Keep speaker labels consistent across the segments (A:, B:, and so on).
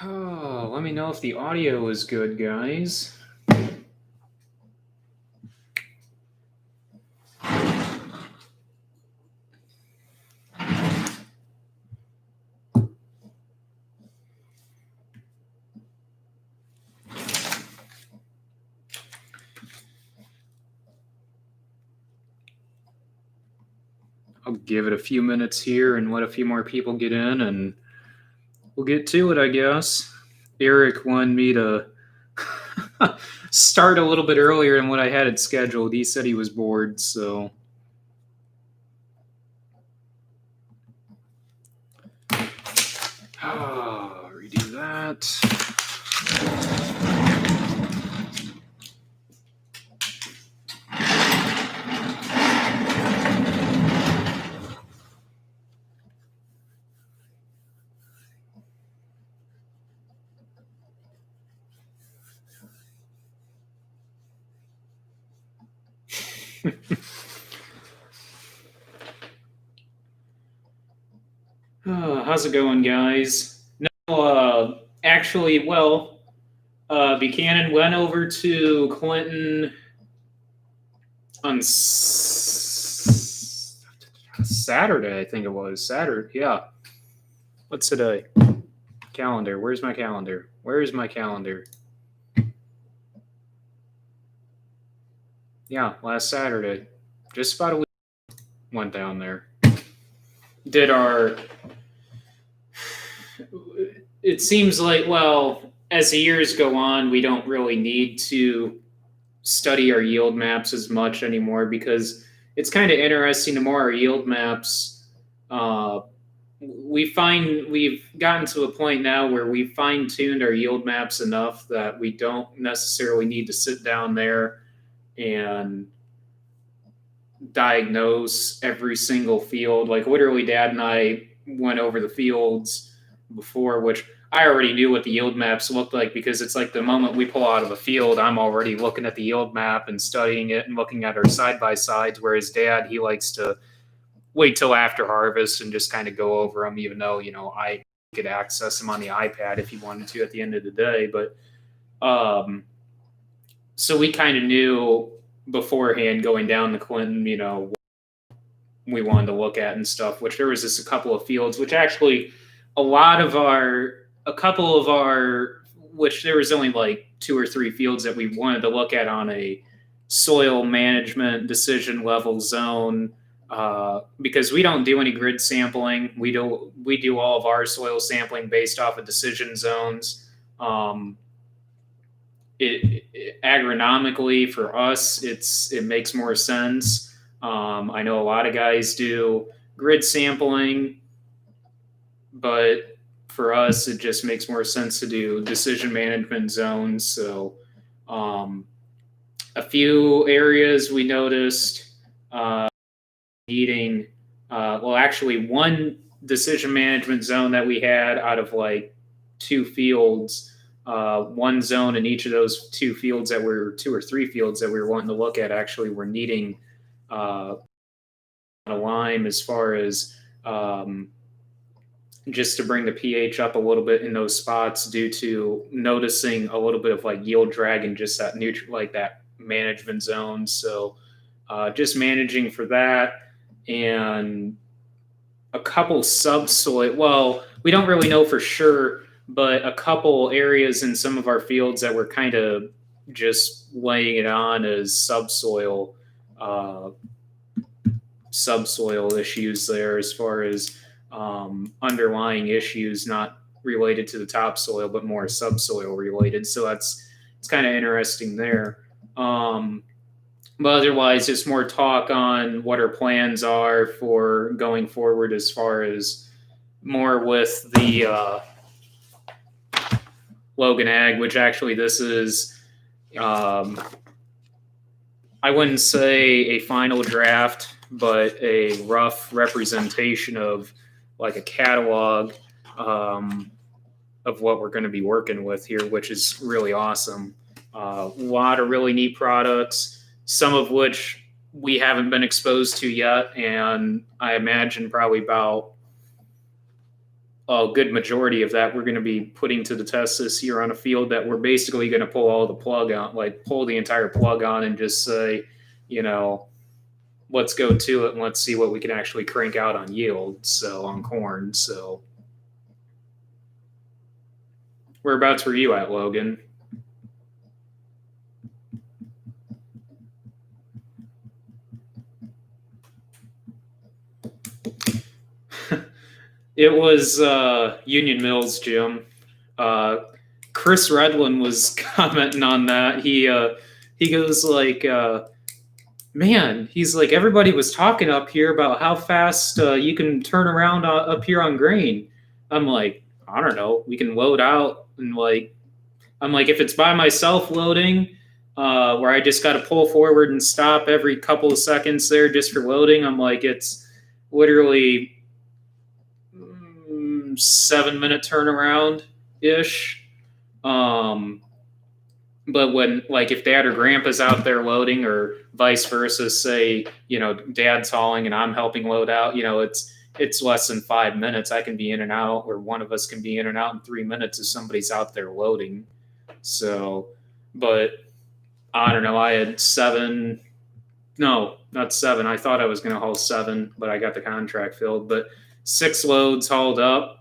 A: Oh, let me know if the audio is good, guys. I'll give it a few minutes here and let a few more people get in, and we'll get to it, I guess. Eric wanted me to start a little bit earlier than what I had it scheduled. He said he was bored, so. Redo that. How's it going, guys? No, actually, well, Buchanan went over to Clinton on Saturday, I think it was. Saturday, yeah. What's today? Calendar. Where's my calendar? Where is my calendar? Yeah, last Saturday. Just about a week went down there. Did our. It seems like, well, as the years go on, we don't really need to study our yield maps as much anymore because it's kind of interesting. The more our yield maps, we find we've gotten to a point now where we fine-tuned our yield maps enough that we don't necessarily need to sit down there and diagnose every single field. Like literally, Dad and I went over the fields before, which I already knew what the yield maps looked like because it's like the moment we pull out of a field, I'm already looking at the yield map and studying it and looking at our side by sides. Whereas Dad, he likes to wait till after harvest and just kind of go over them, even though, I could access them on the iPad if he wanted to at the end of the day. But so we kind of knew beforehand going down to Clinton, we wanted to look at and stuff, which there was just a couple of fields, which actually which there was only like 2 or 3 fields that we wanted to look at on a soil management decision level zone, because we don't do any grid sampling. We do all of our soil sampling based off of decision zones. Agronomically for us, it makes more sense. I know a lot of guys do grid sampling, but for us, it just makes more sense to do decision management zones. So, a few areas we noticed needing, actually, one decision management zone that we had out of like 2 fields, one zone in each of those 2 fields 2 or 3 fields that we were wanting to look at actually were needing a lime as far as just to bring the pH up a little bit in those spots due to noticing a little bit of like yield drag in just that that management zone. So just managing for that and a couple subsoil. Well, we don't really know for sure, but a couple areas in some of our fields that were kind of just laying it on as subsoil issues there as far as underlying issues, not related to the topsoil, but more subsoil related. So it's kind of interesting there. But otherwise, just more talk on what our plans are for going forward as far as more with the Logan Ag, which actually this is, I wouldn't say a final draft, but a rough representation of like a catalog of what we're going to be working with here, which is really awesome. A lot of really neat products, some of which we haven't been exposed to yet, and I imagine probably about a good majority of that we're going to be putting to the test this year on a field that we're basically going to pull all the plug on, like pull the entire plug on and just say, you know, let's go to it and let's see what we can actually crank out on yield. So on corn. So whereabouts were you at, Logan? It was Union Mills, Jim. Chris Redlin was commenting on that. He goes like, man, he's like, everybody was talking up here about how fast you can turn around up here on grain. I'm like, I don't know. We can load out and like, I'm like, if it's by myself loading, where I just got to pull forward and stop every couple of seconds there just for loading, I'm like, it's literally 7-minute turnaround ish. But when, like, if dad or grandpa's out there loading or vice versa, say, you know, dad's hauling and I'm helping load out, you know, it's less than 5 minutes. I can be in and out, or one of us can be in and out in 3 minutes if somebody's out there loading. So, but I don't know. I had not 7. I thought I was going to haul 7, but I got the contract filled. But 6 loads hauled up,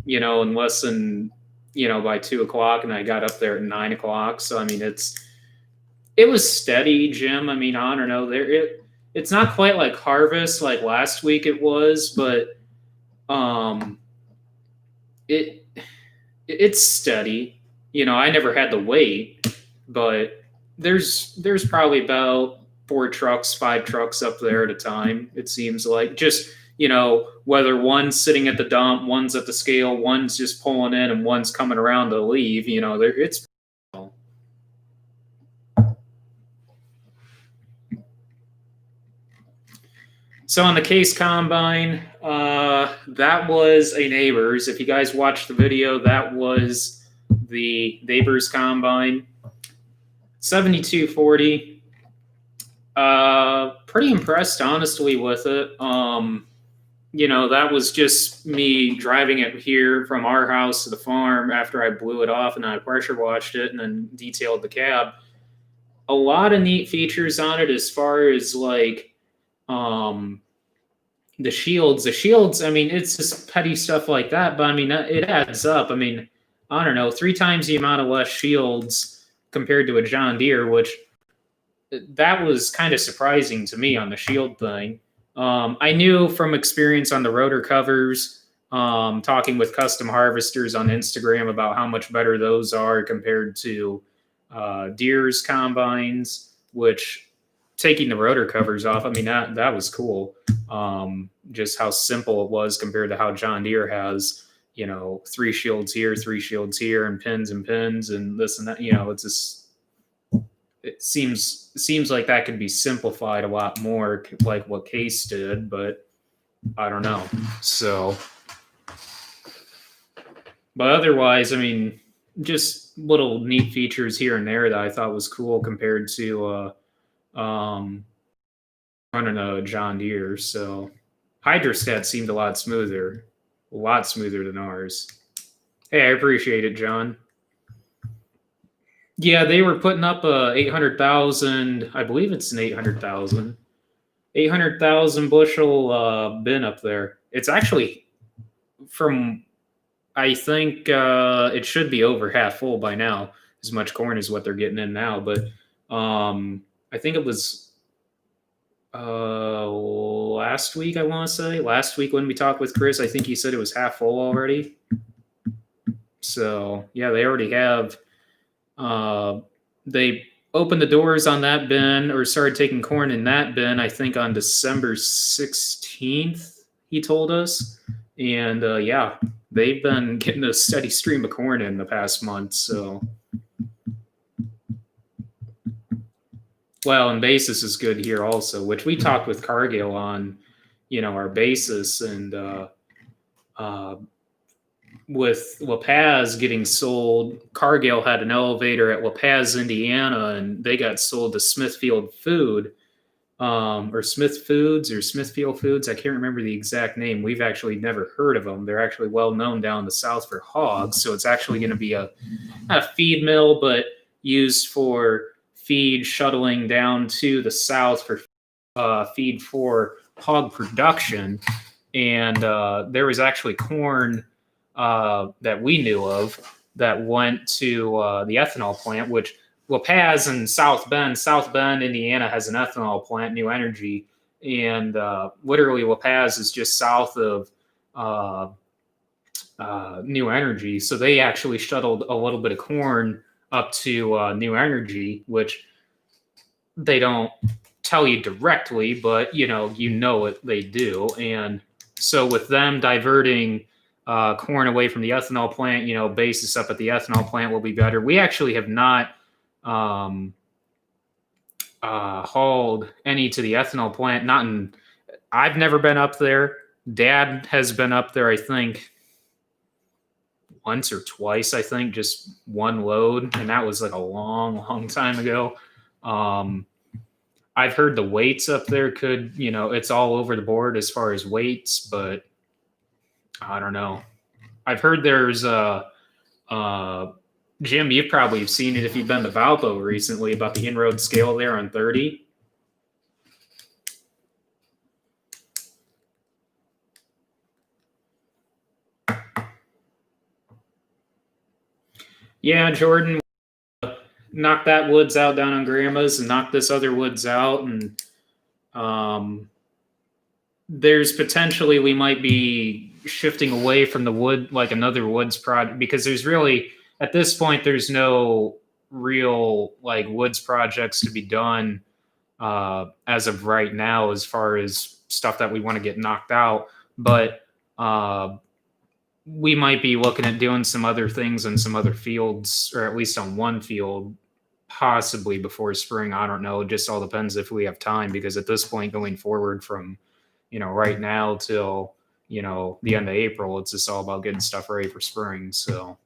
A: you know, in less than, you know, by 2:00, and I got up there at 9:00. So I mean, it was steady, Jim. I mean, I don't know. It's not quite like harvest like last week it was, but it's steady. You know, I never had to wait, but there's probably about 4 trucks, 5 trucks up there at a time. It seems like, just, you know, whether one's sitting at the dump, one's at the scale, one's just pulling in, and one's coming around to leave. You know, it's. So on the Case Combine, that was a Neighbors. If you guys watched the video, that was the Neighbors Combine. 7240. Pretty impressed, honestly, with it. You know, that was just me driving it here from our house to the farm after I blew it off and I pressure washed it and then detailed the cab. A lot of neat features on it as far as like the shields. The shields, I mean, it's just petty stuff like that, but I mean, it adds up. I mean, I don't know, 3 times the amount of less shields compared to a John Deere, which that was kind of surprising to me on the shield thing. I knew from experience on the rotor covers, talking with custom harvesters on Instagram about how much better those are compared to Deere's combines, which, taking the rotor covers off, I mean, that was cool. Just how simple it was compared to how John Deere has, you know, 3 shields here, 3 shields here, and pins and this and that. You know, it's just, it seems like that could be simplified a lot more, like what Case did, but I don't know. So, but otherwise, I mean, just little neat features here and there that I thought was cool compared to running a John Deere. So hydrostat seemed a lot smoother than ours. Hey, I appreciate it, John. Yeah, they were putting up a 800,000. I believe it's an 800,000 bushel bin up there. It's actually, from, I think it should be over half full by now. As much corn as what they're getting in now, but I think it was last week. I want to say last week when we talked with Chris, I think he said it was half full already. So yeah, they already have. They opened the doors on that bin, or started taking corn in that bin, I think on December 16th, he told us. And yeah, they've been getting a steady stream of corn in the past month. So, well, and basis is good here also, which we talked with Cargill on, you know, our basis, and with La Paz getting sold, Cargill had an elevator at La Paz, Indiana, and they got sold to Smithfield Food. or Smithfield Foods. I can't remember the exact name. We've actually never heard of them. They're actually well known down in the South for hogs. So it's actually going to be not a feed mill, but used for feed shuttling down to the South for feed for hog production. And there was actually corn that we knew of that went to the ethanol plant, which La Paz and South Bend, Indiana has an ethanol plant, New Energy, and literally La Paz is just south of New Energy. So they actually shuttled a little bit of corn up to New Energy, which they don't tell you directly, but you know it, they do. And so with them diverting corn away from the ethanol plant, basis up at the ethanol plant will be better. We actually have not hauled any to the ethanol plant. I've never been up there. Dad has been up there, I think, once or twice, I think, just one load. And that was like a long, long time ago. I've heard the weights up there it's all over the board as far as weights, but I don't know. I've heard there's Jim, you've probably seen it if you've been to Valpo recently about the inroad scale there on 30. Yeah, Jordan, knock that woods out down on Grandma's and knock this other woods out. And there's potentially we might be shifting away from the wood, like another woods project, because there's really, at this point, there's no real like woods projects to be done as of right now, as far as stuff that we want to get knocked out. But we might be looking at doing some other things in some other fields, or at least on one field, possibly before spring. I don't know. It just all depends if we have time, because at this point, going forward from, right now till, the end of April, it's just all about getting stuff ready for spring. So.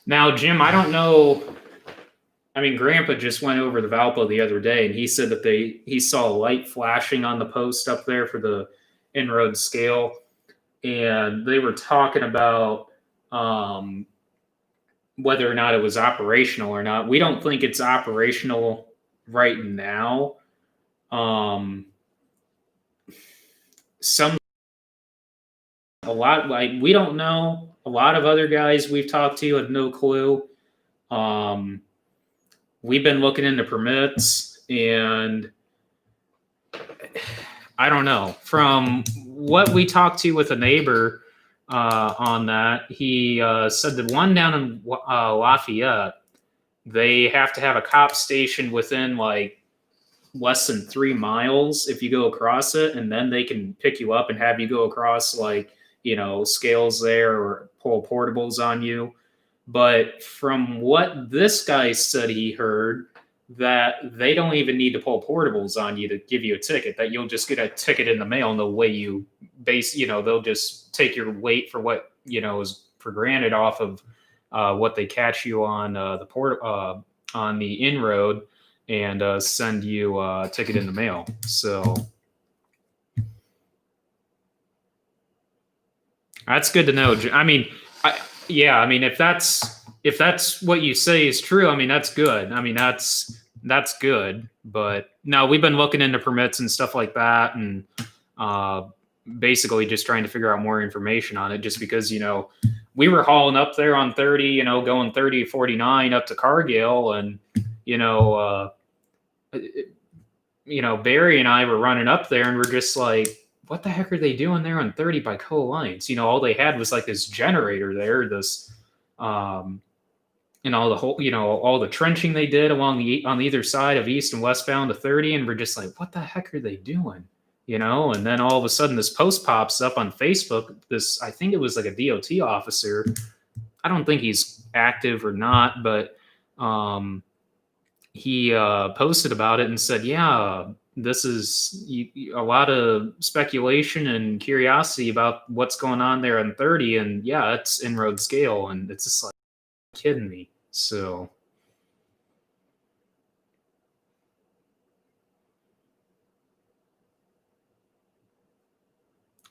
A: Now, Jim, I don't know. I mean, Grandpa just went over the Valpo the other day, and he said that he saw a light flashing on the post up there for the inroad scale, and they were talking about whether or not it was operational or not. We don't think it's operational right now. We don't know. A lot of other guys we've talked to have no clue. We've been looking into permits, and I don't know. From what we talked to with a neighbor on that, he said the one down in Lafayette, they have to have a cop station within like less than 3 miles if you go across it, and then they can pick you up and have you go across like, scales there or pull portables on you. But from what this guy said, he heard that they don't even need to pull portables on you to give you a ticket, that you'll just get a ticket in the mail, and the way you they'll just take your weight for what, is for granted off of what they catch you on on the inroad, and send you a ticket in the mail. So that's good to know. I mean, if that's what you say is true, I mean, that's good. I mean, that's good. But no, we've been looking into permits and stuff like that, and basically just trying to figure out more information on it, just because, we were hauling up there on 30, going 30 49 up to Cargill, and, Barry and I were running up there, and we're just like, what the heck are they doing there on 30 by Co-Alliance? All they had was like this generator there, this, all the trenching they did on either side of east and westbound to 30. And we're just like, what the heck are they doing? And then all of a sudden this post pops up on Facebook. I think it was like a DOT officer. I don't think he's active or not, but he posted about it and said, yeah, this is a lot of speculation and curiosity about what's going on there on 30. And yeah, it's inroad scale. And it's just like, kidding me? So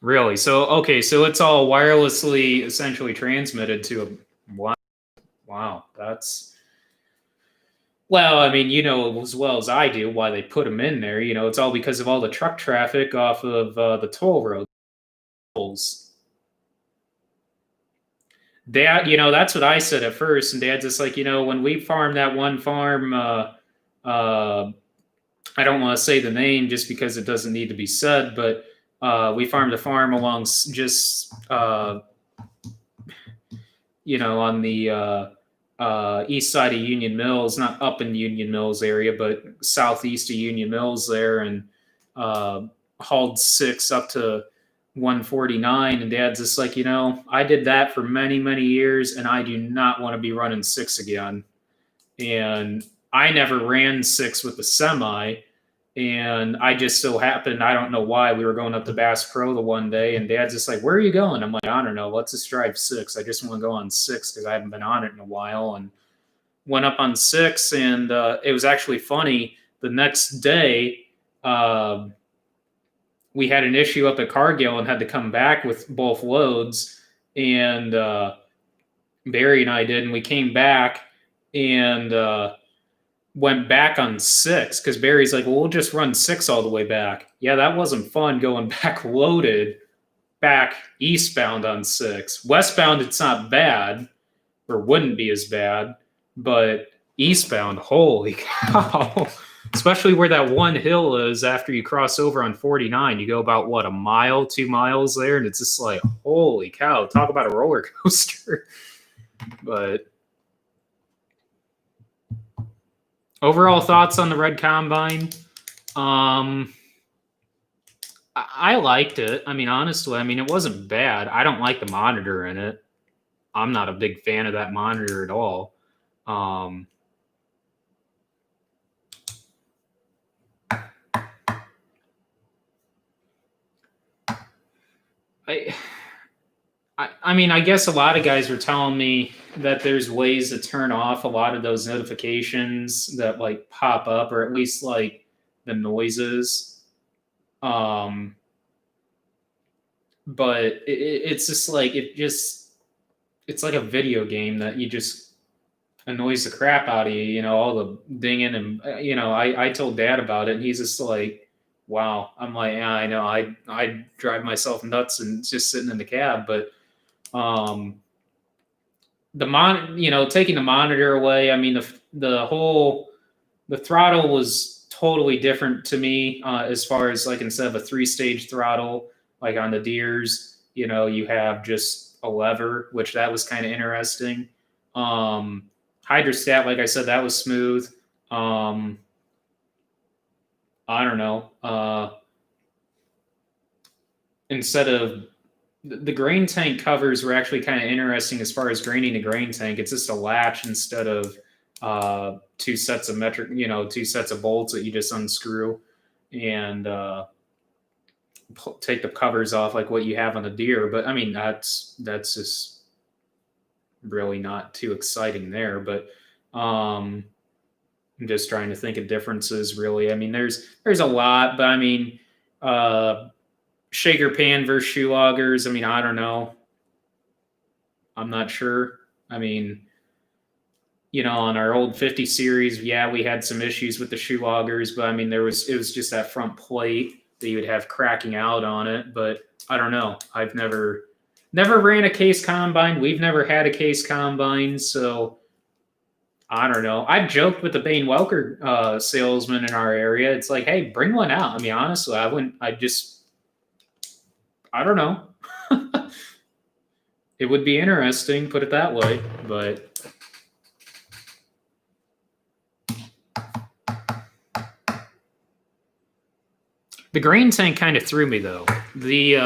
A: really, so okay, so it's all wirelessly essentially transmitted to a wow, wow, that's well, I mean, you know as well as I do why they put them in there. You know, it's all because of all the truck traffic off of the toll roads. Dad, you know, that's what I said at first, and Dad's just like, you know, when we farmed that one farm, uh, I don't want to say the name just because it doesn't need to be said, but we farmed a farm along just you know, on the east side of Union Mills, not up in Union Mills area, but southeast of Union Mills there, and uh, hauled six up to 149. And Dad's just like, you know, I did that for many, many years, and I do not want to be running six again. And I never ran six with the semi, and I just so happened, I don't know why, we were going up to Bass Pro the one day, and Dad's just like, "Where are you going?" I'm like, "I don't know. Let's just drive six. I just want to go on six because I haven't been on it in a while." And went up on six, and it was actually funny. The next day, uh, we had an issue up at Cargill and had to come back with both loads. And Barry and I did, and we came back and went back on six because Barry's like, well, we'll just run six all the way back. Yeah, that wasn't fun going back loaded back eastbound on six. Westbound, it's not bad or wouldn't be as bad, but eastbound, holy cow. Especially where that one hill is after you cross over on 49. You go about, what, a mile, 2 miles there, and it's just like, holy cow, talk about a roller coaster. But overall thoughts on the red combine? I liked it. I mean, honestly, I mean, it wasn't bad. I don't like the monitor in it. I'm not a big fan of that monitor at all. I mean, I guess a lot of guys were telling me that there's ways to turn off a lot of those notifications that like pop up, or at least like the noises. Um, but it's just like it's like a video game that you just annoys the crap out of you. You know, all the dinging and you know, I told Dad about it, and he's just like, "Wow." I'm like, "Yeah, I know. I drive myself nuts and just sitting in the cab." But um, you know, taking the monitor away. I mean, the throttle was totally different to me as far as like instead of a 3-stage throttle like on the Deeres, you know, you have just a lever, which that was kind of interesting. Hydrostat, like I said, that was smooth. I don't know. Instead of the grain tank covers were actually kind of interesting as far as graining the grain tank. It's just a latch instead of two sets of metric, you know, two sets of bolts that you just unscrew and take the covers off like what you have on a Deere. But I mean, that's just really not too exciting there. But I'm just trying to think of differences. Really, I mean, there's a lot, but I mean. Shaker pan versus shoe loggers. I mean, I don't know. I'm not sure. I mean, you know, on our old 50 series, yeah, we had some issues with the shoe loggers, but I mean, it was just that front plate that you would have cracking out on it. But I don't know. I've never ran a case combine. We've never had a case combine, so I don't know. I've joked with the Bain Welker salesman in our area. It's like, hey, bring one out. I mean, honestly, I wouldn't. I don't know. It would be interesting, put it that way, but the grain tank kind of threw me though. The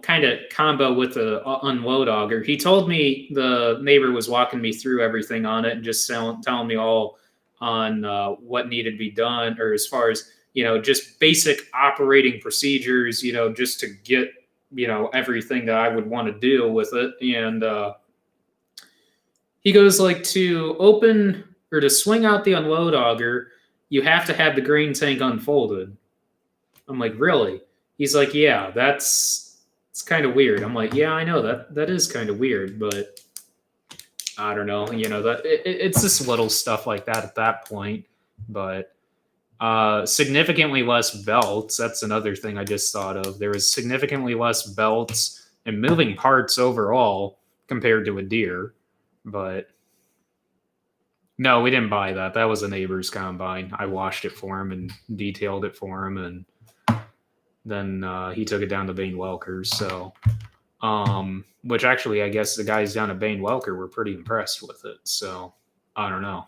A: kind of combo with the unload auger. He told me the neighbor was walking me through everything on it and just telling me all on what needed to be done, or as far as, you know, just basic operating procedures, you know, just to get, you know, everything that I would want to deal with it. And He goes like to open or to swing out the unload auger, you have to have the grain tank unfolded. I'm like, really? He's like, yeah, it's kind of weird. I'm like, yeah, I know that is kind of weird, but I don't know. That it's just little stuff like that at that point. But significantly less belts. That's another thing I just thought of. There was significantly less belts and moving parts overall compared to a Deere. But no, we didn't buy that. That was a neighbor's combine. I washed it for him and detailed it for him, and then he took it down to Bain Welker's. So, which actually, I guess the guys down at Bain Welker were pretty impressed with it. So, I don't know.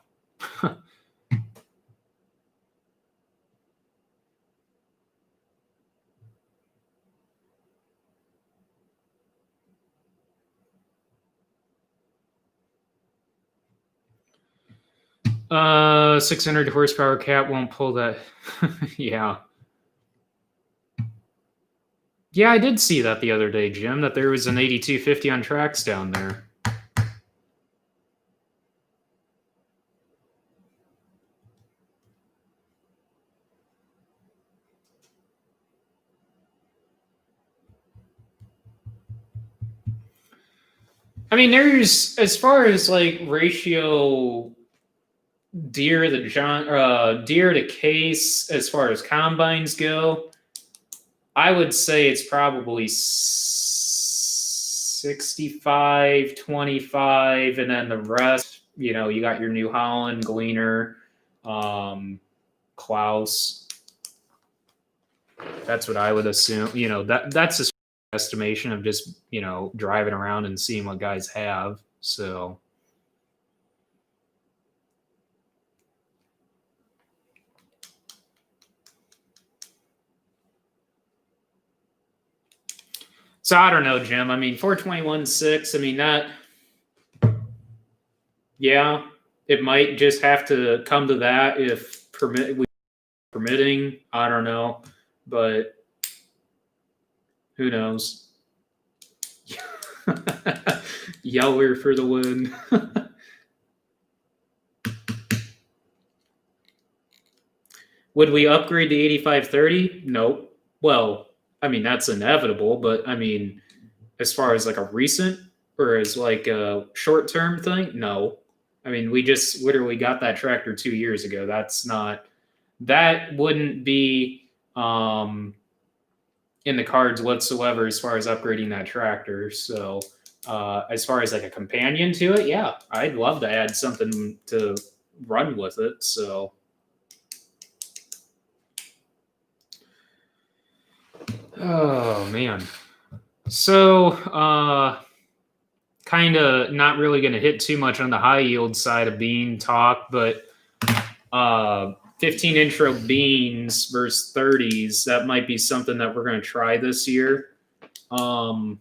A: 600 horsepower cat won't pull that. Yeah. Yeah, I did see that the other day, Jim, that there was an 8250 on tracks down there. I mean, there's, as far as like ratio Deere to Case, as far as combines go, I would say it's probably 65-25, and then the rest, you got your New Holland, Gleaner, Klaus. That's what I would assume. That's a estimation of just driving around and seeing what guys have. So. So I don't know, Jim. I mean, 421.6. I mean, yeah, it might just have to come to that if permitting. I don't know, but who knows? Yeller for the win. Would we upgrade to 8530? Nope. Well, I mean, that's inevitable, but I mean, as far as like a recent or as like a short term thing, no. I mean, we just literally got that tractor 2 years ago. That wouldn't be in the cards whatsoever as far as upgrading that tractor. So, as far as like a companion to it, yeah, I'd love to add something to run with it. So, oh man. So, kind of not really going to hit too much on the high yield side of bean talk, but 15 intro beans versus 30s, that might be something that we're going to try this year. Well,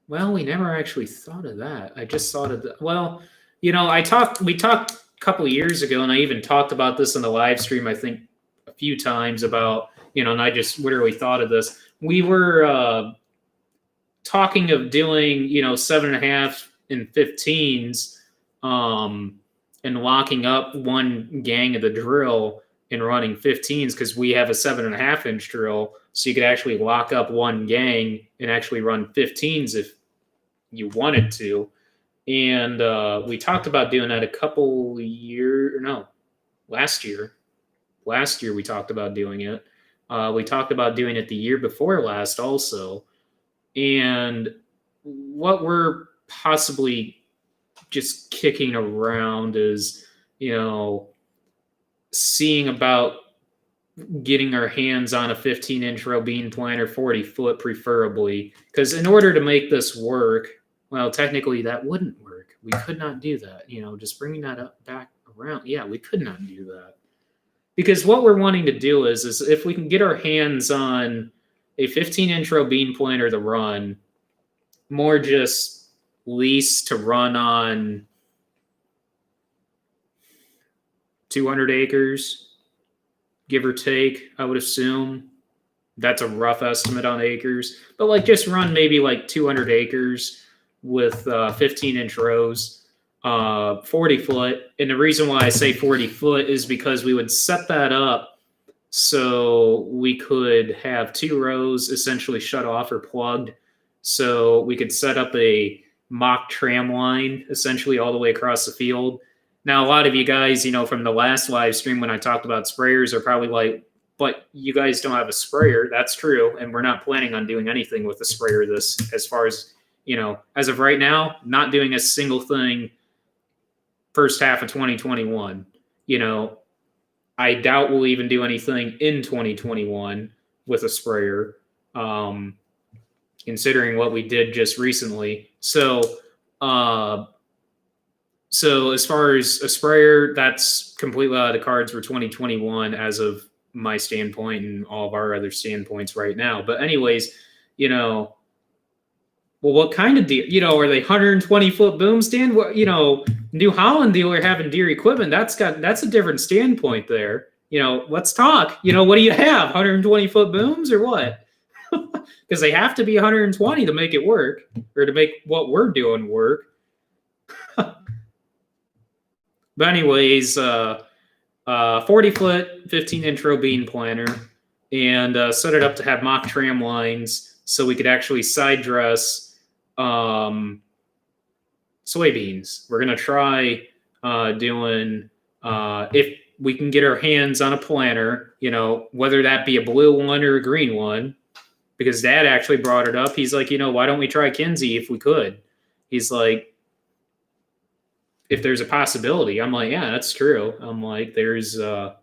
A: we never actually thought of that. I just thought of that. Well, we talked a couple of years ago, and I even talked about this in the live stream, I think a few times about, and I just literally thought of this. We were talking of doing, 7.5 and 15s, and locking up one gang of the drill and running 15s because we have a 7.5-inch drill. So you could actually lock up one gang and actually run 15s if you wanted to. And we talked about doing that last year. Last year we talked about doing it. We talked about doing it the year before last also. And what we're possibly just kicking around is, seeing about getting our hands on a 15-inch row bean planter, 40-foot preferably. Because in order to make this work, well, technically that wouldn't work. We could not do that. Just bringing that up back around. Yeah, we could not do that. Because what we're wanting to do is if we can get our hands on a 15-inch row bean planter to run, more just lease to run on 200 acres, give or take, I would assume. That's a rough estimate on acres, but like just run maybe like 200 acres with 15-inch rows, 40 foot. And the reason why I say 40 foot is because we would set that up so we could have 2 rows essentially shut off or plugged. So we could set up a mock tram line essentially all the way across the field. Now, a lot of you guys, from the last live stream when I talked about sprayers are probably like, but you guys don't have a sprayer. That's true. And we're not planning on doing anything with the sprayer as far as, as of right now, not doing a single thing first half of 2021. I doubt we'll even do anything in 2021 with a sprayer, considering what we did just recently. So as far as a sprayer, that's completely out of the cards for 2021 as of my standpoint and all of our other standpoints right now. But anyways, well, what kind of Deere, are they 120-foot boom stand? New Holland dealer having Deere equipment, that's a different standpoint there. Let's talk. What do you have? 120-foot booms or what? Because they have to be 120 to make it work, or to make what we're doing work. But anyways, 40-foot, 15-inch row bean planter, and set it up to have mock tram lines so we could actually side dress soybeans. We're going to try doing, if we can get our hands on a planter, whether that be a blue one or a green one, because Dad actually brought it up. He's like, why don't we try Kinsey if we could? He's like, if there's a possibility. I'm like, yeah, that's true. I'm like, there's I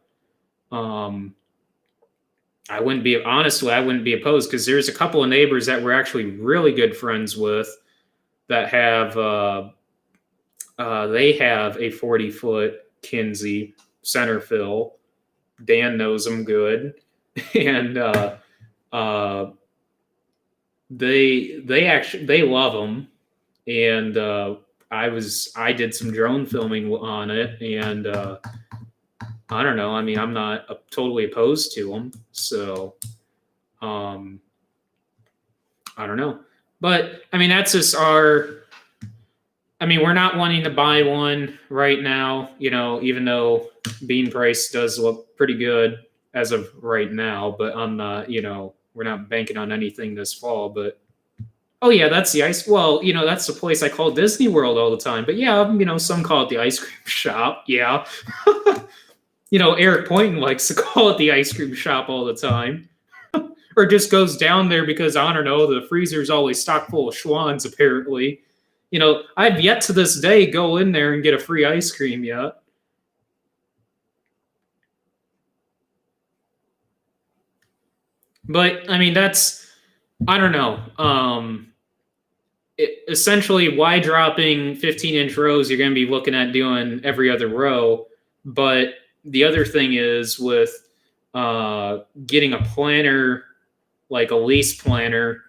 A: wouldn't be opposed, because there's a couple of neighbors that we're actually really good friends with that have they have a 40-foot Kinsey center fill. Dan knows them good. And they love them. And I did some drone filming on it, and I don't know. I mean, I'm not totally opposed to them, so I don't know. But I mean, that's just we're not wanting to buy one right now, even though bean price does look pretty good as of right now. But I'm not, we're not banking on anything this fall. But oh yeah, that's the ice. Well, that's the place I call Disney World all the time. But yeah, some call it the ice cream shop. Yeah. Eric Poynton likes to call it the ice cream shop all the time. Or just goes down there because, I don't know, the freezer's always stocked full of Schwans, apparently. I've yet to this day go in there and get a free ice cream yet. But, I mean, I don't know. Essentially, why dropping 15-inch rows, you're going to be looking at doing every other row. But the other thing is with getting a planter, like a lease planter,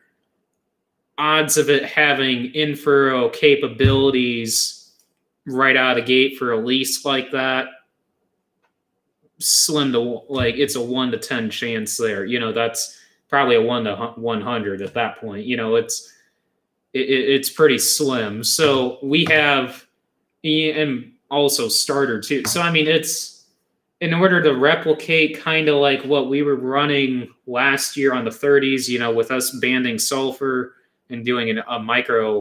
A: odds of it having in-furrow capabilities right out of the gate for a lease like that, slim to, like, it's a 1 to 10 chance there. That's probably a 1 to 100 at that point. It's pretty slim. So we have, and also starter too. So, I mean, it's in order to replicate kind of like what we were running last year on the 30s, with us banding sulfur and doing a micronutrient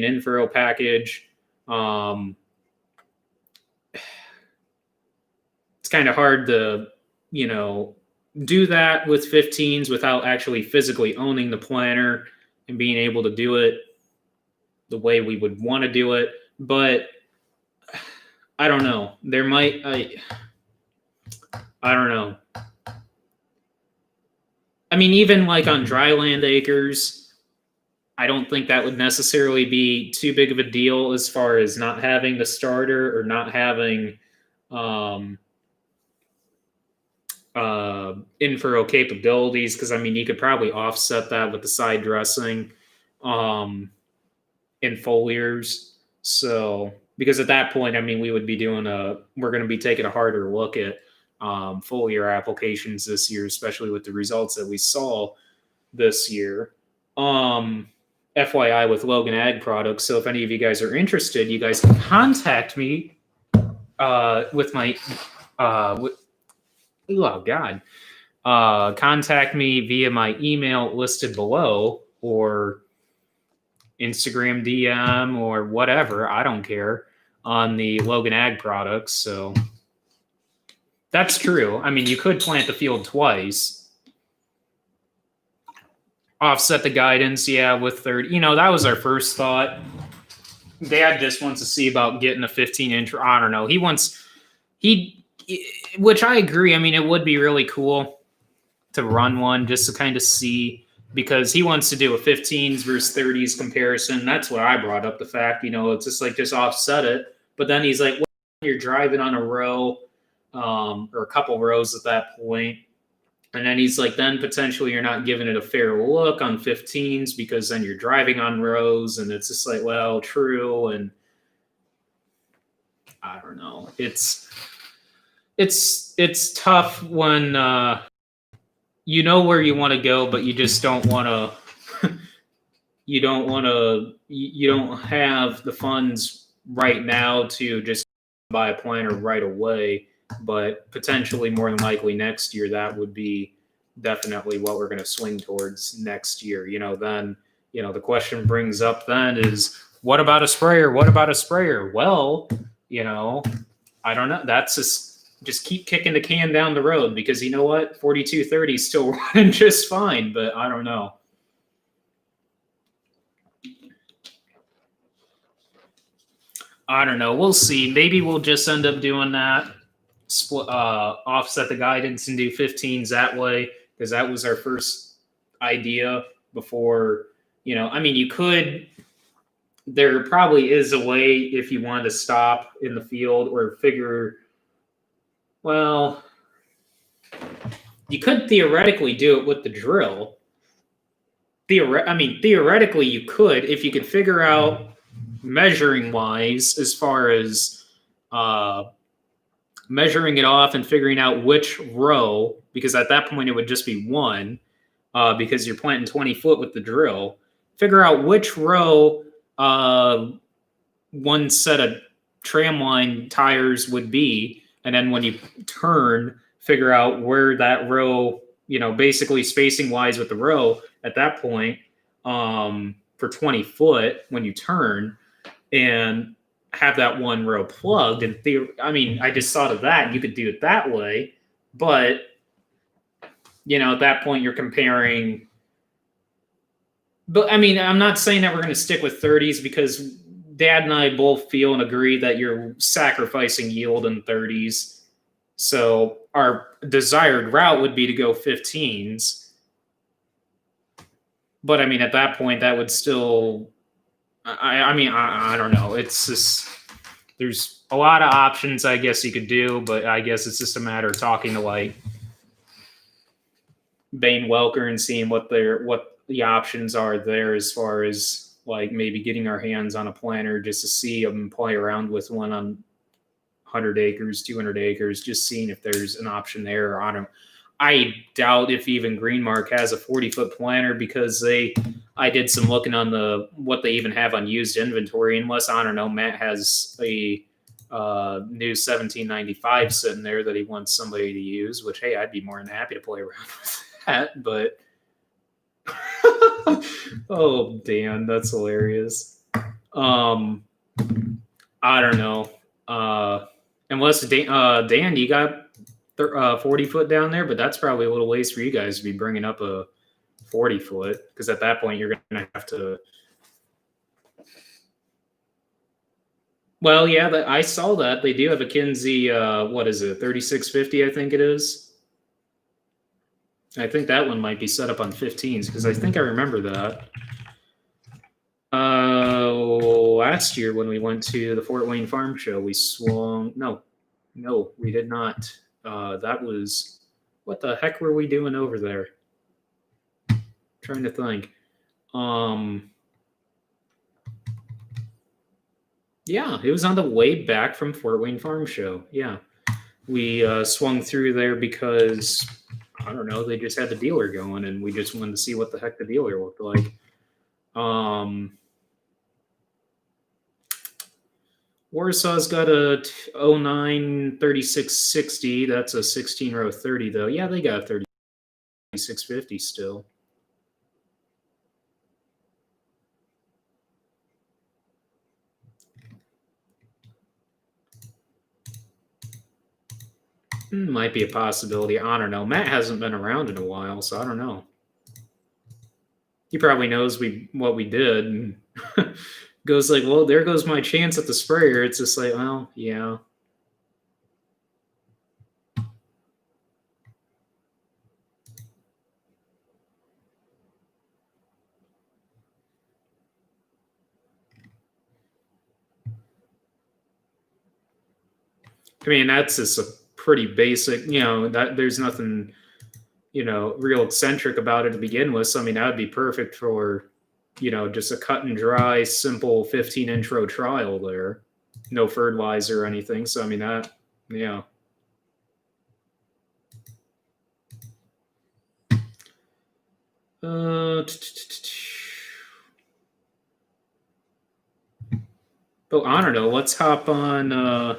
A: in-furrow package. It's kind of hard to, do that with 15s without actually physically owning the planter and being able to do it the way we would want to do it. But I don't know. There might, I don't know. I mean, even like on dry land acres, I don't think that would necessarily be too big of a deal as far as not having the starter or not having in-furrow capabilities, because I mean, you could probably offset that with the side dressing in foliars. So because at that point, I mean, we would be we're going to be taking a harder look at foliar applications this year, especially with the results that we saw this year. FYI with Logan Ag products. So if any of you guys are interested, you guys can contact me with my contact me via my email listed below, or Instagram DM, or whatever. I don't care, on the Logan Ag products. So that's true. I mean, you could plant the field twice. Offset the guidance, yeah, with 30. You know, that was our first thought. Dad just wants to see about getting a 15-inch. I don't know. Which I agree. I mean, it would be really cool to run one just to kind of see, because he wants to do a 15s versus 30s comparison. That's what I brought up, the fact, you know, it's just offset it. But then he's like, well, you're driving on a row or a couple rows at that point. And then he's like, then potentially you're not giving it a fair look on 15s, because then you're driving on rows. And it's just like, well, true. And I don't know. It's tough when you know where you want to go, but you just don't want to. You don't have the funds right now to just buy a planter right away. But potentially, more than likely, next year, that would be definitely what we're going to swing towards next year. You know, then, you know, the question brings up then is, what about a sprayer? What about a sprayer? Well, you know, I don't know. That's just keep kicking the can down the road, because you know what? 4230 is still running just fine, but I don't know. I don't know. We'll see. Maybe we'll just end up doing that. Offset the guidance and do 15s that way, because that was our first idea before. You know, I mean, there probably is a way if you wanted to stop in the field or figure, well, you could theoretically do it with the drill. Theoretically you could, if you could figure out measuring wise, as far as measuring it off and figuring out which row, because at that point it would just be one, because you're planting 20 foot with the drill. Figure out which row one set of tramline tires would be, and then when you turn, figure out where that row, you know, basically spacing wise with the row at that point, for 20 foot when you turn, and have that one row plugged. And I just thought of that. You could do it that way, but you know, at that point you're comparing. But I mean, I'm not saying that we're going to stick with 30s, because Dad and I both feel and agree that you're sacrificing yield in 30s. So our desired route would be to go 15s. But I mean, at that point, that would still. I don't know. It's just, there's a lot of options I guess you could do, but I guess it's just a matter of talking to like Bain Welker and seeing what the options are there, as far as like maybe getting our hands on a planter just to see them, play around with one on 100 acres, 200 acres, just seeing if there's an option there. I doubt if even Greenmark has a 40-foot planter, because I did some looking on what they even have on used inventory, unless, I don't know, Matt has a new 1795 sitting there that he wants somebody to use, which, hey, I'd be more than happy to play around with that, but oh, Dan, that's hilarious. I don't know. Unless Dan, you got 40 foot down there, but that's probably a little ways for you guys to be bringing up a 40 foot, because at that point you're going to have to. Well, yeah, I saw that they do have a Kinsey. What is it? 3650, I think it is. I think that one might be set up on 15s, because I think I remember that. Last year when we went to the Fort Wayne Farm Show, we swung. No, we did not. That was, what the heck were we doing over there? Trying to think. Yeah, it was on the way back from Fort Wayne Farm Show. Yeah, we swung through there because I don't know, they just had the dealer going, and we just wanted to see what the heck the dealer looked like. Warsaw's got a 09 3660. That's a 16 row 30 though. Yeah, they got a 3650 still. Might be a possibility. I don't know. Matt hasn't been around in a while, so I don't know. He probably knows what we did and goes like, well, there goes my chance at the sprayer. It's just like, well, yeah. I mean, that's just a pretty basic, that there's nothing, real eccentric about it to begin with. So, I mean, that would be perfect for, just a cut and dry, simple 15-inch row trial there. No fertilizer or anything. So, I mean, that, yeah. But I don't know. Let's hop on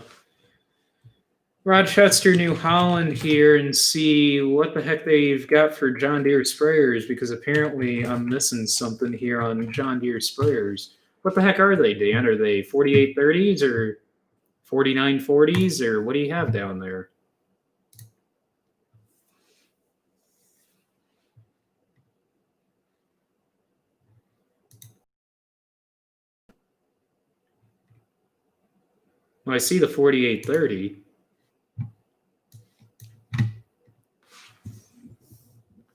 A: Rochester, New Holland here and see what the heck they've got for John Deere sprayers, because apparently I'm missing something here on John Deere sprayers. What the heck are they, Dan? Are they 4830s or 4940s, or what do you have down there? Well, I see the 4830.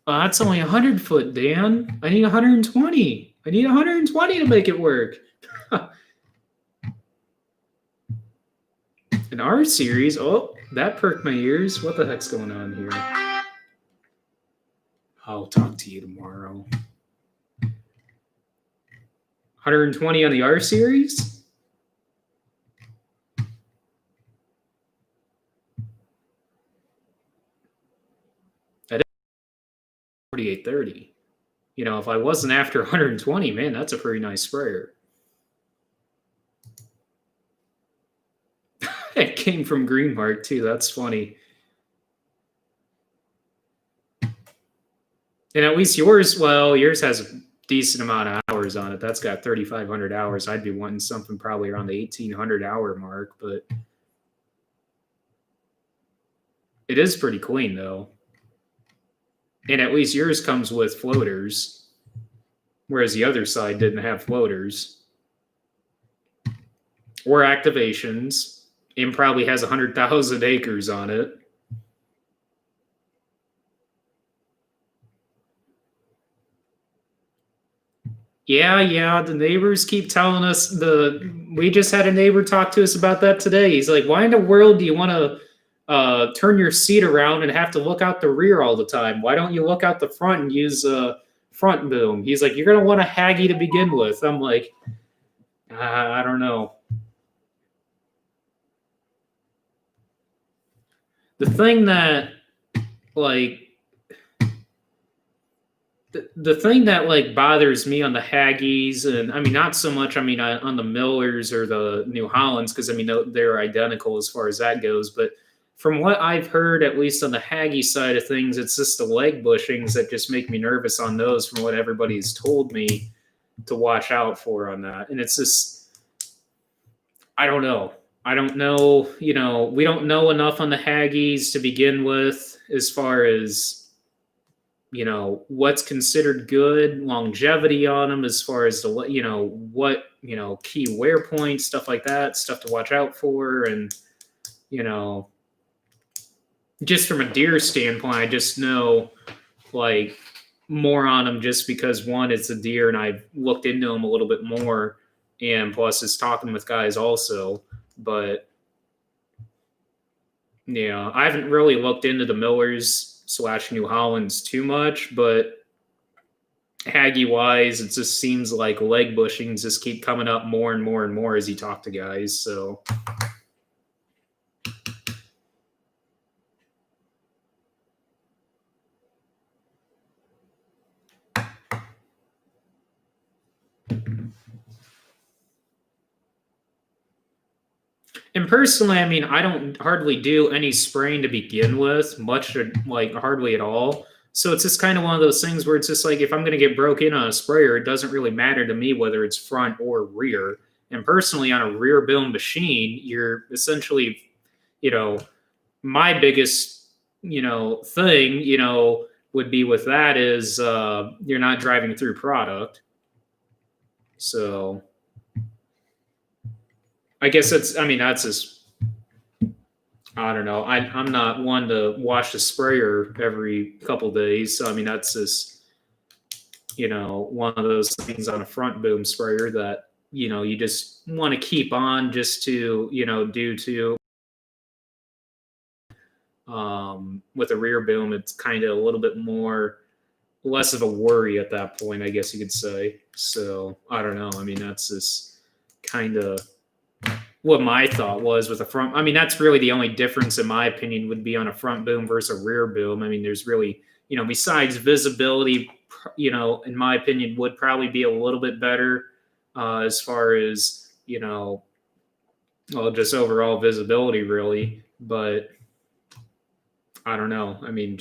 A: That's only 100 foot, Dan. I need 120. I need 120 to make it work. An R series. Oh, that perked my ears. What the heck's going on here? I'll talk to you tomorrow. 120 on the R series? That is 4830. If I wasn't after 120, man, that's a pretty nice sprayer. It came from Greenmark too. That's funny. And at least yours has a decent amount of hours on it. That's got 3,500 hours. I'd be wanting something probably around the 1,800 hour mark, but it is pretty clean though. And at least yours comes with floaters, whereas the other side didn't have floaters or activations. And probably has 100,000 acres on it. Yeah. The neighbors keep telling us we just had a neighbor talk to us about that today. He's like, why in the world do you want to turn your seat around and have to look out the rear all the time? Why don't you look out the front and use a front boom? He's like, you're going to want a Haggy to begin with. I'm like, I don't know. The thing that bothers me on the Haggies, and I mean not so much on the Millers or the New Hollands, because I mean they're identical as far as that goes, but from what I've heard, at least on the Haggy side of things, it's just the leg bushings that just make me nervous on those, from what everybody's told me to watch out for on that. And it's just, I don't know. We don't know enough on the Haggies to begin with, as far as, what's considered good, longevity on them, as far as what key wear points, stuff like that, stuff to watch out for. And, just from a deer standpoint, I just know more on them, just because one, it's a deer and I've looked into them a little bit more, and plus it's talking with guys also. But yeah, I haven't really looked into the Millers / New Hollands too much, but Haggy wise, it just seems like leg bushings just keep coming up more and more and more as you talk to guys. So And personally, I mean, I don't hardly do any spraying to begin with, much or like hardly at all. So it's just kind of one of those things where it's just like if I'm going to get broke in on a sprayer, it doesn't really matter to me whether it's front or rear. And personally, on a rear boom machine, you're essentially, you know, my biggest, thing, would be with that is you're not driving through product. So I guess that's just, I don't know. I'm not one to wash the sprayer every couple days. So, I mean, that's just, one of those things on a front boom sprayer that, you just want to keep on just to, due to, with a rear boom, it's kind of a little bit less of a worry at that point, I guess you could say. So I don't know. I mean, that's just kind of what my thought was with a front. I mean, that's really the only difference, in my opinion, would be on a front boom versus a rear boom. I mean, there's really, besides visibility, in my opinion, would probably be a little bit better as far as, well, just overall visibility, really. But I don't know. I mean,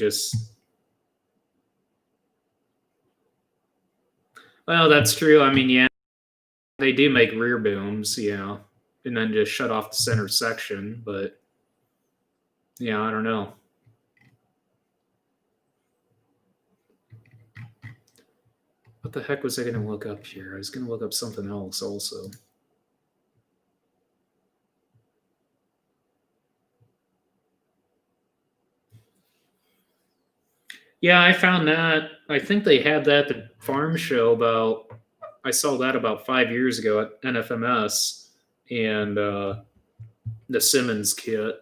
A: well, that's true. I mean, yeah, they do make rear booms, and then just shut off the center section. But yeah, I don't know. What the heck was I going to look up here? I was going to look up something else also. Yeah, I found that. I think they had that at the farm show I saw that about 5 years ago at NFMS and the Simmons kit.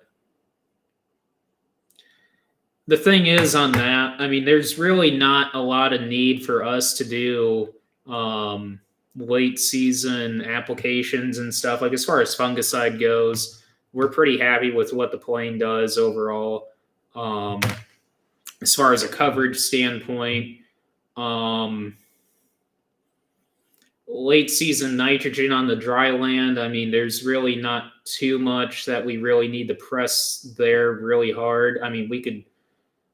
A: The thing is on that, I mean, there's really not a lot of need for us to do late season applications and stuff. Like as far as fungicide goes, we're pretty happy with what the plane does overall. As far as a coverage standpoint, late season nitrogen on the dry land, I mean, there's really not too much that we really need to press there really hard. I mean, we could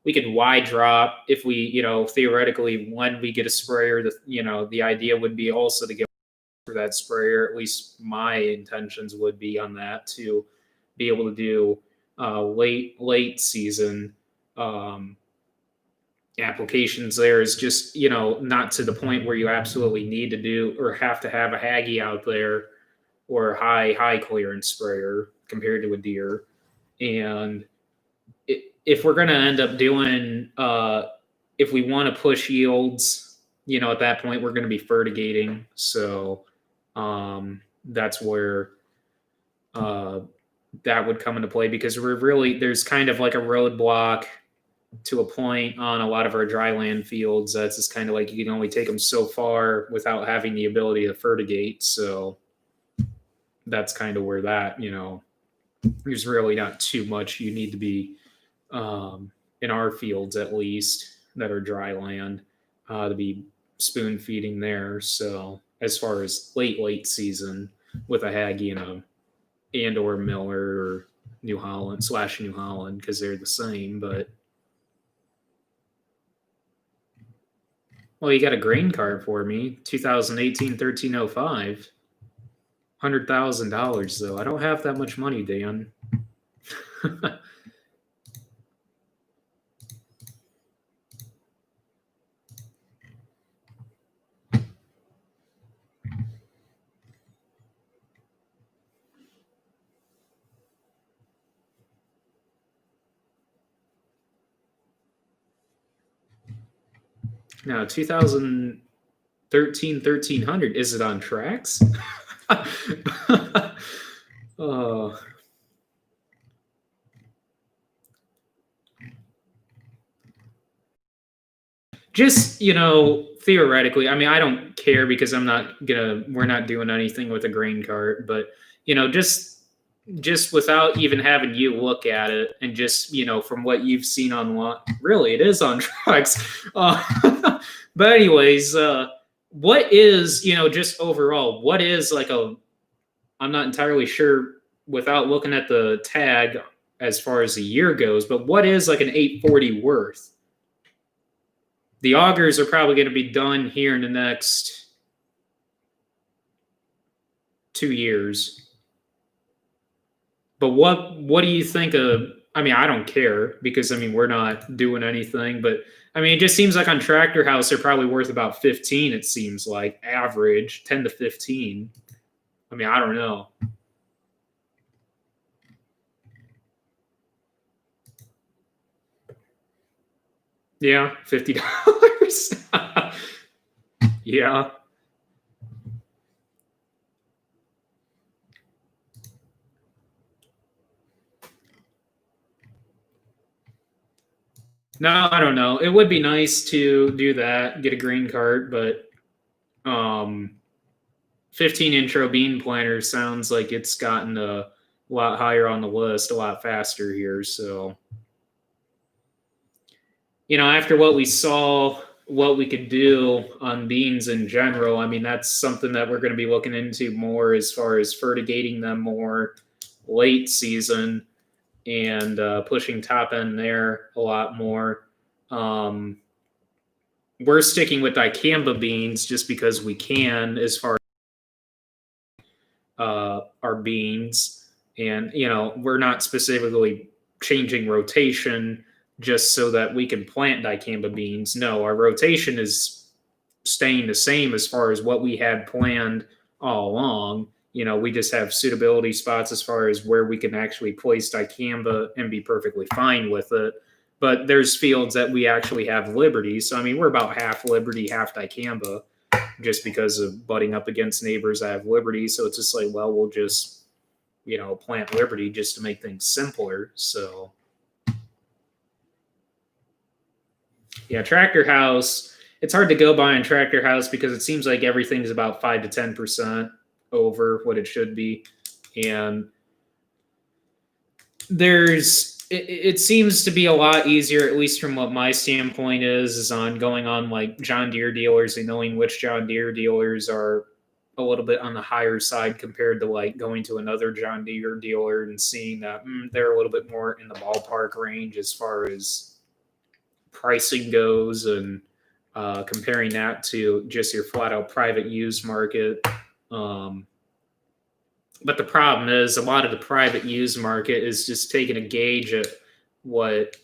A: Y drop if we, theoretically, when we get a sprayer, the idea would be also to get for that sprayer. At least my intentions would be on that, to be able to do late season applications. There is just, not to the point where you absolutely need to do or have to have a Haggy out there or high clearance sprayer compared to a Deere. And if we're going to end up doing, if we want to push yields, at that point we're going to be fertigating. So that's where that would come into play, because there's kind of like a roadblock to a point on a lot of our dry land fields. That's just kind of like you can only take them so far without having the ability to fertigate. So that's kind of where that, there's really not too much you need to be in our fields, at least that are dry land, to be spoon feeding there. So as far as late season with a Haggy and or Miller or New Holland / New Holland, because they're the same. But well, you got a grain cart for me, 2018 1305. $100,000 though. I don't have that much money, Dan. Now, 2013 1300. Is it on tracks? Oh. Just, theoretically, I mean, I don't care because we're not doing anything with a grain cart, but, just without even having you look at it and just, from what you've seen online, really, it is on tracks. But anyways, what is, just overall, what is like I'm not entirely sure without looking at the tag as far as the year goes, but what is like an 840 worth? The augers are probably going to be done here in the next 2 years. But what do you think of? I mean, I don't care because I mean we're not doing anything, but I mean it just seems like on Tractor House they're probably worth about 15. It seems like average 10 to 15. I mean I don't know. Yeah, $50. Yeah. No, I don't know. It would be nice to do that, get a green card, but 15 intro bean planter sounds like it's gotten a lot higher on the list, a lot faster here. So, after what we saw, what we could do on beans in general, I mean, that's something that we're going to be looking into more as far as fertigating them more late season and pushing top end there a lot more. Um, we're sticking with dicamba beans just because we can as far as our beans. And, we're not specifically changing rotation just so that we can plant dicamba beans. No, our rotation is staying the same as far as what we had planned all along. We just have suitability spots as far as where we can actually place dicamba and be perfectly fine with it. But there's fields that we actually have liberty. So, I mean, we're about half liberty, half dicamba just because of butting up against neighbors that have liberty. So it's just like, well, we'll just, plant liberty just to make things simpler. So, yeah, Tractor House, it's hard to go by in Tractor House because it seems like everything's about 5 to 10% over what it should be. And it seems to be a lot easier, at least from what my standpoint is on going on like John Deere dealers and knowing which John Deere dealers are a little bit on the higher side compared to like going to another John Deere dealer and seeing that they're a little bit more in the ballpark range as far as pricing goes, and comparing that to just your flat out private used market. Um, but the problem is a lot of the private used market is just taking a gauge at what,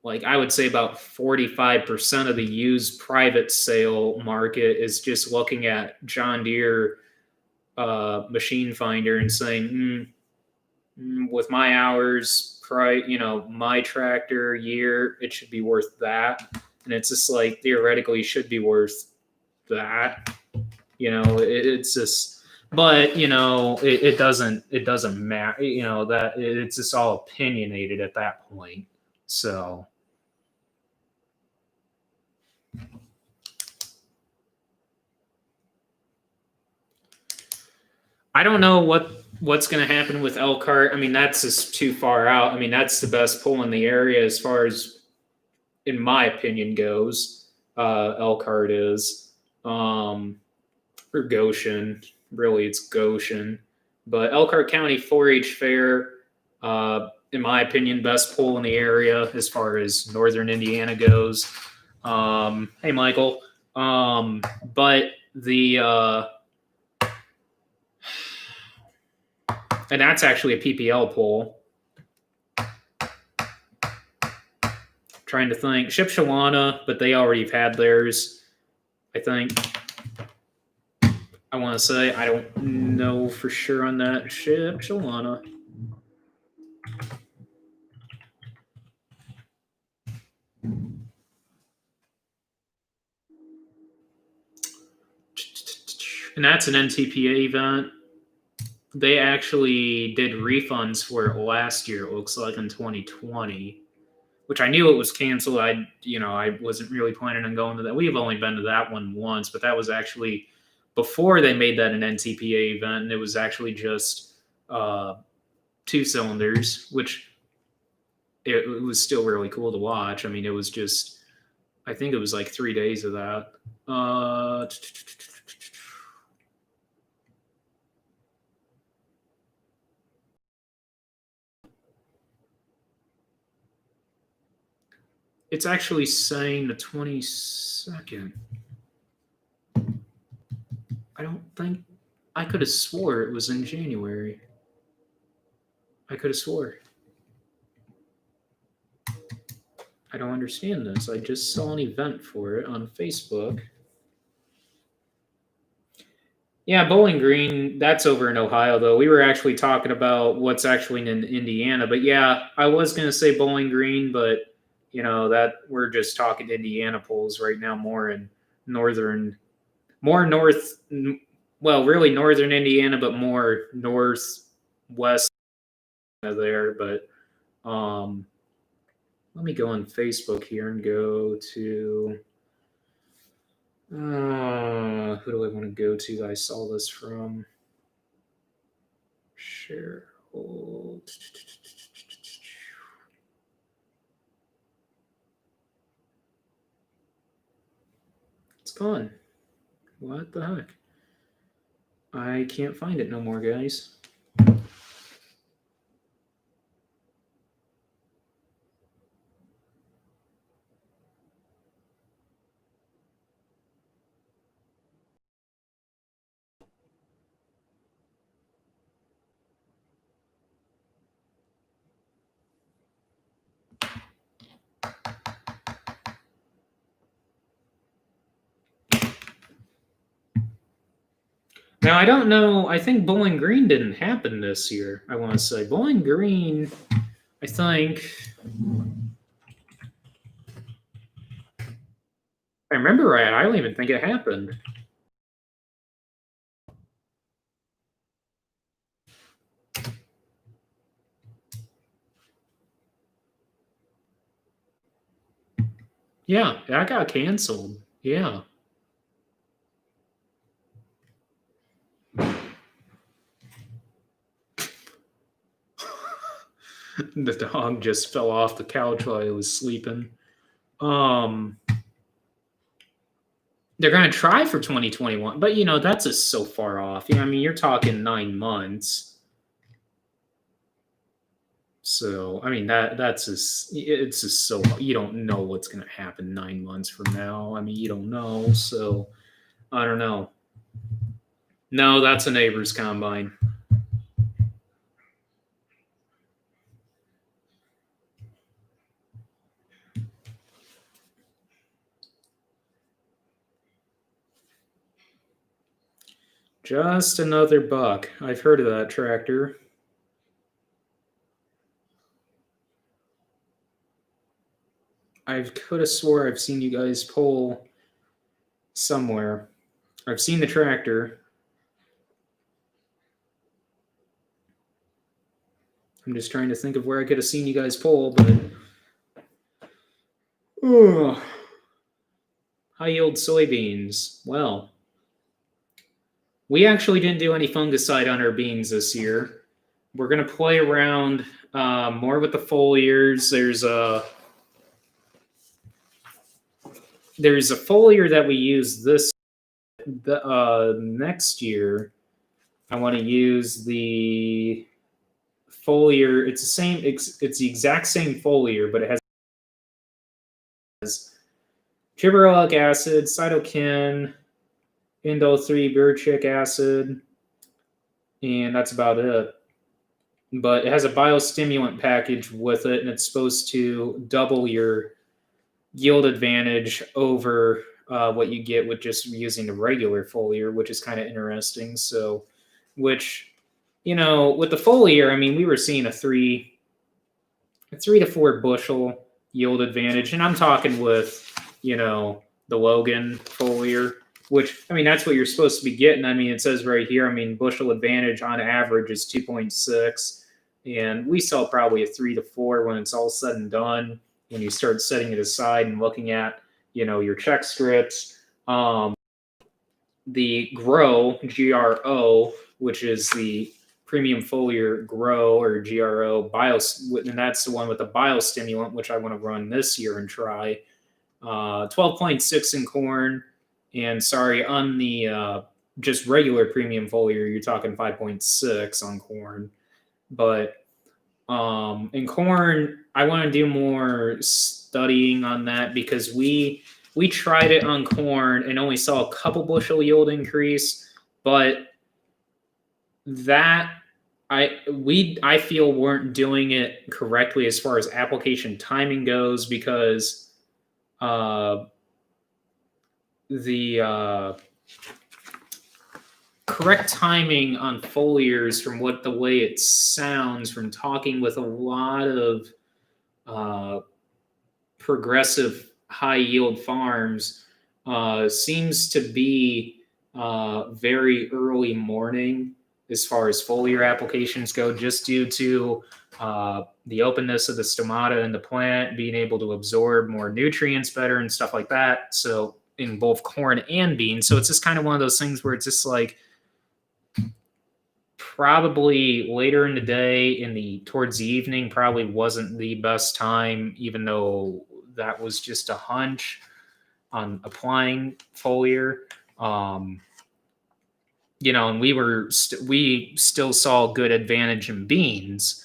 A: like I would say about 45% of the used private sale market is just looking at John Deere machine finder and saying, with my hours, my tractor year, it should be worth that. And it's just like theoretically should be worth that. It's just, but it doesn't matter. That it's just all opinionated at that point. So I don't know what's going to happen with Elkhart. I mean, that's just too far out. I mean, that's the best pull in the area as far as, in my opinion, goes. Elkhart is, or Goshen. Really, it's Goshen. But Elkhart County 4-H Fair, in my opinion, best pull in the area as far as northern Indiana goes. Hey, Michael. But and that's actually a PPL poll. Trying to think. Shipshawana, but they already have had theirs, I think. I want to say, I don't know for sure on that. Shipshawana. And that's an NTPA event. They actually did refunds for it last year, it looks like, in 2020, which I knew it was canceled. I wasn't really planning on going to that. We've only been to that one once, but that was actually before they made that an NTPA event, and it was actually just 2 cylinders, which it was still really cool to watch. I mean, it was just, I think it was like 3 days of that. Uh, it's actually saying the 22nd. I don't think I could have swore it was in January. I could have swore. I don't understand this. I just saw an event for it on Facebook. Yeah, Bowling Green, that's over in Ohio, though. We were actually talking about what's actually in Indiana. But yeah, I was going to say Bowling Green, but that we're just talking Indiana polls right now, more in northern, more north, well, really northern Indiana, but more northwest there. But let me go on Facebook here and go to who do I want to go to that I saw this from? Share hold. It's gone. What the heck? I can't find it no more, guys. Now I don't know. I think Bowling Green didn't happen this year. I want to say Bowling Green. I think. I remember right. I don't even think it happened. Yeah, that got canceled. Yeah. The dog just fell off the couch while I was sleeping. They're going to try for 2021, but that's just so far off. I mean, you're talking 9 months. So, I mean, it's just so, you don't know what's going to happen 9 months from now. I mean, you don't know. So, I don't know. No, that's a neighbor's combine. Just another buck. I've heard of that tractor. I could have swore I've seen you guys pull somewhere. I've seen the tractor. I'm just trying to think of where I could have seen you guys pull, but high yield soybeans. Well, we actually didn't do any fungicide on our beans this year. We're going to play around more with the foliars. There's a foliar that we use next year. I want to use the foliar. It's the same. It's the exact same foliar, but it has gibberellic acid, cytokine, indole-3 burrichic acid, and that's about it. But it has a biostimulant package with it, and it's supposed to double your yield advantage over what you get with just using the regular foliar, which is kind of interesting. So, with the foliar, I mean, we were seeing a 3 to 4 bushel yield advantage, and I'm talking with the Logan foliar, which, I mean, that's what you're supposed to be getting. I mean, it says right here, I mean, bushel advantage on average is 2.6, and we saw probably a 3 to 4 when it's all said and done. When you start setting it aside and looking at, your check scripts, the GRO, which is the premium foliar grow, or GRO and that's the one with the biostimulant, which I want to run this year and try. 12.6 in corn And sorry, on the just regular premium foliar, you're talking 5.6 on corn. But in corn, I want to do more studying on that because we tried it on corn and only saw a couple bushel yield increase, but that I feel weren't doing it correctly as far as application timing goes because the correct timing on foliars from the way it sounds from talking with a lot of progressive high yield farms seems to be very early morning as far as foliar applications go, just due to the openness of the stomata in the plant, being able to absorb more nutrients better and stuff like that. So in both corn and beans. So it's just kind of one of those things where it's just like probably later in the day towards the evening probably wasn't the best time, even though that was just a hunch on applying foliar. And we still saw good advantage in beans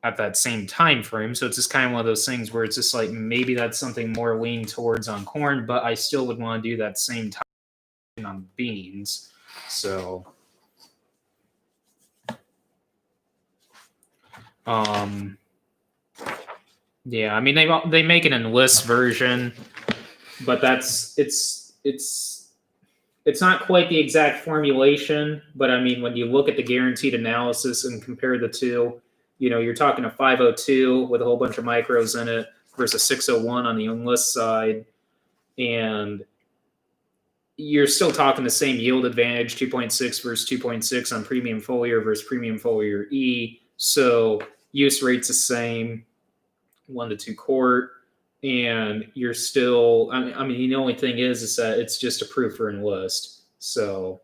A: at that same time frame. So it's just kind of one of those things where it's just like maybe that's something more lean towards on corn, but I still would want to do that same time on beans. So yeah, I mean they make an enlist version, but it's not quite the exact formulation. But I mean, when you look at the guaranteed analysis and compare the two, you're talking a 502 with a whole bunch of micros in it versus 601 on the enlist side, and you're still talking the same yield advantage, 2.6 versus 2.6 on premium foliar versus premium foliar E. So use rate's the same, 1 to 2 quart, and you're still. I mean, the only thing is that it's just approved for enlist. So.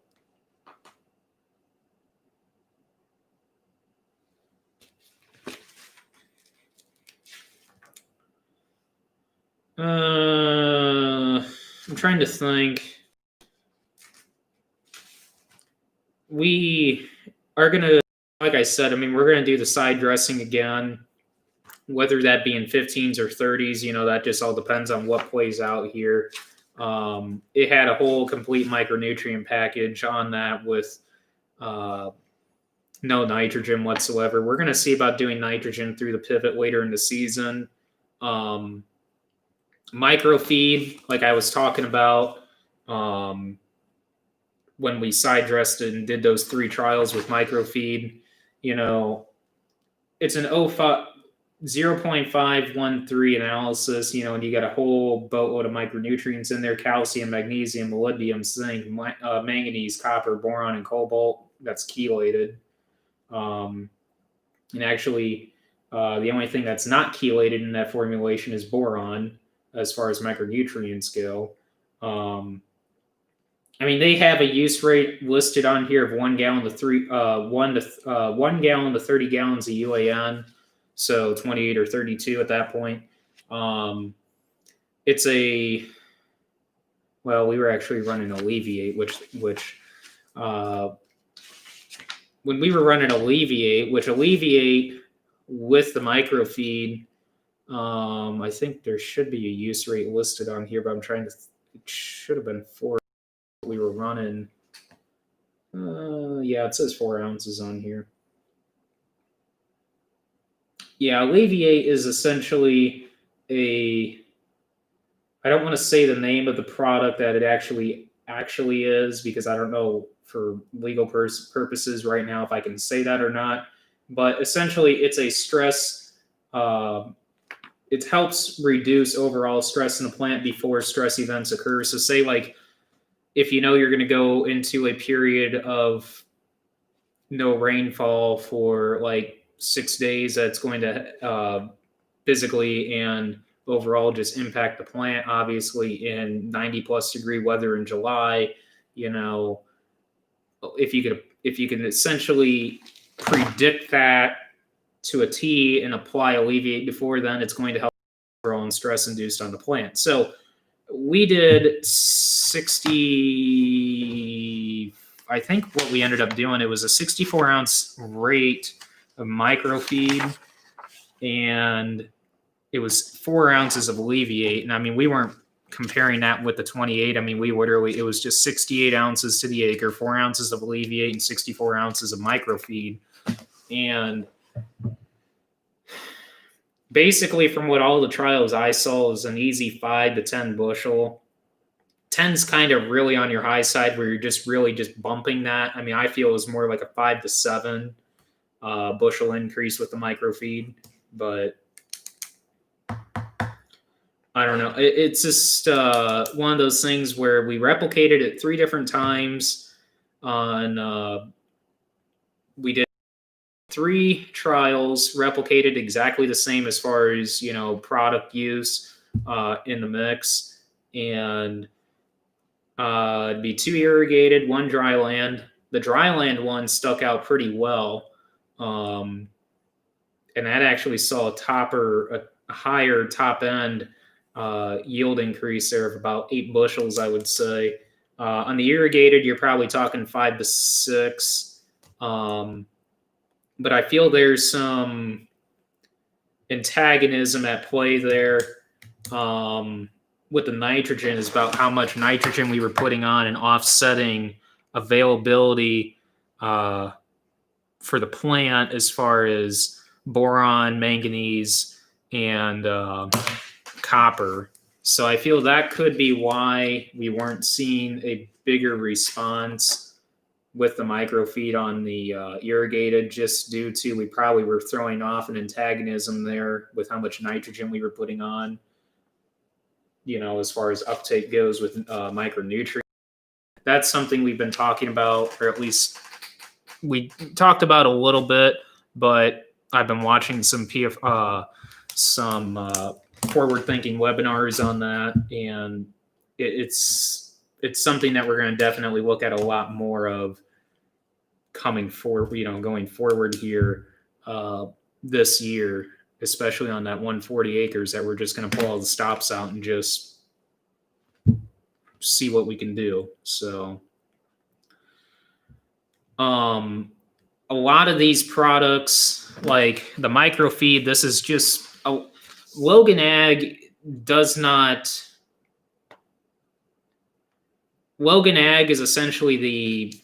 A: I'm trying to think. We are gonna, like I said, I mean, we're gonna do the side dressing again, whether that be in 15s or 30s. That just all depends on what plays out here. It had a whole complete micronutrient package on that with no nitrogen whatsoever. We're gonna see about doing nitrogen through the pivot later in the season. Microfeed, like I was talking about, when we side dressed it and did those 3 trials with microfeed, it's an 0.513 analysis, and you got a whole boatload of micronutrients in there: calcium, magnesium, molybdenum, zinc, manganese, copper, boron, and cobalt. That's chelated. And actually, the only thing that's not chelated in that formulation is boron, as far as micronutrients go. I mean, they have a use rate listed on here of 1 gallon to 1 gallon to 30 gallons of UAN, so 28 or 32 at that point. It's we were actually running Alleviate, which when we were running Alleviate with the microfeed, I think there should be a use rate listed on here, but I'm trying to. It should have been 4. We were running. Yeah, it says 4 ounces on here. Yeah, Alleviate is essentially I don't want to say the name of the product that it actually is, because I don't know for legal purposes right now if I can say that or not. But essentially, it's a stress. It helps reduce overall stress in the plant before stress events occur. So say like if you're going to go into a period of no rainfall for like 6 days, that's going to physically and overall just impact the plant. Obviously, in 90+ degree weather in July, if you can essentially predict that to a T and apply Alleviate before then, it's going to help overall stress induced on the plant. So we did 60, I think what we ended up doing, it was a 64 ounce rate of microfeed, and it was 4 ounces of Alleviate. And I mean, we weren't comparing that with the 28. I mean, it was just 68 ounces to the acre, 4 ounces of Alleviate, and 64 ounces of microfeed. And basically, from what all the trials I saw, is an easy 5 to 10 bushel. 10's kind of really on your high side, where you're just really just bumping that. I mean, I feel it was more like a 5 to 7 bushel increase with the microfeed, but I don't know. It's just one of those things where we replicated it 3 different times. We did 3 trials, replicated exactly the same as far as, product use in the mix, and it'd be 2 irrigated, 1 dry land. The dry land one stuck out pretty well, and that actually saw a higher top end yield increase there of about 8 bushels, I would say. On the irrigated, you're probably talking 5 to 6. But I feel there's some antagonism at play there with the nitrogen, is about how much nitrogen we were putting on and offsetting availability for the plant as far as boron, manganese, and copper. So I feel that could be why we weren't seeing a bigger response with the microfeed on the irrigated, just due to we probably were throwing off an antagonism there with how much nitrogen we were putting on, as far as uptake goes with micronutrients. That's something we've been talking about, or at least we talked about a little bit, but I've been watching some forward-thinking webinars on that, and it's something that we're going to definitely look at a lot more of going forward here this year, especially on that 140 acres that we're just going to pull all the stops out and just see what we can do. So a lot of these products, like the microfeed, this is just Logan Ag is essentially the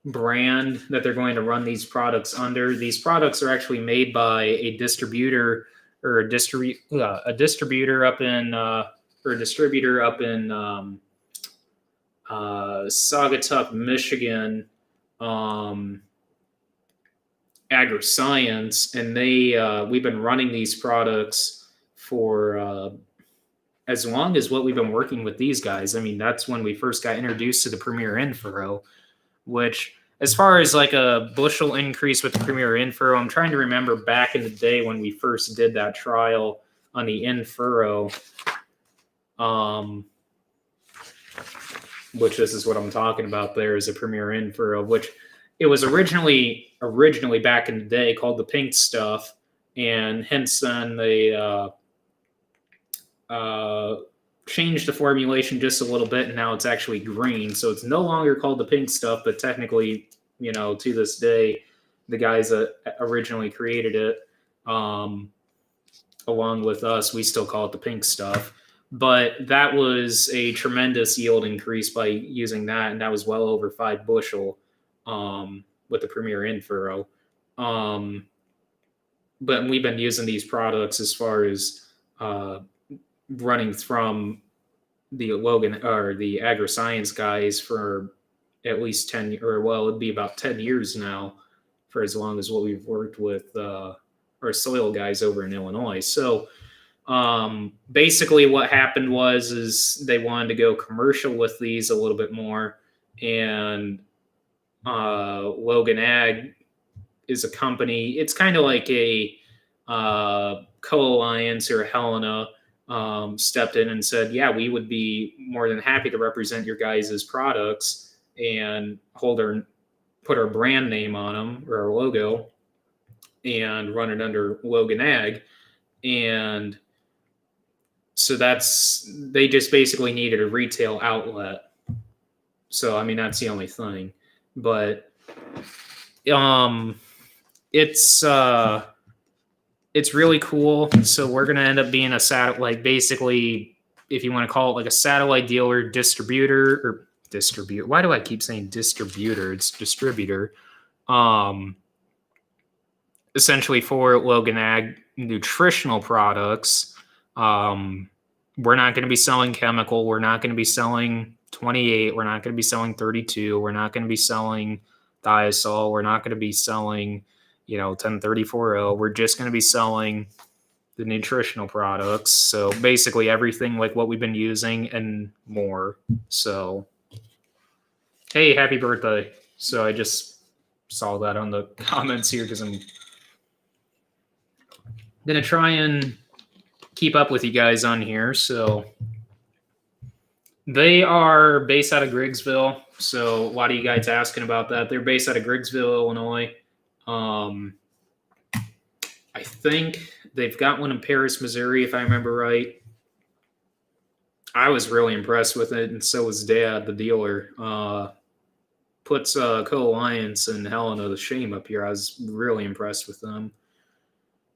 A: brand that they're going to run these products under. These products are actually made by a distributor up in Saugatuck, Michigan, Agroscience, and we've been running these products for as long as what we've been working with these guys. I mean, that's when we first got introduced to the Premier Infurrow, which, as far as like a bushel increase with the Premier Infurrow, I'm trying to remember back in the day when we first did that trial on the Infurrow, which this is what I'm talking about there, is a Premier Infurrow, which it was originally back in the day called the pink stuff, and hence then they changed the formulation just a little bit, and now it's actually green. So it's no longer called the pink stuff, but technically, to this day, the guys that originally created it, along with us, we still call it the pink stuff. But that was a tremendous yield increase by using that, and that was well over 5 bushel with the Premier Infurrow. But we've been using these products as far as running from the Logan or the Agroscience guys for at least 10, or well, it'd be about 10 years now, for as long as what we've worked with our soil guys over in Illinois. So basically what happened is they wanted to go commercial with these a little bit more, and Logan Ag is a company. It's kind of like a Co-Alliance or a Helena stepped in and said, yeah, we would be more than happy to represent your guys' products and put our brand name on them, or our logo, and run it under Logan Ag. And so they just basically needed a retail outlet. So I mean that's the only thing. But um, it's really cool. So we're gonna end up being a like basically, if you want to call it like a satellite dealer, distributor, or distribute. Why do I keep saying distributor? It's distributor. Um, essentially for Logan Ag nutritional products. We're not going to be selling chemical. We're not going to be selling 28. We're not going to be selling 32. We're not going to be selling thiazole. We're not going to be selling, 1034. We're just going to be selling the nutritional products. So basically everything like what we've been using and more. So, hey, happy birthday. So I just saw that on the comments here because I'm going to try and keep up with you guys on here. So they are based out of Griggsville. So a lot of you guys asking about that. They're based out of Griggsville, Illinois. I think they've got one in Paris, Missouri, if I remember right. I was really impressed with it, and so was Dad, the dealer. Puts Co-Alliance and Helena the shame up here. I was really impressed with them.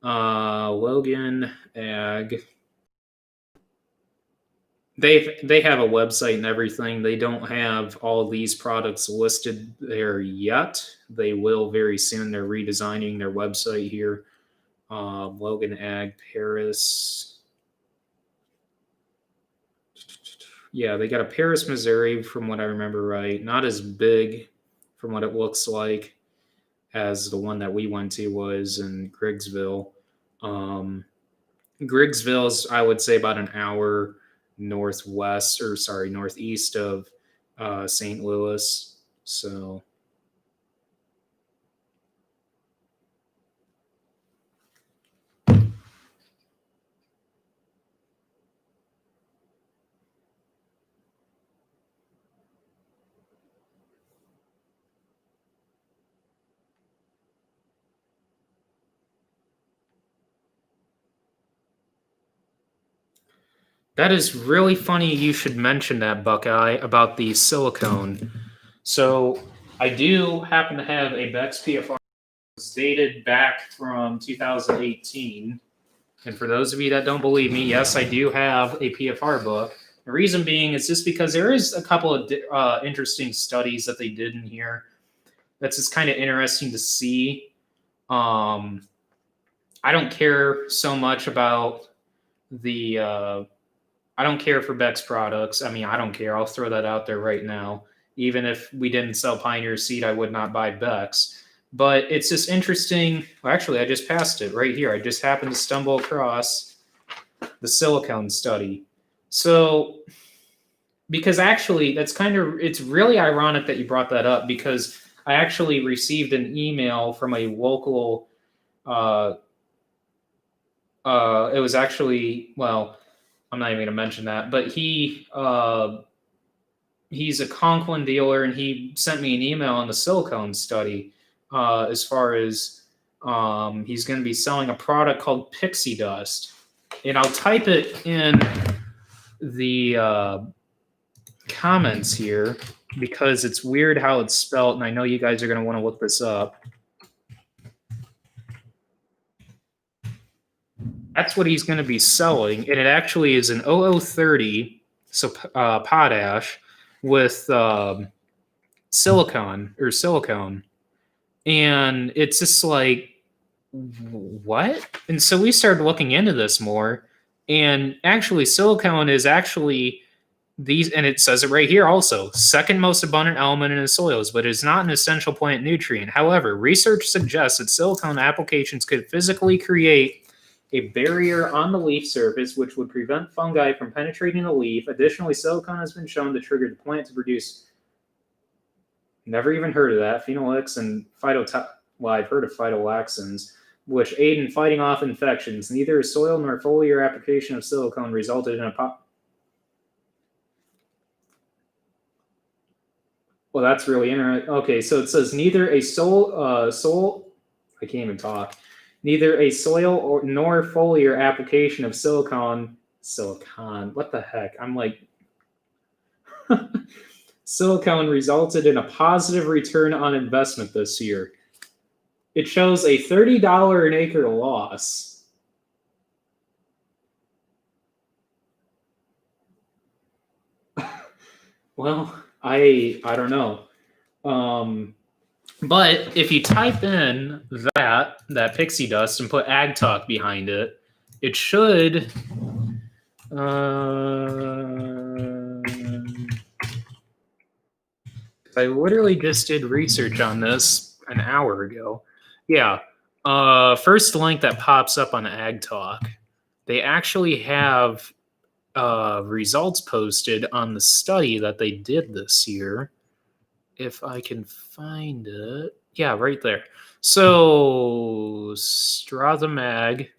A: Logan Ag. They have a website and everything. They don't have all these products listed there yet. They will very soon. They're redesigning their website here. Logan Ag Paris. Yeah, they got a Paris, Missouri, from what I remember right. Not as big from what it looks like as the one that we went to was in Griggsville. Griggsville's, I would say, about an hour northeast of St. Louis. So that is really funny you should mention that, Buckeye, about the silicone. So I do happen to have a Bex PFR dated back from 2018. And for those of you that don't believe me, yes, I do have a PFR book. The reason being is just because there is a couple of interesting studies that they did in here. That's just kind of interesting to see. I don't care so much about the I don't care for Beck's products. I mean, I don't care. I'll throw that out there right now. Even if we didn't sell Pioneer seed, I would not buy Beck's. But it's just interesting. Well, actually, I just passed it right here. I just happened to stumble across the silicone study. So, because actually, it's really ironic that you brought that up because I actually received an email from a local, it was actually, well, I'm not even going to mention that, but he's a Conklin dealer, and he sent me an email on the silicone study. As far as he's going to be selling a product called Pixie Dust, and I'll type it in the comments here because it's weird how it's spelled, and I know you guys are going to want to look this up. That's what he's going to be selling, and it actually is an 0030, so potash with silicone, and it's just like, what? And so we started looking into this more, and actually silicone is actually these, and it says it right here also, second most abundant element in the soils, but it is not an essential plant nutrient. However, research suggests that silicone applications could physically create a barrier on the leaf surface, which would prevent fungi from penetrating the leaf. Additionally, silicone has been shown to trigger the plant to produce, never even heard of that, phenolics and well, I've heard of phytolaxins, which aid in fighting off infections. Neither a soil nor foliar application of silicone resulted in a Well, that's really interesting. Okay, so it says neither a I can't even talk. Neither a soil nor foliar application of silicon. What the heck? I'm like silicone resulted in a positive return on investment this year. It shows a $30 an acre loss. Well, I don't know. But if you type in that pixie dust and put ag talk behind it, it should I literally just did research on this an hour ago. Yeah. First link that pops up on Ag Talk, they actually have results posted on the study that they did this year. If I can find it. Yeah, right there. So, Stratham Ag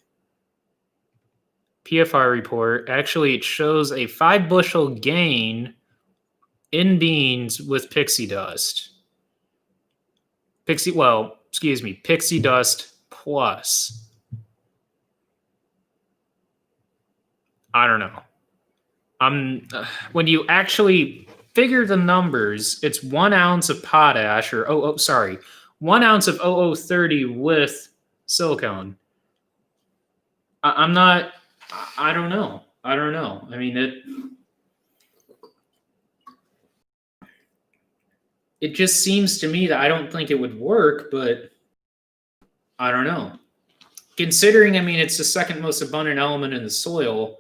A: PFR report, actually it shows a 5 bushel gain in beans with pixie dust. Pixie dust plus. I don't know. When you actually figure the numbers, it's 1 ounce of potash or 1 ounce of 0030 with silicone. I don't know. I mean, it just seems to me that I don't think it would work, but I don't know. Considering, I mean, it's the second most abundant element in the soil,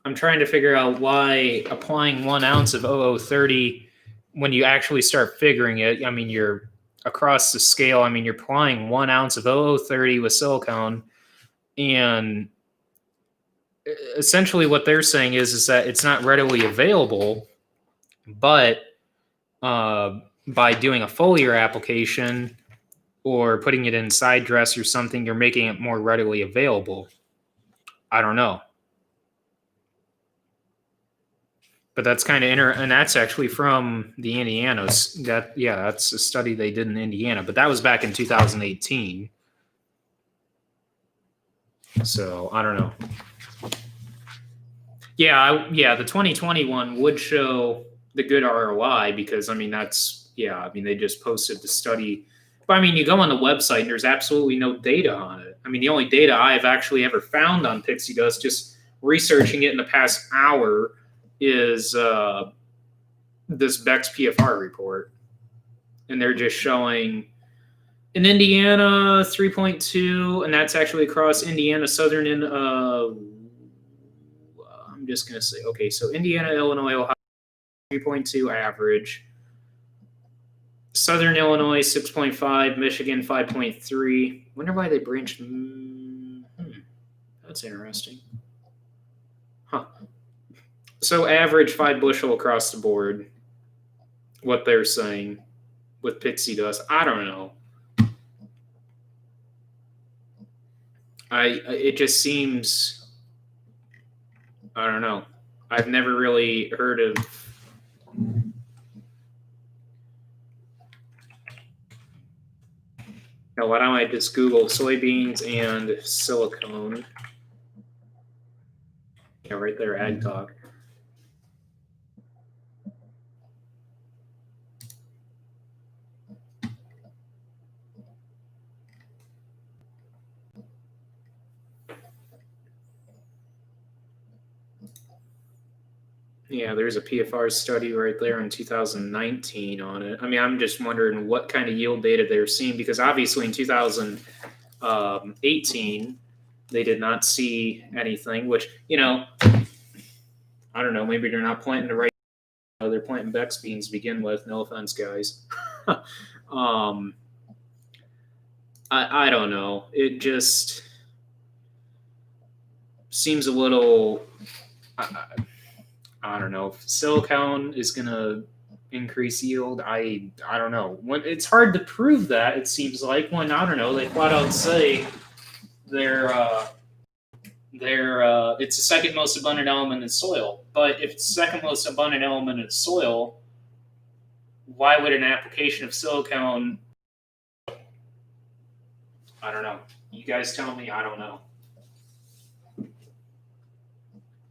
A: I'm trying to figure out why applying 1 ounce of 0030, when you actually start figuring it, I mean, you're across the scale, I mean, you're applying 1 ounce of 0030 with silicone, and essentially what they're saying is that it's not readily available, but by doing a foliar application or putting it in side dress or something, you're making it more readily available. I don't know. But that's kind of and that's actually from the Indianas. That's a study they did in Indiana, but that was back in 2018. So I don't know. The 2021 would show the good ROI because, I mean, they just posted the study. But I mean, you go on the website and there's absolutely no data on it. I mean, the only data I've actually ever found on pixie dust, just researching it in the past hour, is this Beck's PFR report. And they're just showing in Indiana 3.2, and that's actually across Indiana, Southern, and I'm just going to say, okay, so Indiana, Illinois, Ohio, 3.2 average. Southern Illinois, 6.5. Michigan, 5.3. Wonder why they branched. That's interesting. Huh. So average 5 bushel across the board, what they're saying with pixie dust. I don't know. It just seems, I don't know. I've never really heard of. Now, why don't I just Google soybeans and silicone? Yeah, right there, Ag Talk. Yeah, there's a PFR study right there in 2019 on it. I mean, I'm just wondering what kind of yield data they're seeing, because obviously in 2018, they did not see anything, which, I don't know, maybe they're not planting the right. They're planting Beck's beans to begin with. No offense, guys. I don't know. It just seems a little. I don't know if silicone is going to increase yield. I don't know. It's hard to prove that, it seems like, when, I don't know, they flat out say it's the second most abundant element in soil. But if it's the second most abundant element in soil, why would an application of silicone? I don't know. You guys tell me. I don't know.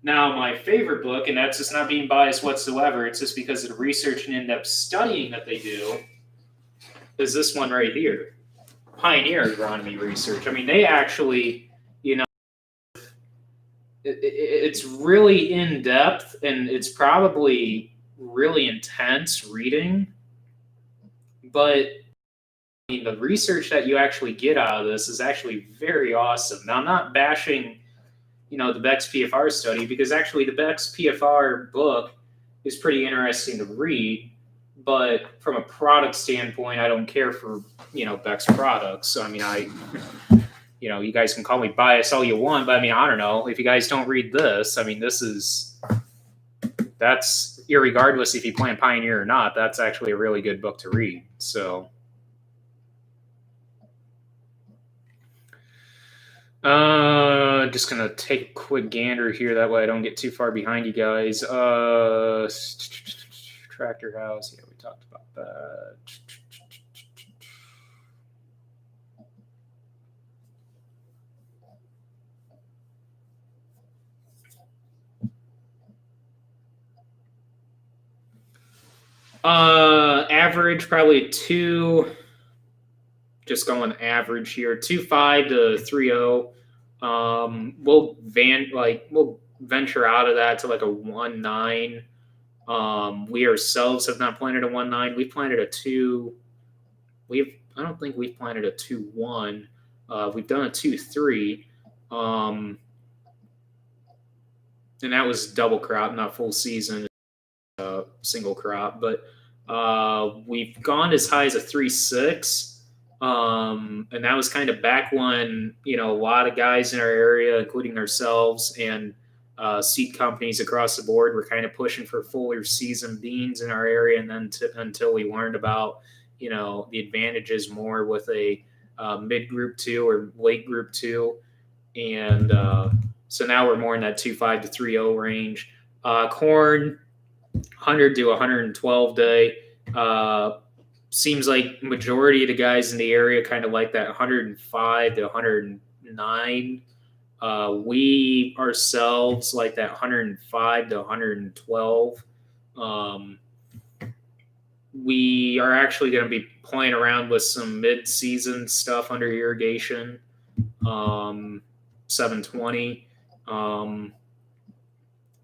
A: Now, my favorite book, and that's just not being biased whatsoever, it's just because of the research and in-depth studying that they do, is this one right here, Pioneer Agronomy Research. I mean, they actually, you know, it's really in-depth, and it's probably really intense reading, but I mean, the research that you actually get out of this is actually very awesome. Now, I'm not bashing, the Beck's PFR study, because actually the Beck's PFR book is pretty interesting to read, but from a product standpoint, I don't care for, Beck's products. So, I mean, you guys can call me biased all you want, but I mean, I don't know. If you guys don't read this, I mean, that's irregardless if you plant Pioneer or not, that's actually a really good book to read. So, just gonna take a quick gander here. That way I don't get too far behind you guys. Tractor house. Yeah, we talked about that. Average probably just going average here, 2.5 to 3.0. We'll venture out of that to like a 1.9. We ourselves have not planted a 1.9. We planted a 2. I don't think we've planted a 2.1. We've done a 2.3. And that was double crop, not full season, single crop. But we've gone as high as a 3.6. And that was kind of back when, a lot of guys in our area, including ourselves and seed companies across the board, were kind of pushing for fuller season beans in our area. And then until we learned about, the advantages more with a mid group 2 or late group 2. And so now we're more in that 2.5 to 3.0 range. Corn, 100 to 112 day. Seems like majority of the guys in the area kind of like that 105 to 109. We ourselves like that 105 to 112. We are actually going to be playing around with some mid-season stuff under irrigation. 720.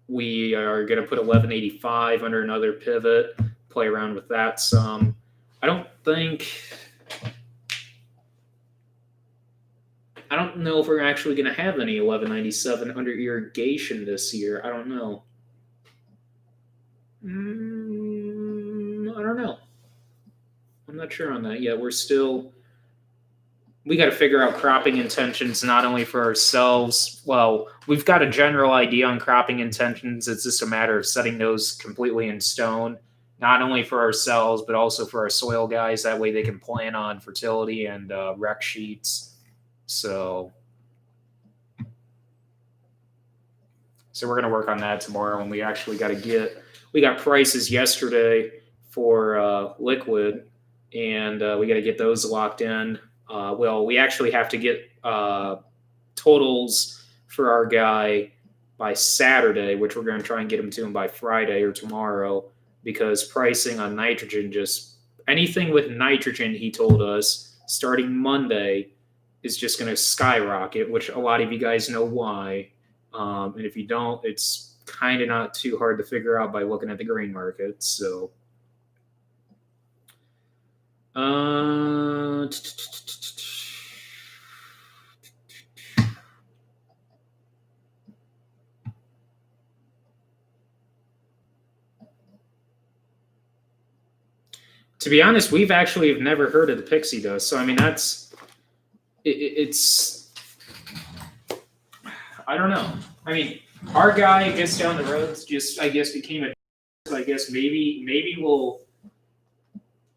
A: We are going to put 1185 under another pivot, play around with that some. I don't know if we're actually going to have any 1197 under irrigation this year. I don't know. I don't know. I'm not sure on that yet. We got to figure out cropping intentions, not only for ourselves. Well, we've got a general idea on cropping intentions. It's just a matter of setting those completely in stone, not only for ourselves, but also for our soil guys. That way they can plan on fertility and rec sheets. So we're going to work on that tomorrow. And we actually we got prices yesterday for liquid, and we got to get those locked in. We actually have to get totals for our guy by Saturday, which we're going to try and get him to him by Friday or tomorrow, because pricing on nitrogen, just anything with nitrogen, he told us, starting Monday is just going to skyrocket, which a lot of you guys know why. And if you don't, it's kind of not too hard to figure out by looking at the grain markets. So, to be honest, we've actually never heard of the pixie dust. So, I mean, it's, I don't know. I mean, our guy, I guess, down the road just, I guess, became a, I guess maybe we'll,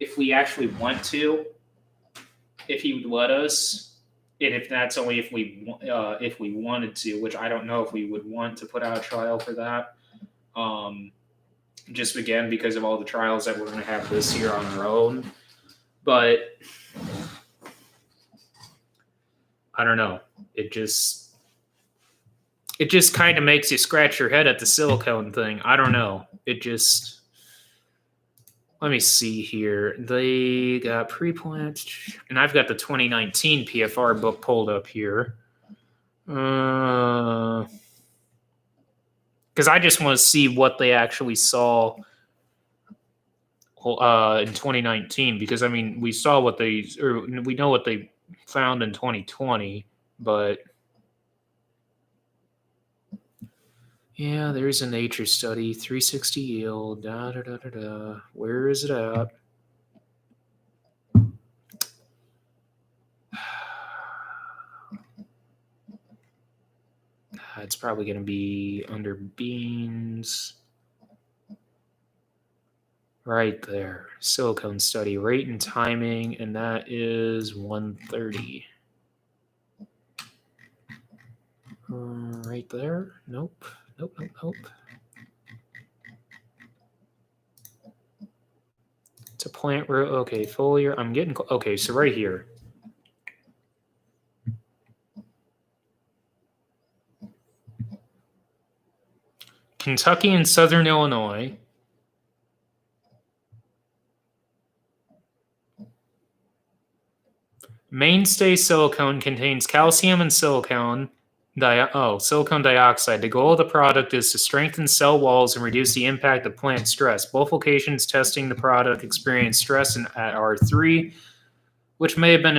A: if we actually want to, if he would let us, and if that's only if we wanted to, which I don't know if we would want to put out a trial for that. Just again, because of all the trials that we're going to have this year on our own. But I don't know. It just, it just kind of makes you scratch your head at the silicone thing. I don't know. It just, let me see here. They got pre-plant, and I've got the 2019 PFR book pulled up here. Because I just want to see what they actually saw in 2019. Because I mean, we saw what they, or we know what they found in 2020, but yeah, there's a nature study, 360 yield, da da da da da. Where is it at? It's probably going to be under beans. Right there. Silicone study, rate and timing, and that is 130. Right there. Nope. Nope, nope, nope. It's a plant row. Okay, foliar. I'm getting. Okay, so right here. Kentucky and Southern Illinois. Mainstay silicone contains calcium and silicone dioxide. The goal of the product is to strengthen cell walls and reduce the impact of plant stress. Both locations testing the product experienced stress at R3, which may have been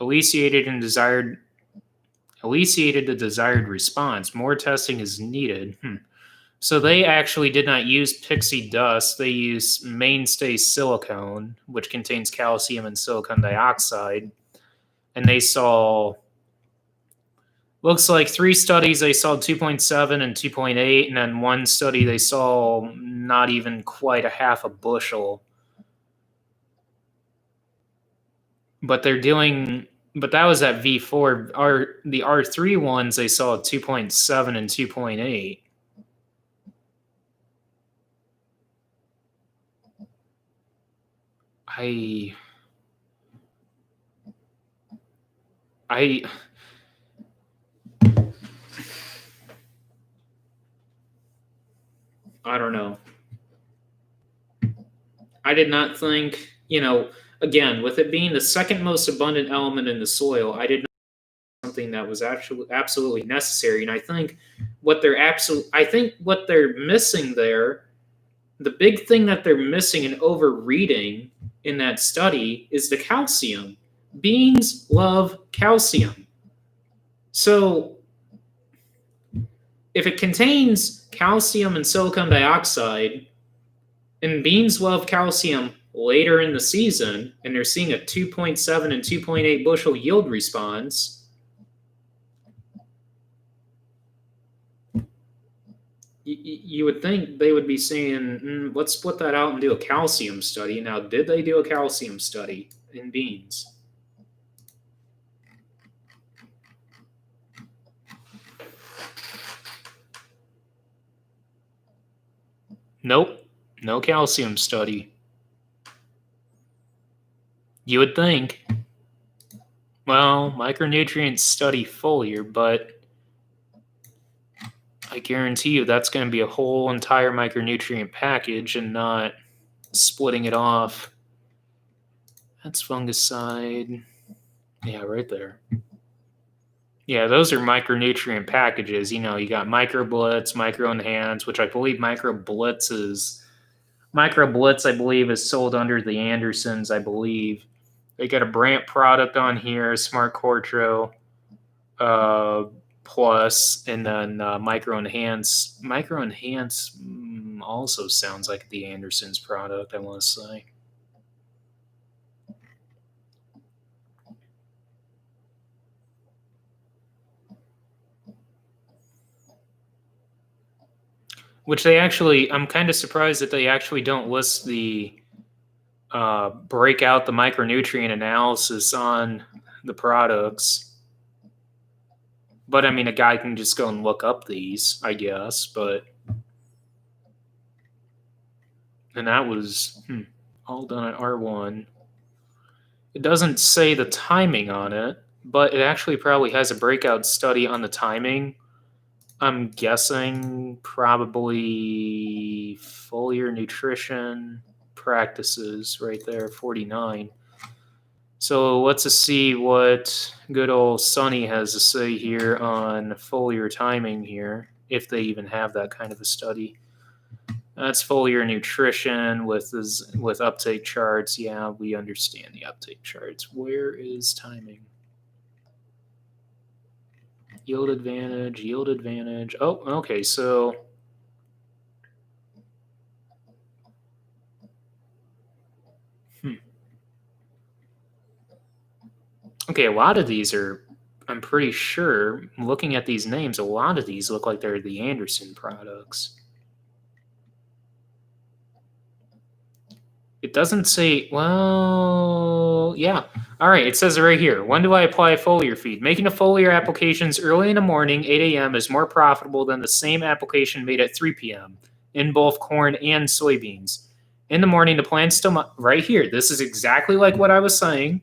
A: elicited the desired response. More testing is needed. So they actually did not use pixie dust. They used mainstay silicone, which contains calcium and silicon dioxide. And they saw, looks like 3 studies, they saw 2.7 and 2.8. And then 1 study, they saw not even quite a half a bushel. But they're doing, but that was at V4. The R3 ones, they saw 2.7 and 2.8. I don't know. I did not think, again, with it being the second most abundant element in the soil, I did not think something that was actually absolutely necessary. And I think what they're missing there, the big thing that they're missing and overreading in that study is the calcium. Beans love calcium. So if it contains calcium and silicon dioxide, and beans love calcium later in the season, and they're seeing a 2.7 and 2.8 bushel yield response, you would think they would be saying, let's split that out and do a calcium study. Now, did they do a calcium study in beans? Nope, no calcium study. You would think. Well, micronutrients study foliar, but I guarantee you that's going to be a whole entire micronutrient package and not splitting it off. That's fungicide. Yeah, right there. Yeah, those are micronutrient packages. You got Micro Blitz, Micro Enhance, which I believe Micro Blitz, I believe, is sold under the Andersons, I believe. They got a Brandt product on here, Smart Quartro Plus, and then Micro Enhance. Micro Enhance also sounds like the Andersons product, I want to say. Which I'm kind of surprised that they actually don't list the break out the micronutrient analysis on the products. But I mean, a guy can just go and look up these, I guess. But, and that was all done at R1. It doesn't say the timing on it, but it actually probably has a breakout study on the timing. I'm guessing probably foliar nutrition practices right there, 49. So let's just see what good old Sonny has to say here on foliar timing here, if they even have that kind of a study. That's foliar nutrition with uptake charts. Yeah, we understand the uptake charts. Where is timing? Yield advantage, yield advantage. Oh, okay, so okay, a lot of these are, I'm pretty sure, looking at these names, a lot of these look like they're the Anderson products. It doesn't say, well, yeah. All right, it says it right here. When do I apply a foliar feed? Making a foliar applications early in the morning, 8 a.m., is more profitable than the same application made at 3 p.m. in both corn and soybeans. In the morning, the plant's still right here. This is exactly like what I was saying.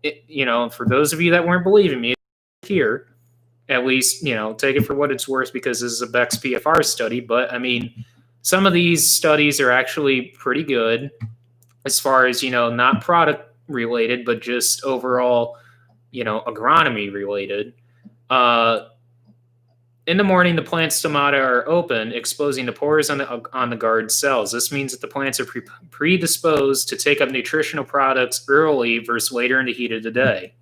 A: For those of you that weren't believing me, here, at least, take it for what it's worth because this is a Beck's PFR study. But I mean, some of these studies are actually pretty good as far as, not product related, but just overall, agronomy related. In the morning, the plant's stomata are open, exposing the pores on the guard cells. This means that the plants are predisposed to take up nutritional products early versus later in the heat of the day.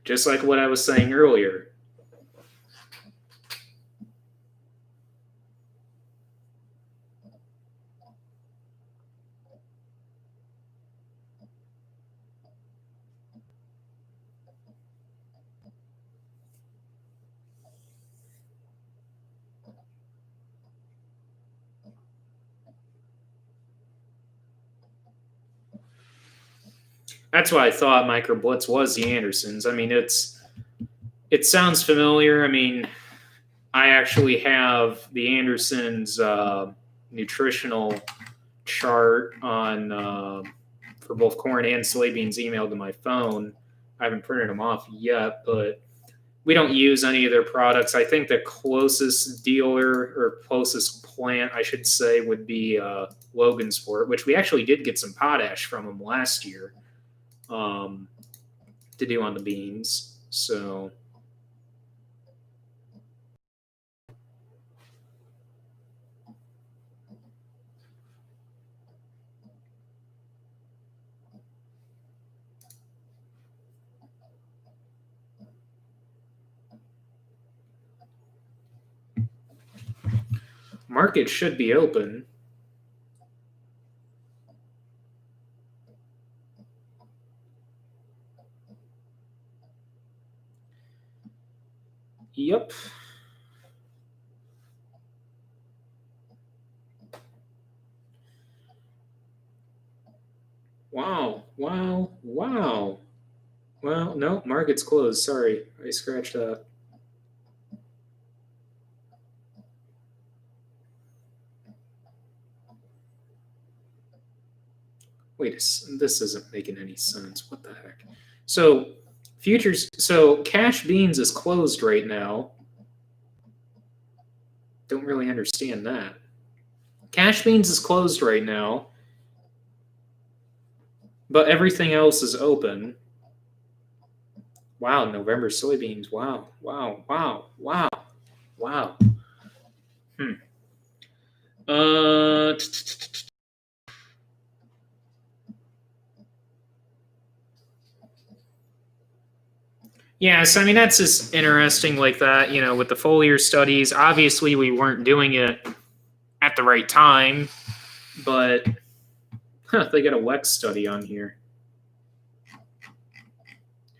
A: Just like what I was saying earlier. That's why I thought Micro Blitz was the Andersons. I mean, it sounds familiar. I mean, I actually have the Andersons nutritional chart on for both corn and soybeans emailed to my phone. I haven't printed them off yet, but we don't use any of their products. I think the closest dealer or closest plant, I should say, would be Logan Sport, which we actually did get some potash from them last year to do on the beans. So market should be open. Yep. Wow. Well, no, market's closed. Sorry, I scratched that. Wait, this isn't making any sense. What the heck? So futures. So cash beans is closed right now. Don't really understand that. Cash beans is closed right now, but everything else is open. Wow, November soybeans. Wow. Uh, yeah, so I mean that's just interesting like that, with the foliar studies. Obviously we weren't doing it at the right time, but they got a WEX study on here.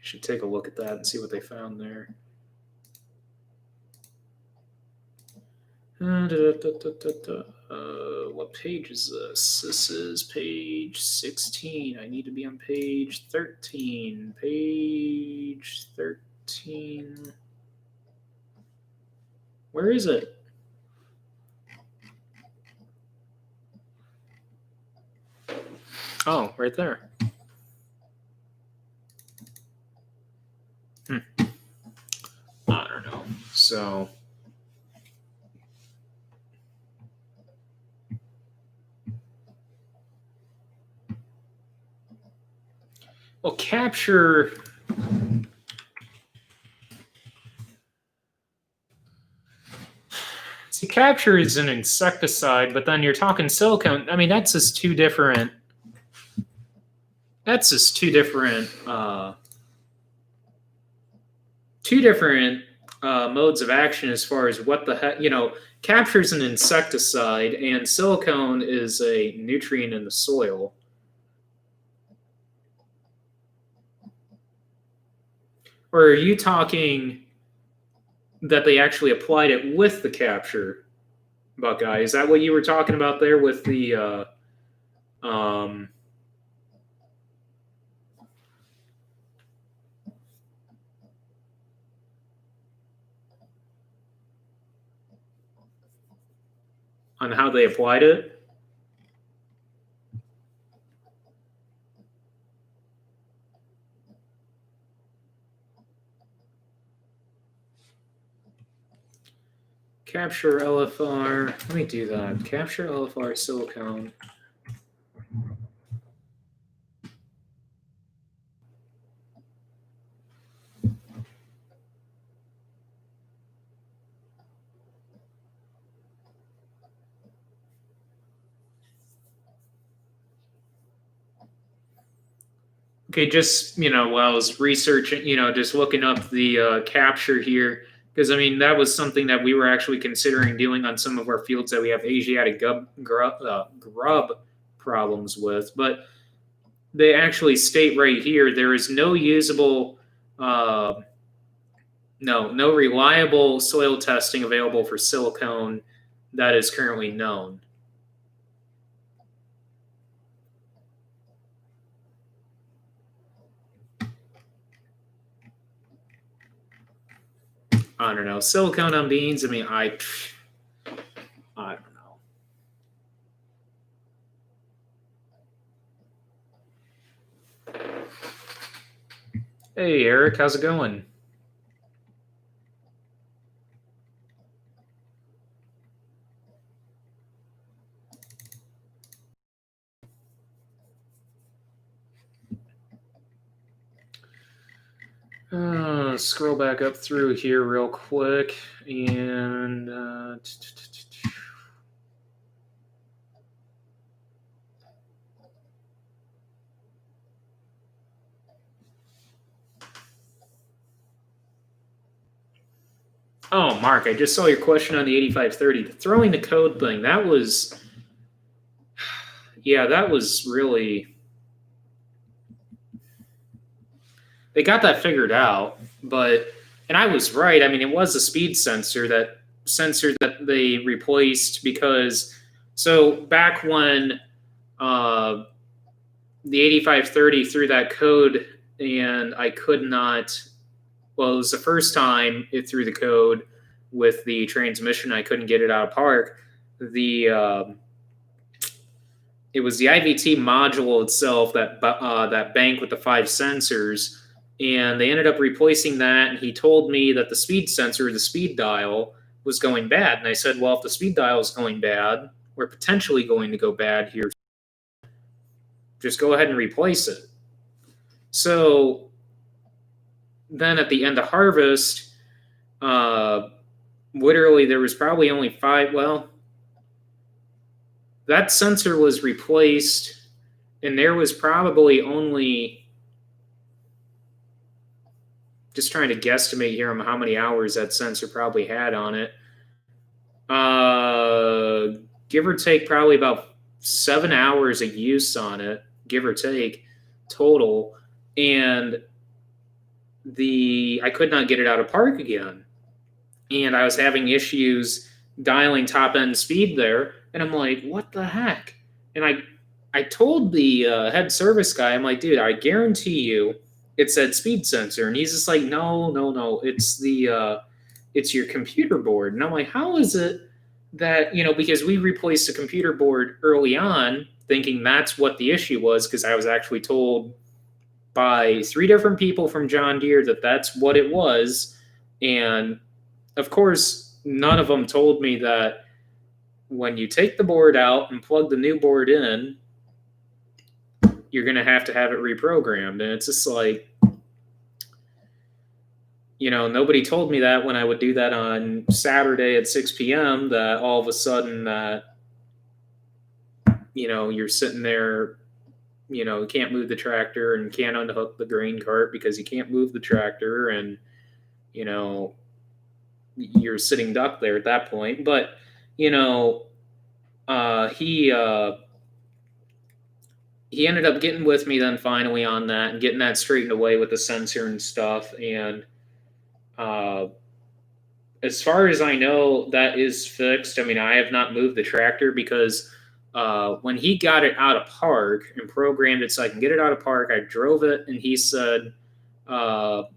A: Should take a look at that and see what they found there. What page is this? This is page 16. I need to be on page 13. Page 13. Where is it? Oh, right there. I don't know. So, well, capture. See, capture is an insecticide, but then you're talking silicone. I mean, that's just two different. That's just two different. Modes of action as far as what the heck, capture is an insecticide and silicone is a nutrient in the soil. Or are you talking that they actually applied it with the capture, Buckeye? Is that what you were talking about there with the on how they applied it? Capture LFR. Let me do that. Capture LFR silicone. Okay, just while I was researching, just looking up the capture here, because I mean that was something that we were actually considering doing on some of our fields that we have Asiatic grub problems with. But they actually state right here there is no usable, no reliable soil testing available for silicone that is currently known. I don't know. Silicone on beans. I mean, I don't know. Hey, Eric, how's it going? Scroll back up through here real quick and oh, Mark, I just saw your question on the 8530. The throwing the code thing, that was that was really, they got that figured out, and I was right. I mean, it was a speed sensor that they replaced because so back when the 8530 threw that code and I could not, well, it was the first time it threw the code with the transmission. I couldn't get it out of park. It was the IVT module itself that bank with the 5 sensors, and they ended up replacing that. And he told me that the speed sensor, the speed dial, was going bad. And I said, well, if the speed dial is going bad, we're potentially going to go bad here. Just go ahead and replace it. So then at the end of harvest, literally there was probably only 5. Well, that sensor was replaced, and there was probably only, just trying to guesstimate here on how many hours that sensor probably had on it. Give or take, probably about 7 hours of use on it, give or take, total. And I could not get it out of park again. And I was having issues dialing top end speed there. And I'm like, what the heck? And I told the head service guy, I'm like, dude, I guarantee you it said speed sensor. And he's just like, no, it's it's your computer board. And I'm like, how is it that, because we replaced the computer board early on, thinking that's what the issue was, because I was actually told by 3 different people from John Deere that that's what it was. And of course, none of them told me that when you take the board out and plug the new board in, you're going to have it reprogrammed. And it's just like, nobody told me that when I would do that on Saturday at 6 p.m. that all of a sudden that, you're sitting there, you can't move the tractor and can't unhook the grain cart because you can't move the tractor, and, you're sitting duck there at that point. But, he ended up getting with me then finally on that and getting that straightened away with the sensor and stuff. And as far as I know, that is fixed. I mean, I have not moved the tractor because when he got it out of park and programmed it so I can get it out of park, I drove it and he said, all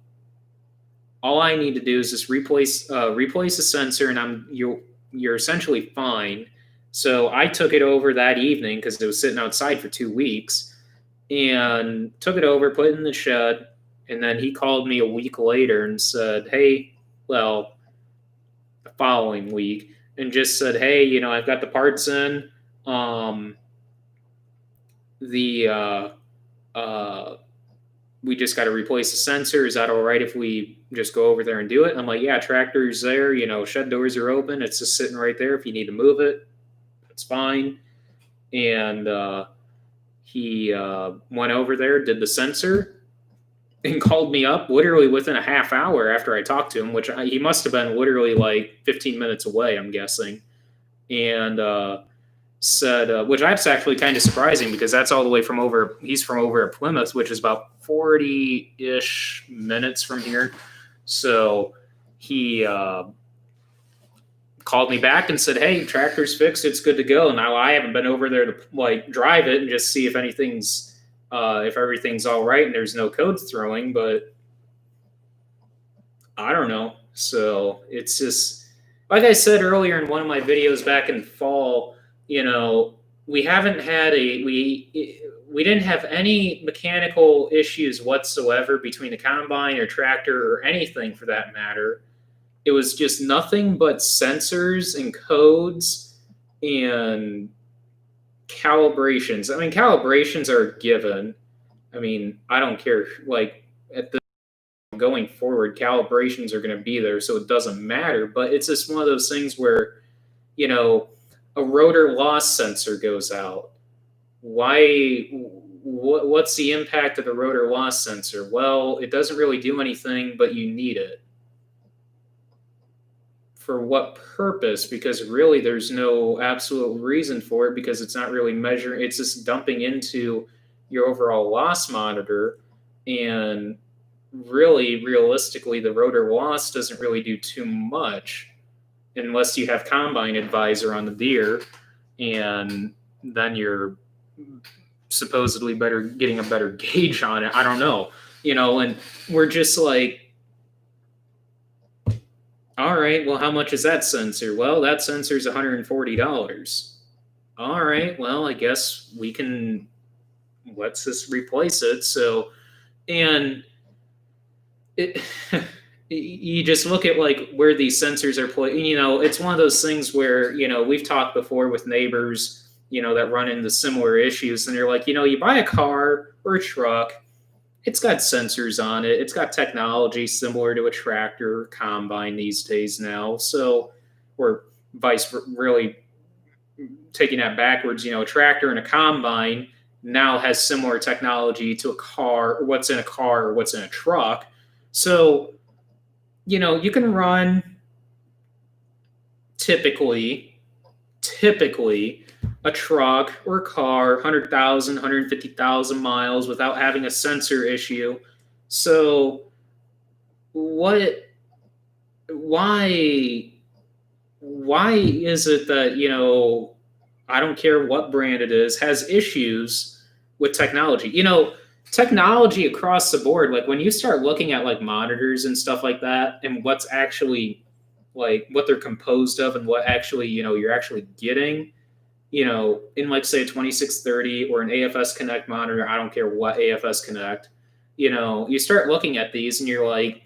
A: I need to do is just replace the sensor and you're essentially fine. So I took it over that evening because it was sitting outside for 2 weeks, and took it over, put it in the shed. And then he called me a week later and said, the following week, and just said, hey, I've got the parts in. We just got to replace the sensor. Is that all right if we just go over there and do it? And I'm like, yeah, tractor's there, shed doors are open. It's just sitting right there. If you need to move it, it's fine. And he went over there, did the sensor, and called me up literally within a half hour after I talked to him, which he must have been literally like 15 minutes away, I'm guessing. And said, which that's actually kind of surprising because that's all the way from he's from over at Plymouth, which is about 40-ish minutes from here. So he called me back and said, hey, tractor's fixed, it's good to go. Now I haven't been over there to drive it and just see if everything's all right and there's no codes throwing, but I don't know. So it's just, like I said earlier in one of my videos back in fall, we haven't had we didn't have any mechanical issues whatsoever between the combine or tractor or anything for that matter. It was just nothing but sensors and codes and calibrations. I mean, calibrations are a given. I mean, I don't care. At the going forward, calibrations are going to be there, so it doesn't matter. But it's just one of those things where, a rotor loss sensor goes out. Why? What's the impact of the rotor loss sensor? Well, it doesn't really do anything, but you need it. For what purpose? Because really there's no absolute reason for it, because it's not really measuring. It's just dumping into your overall loss monitor. And really, realistically, the rotor loss doesn't really do too much unless you have Combine Advisor on the Deere, and then you're supposedly getting a better gauge on it. I don't know, and we're just like, all right, well, how much is that sensor? Well, that sensor is $140. All right, well, I guess let's just replace it. So, and it, you just look at where these sensors are playing. It's one of those things where, we've talked before with neighbors, that run into similar issues, and they're like, you buy a car or a truck, it's got sensors on it, it's got technology similar to a tractor or combine these days now. So, or really taking that backwards, a tractor and a combine now has similar technology to a car, or what's in a car or what's in a truck. So, you can run typically a truck or a car 100,000, 150,000 miles without having a sensor issue. So why is it that, I don't care what brand it is, has issues with technology? Technology across the board, when you start looking at monitors and stuff like that, and what's actually what they're composed of and what actually you're actually getting, in say a 2630 or an AFS Connect monitor. I don't care what AFS Connect, you start looking at these and you're like,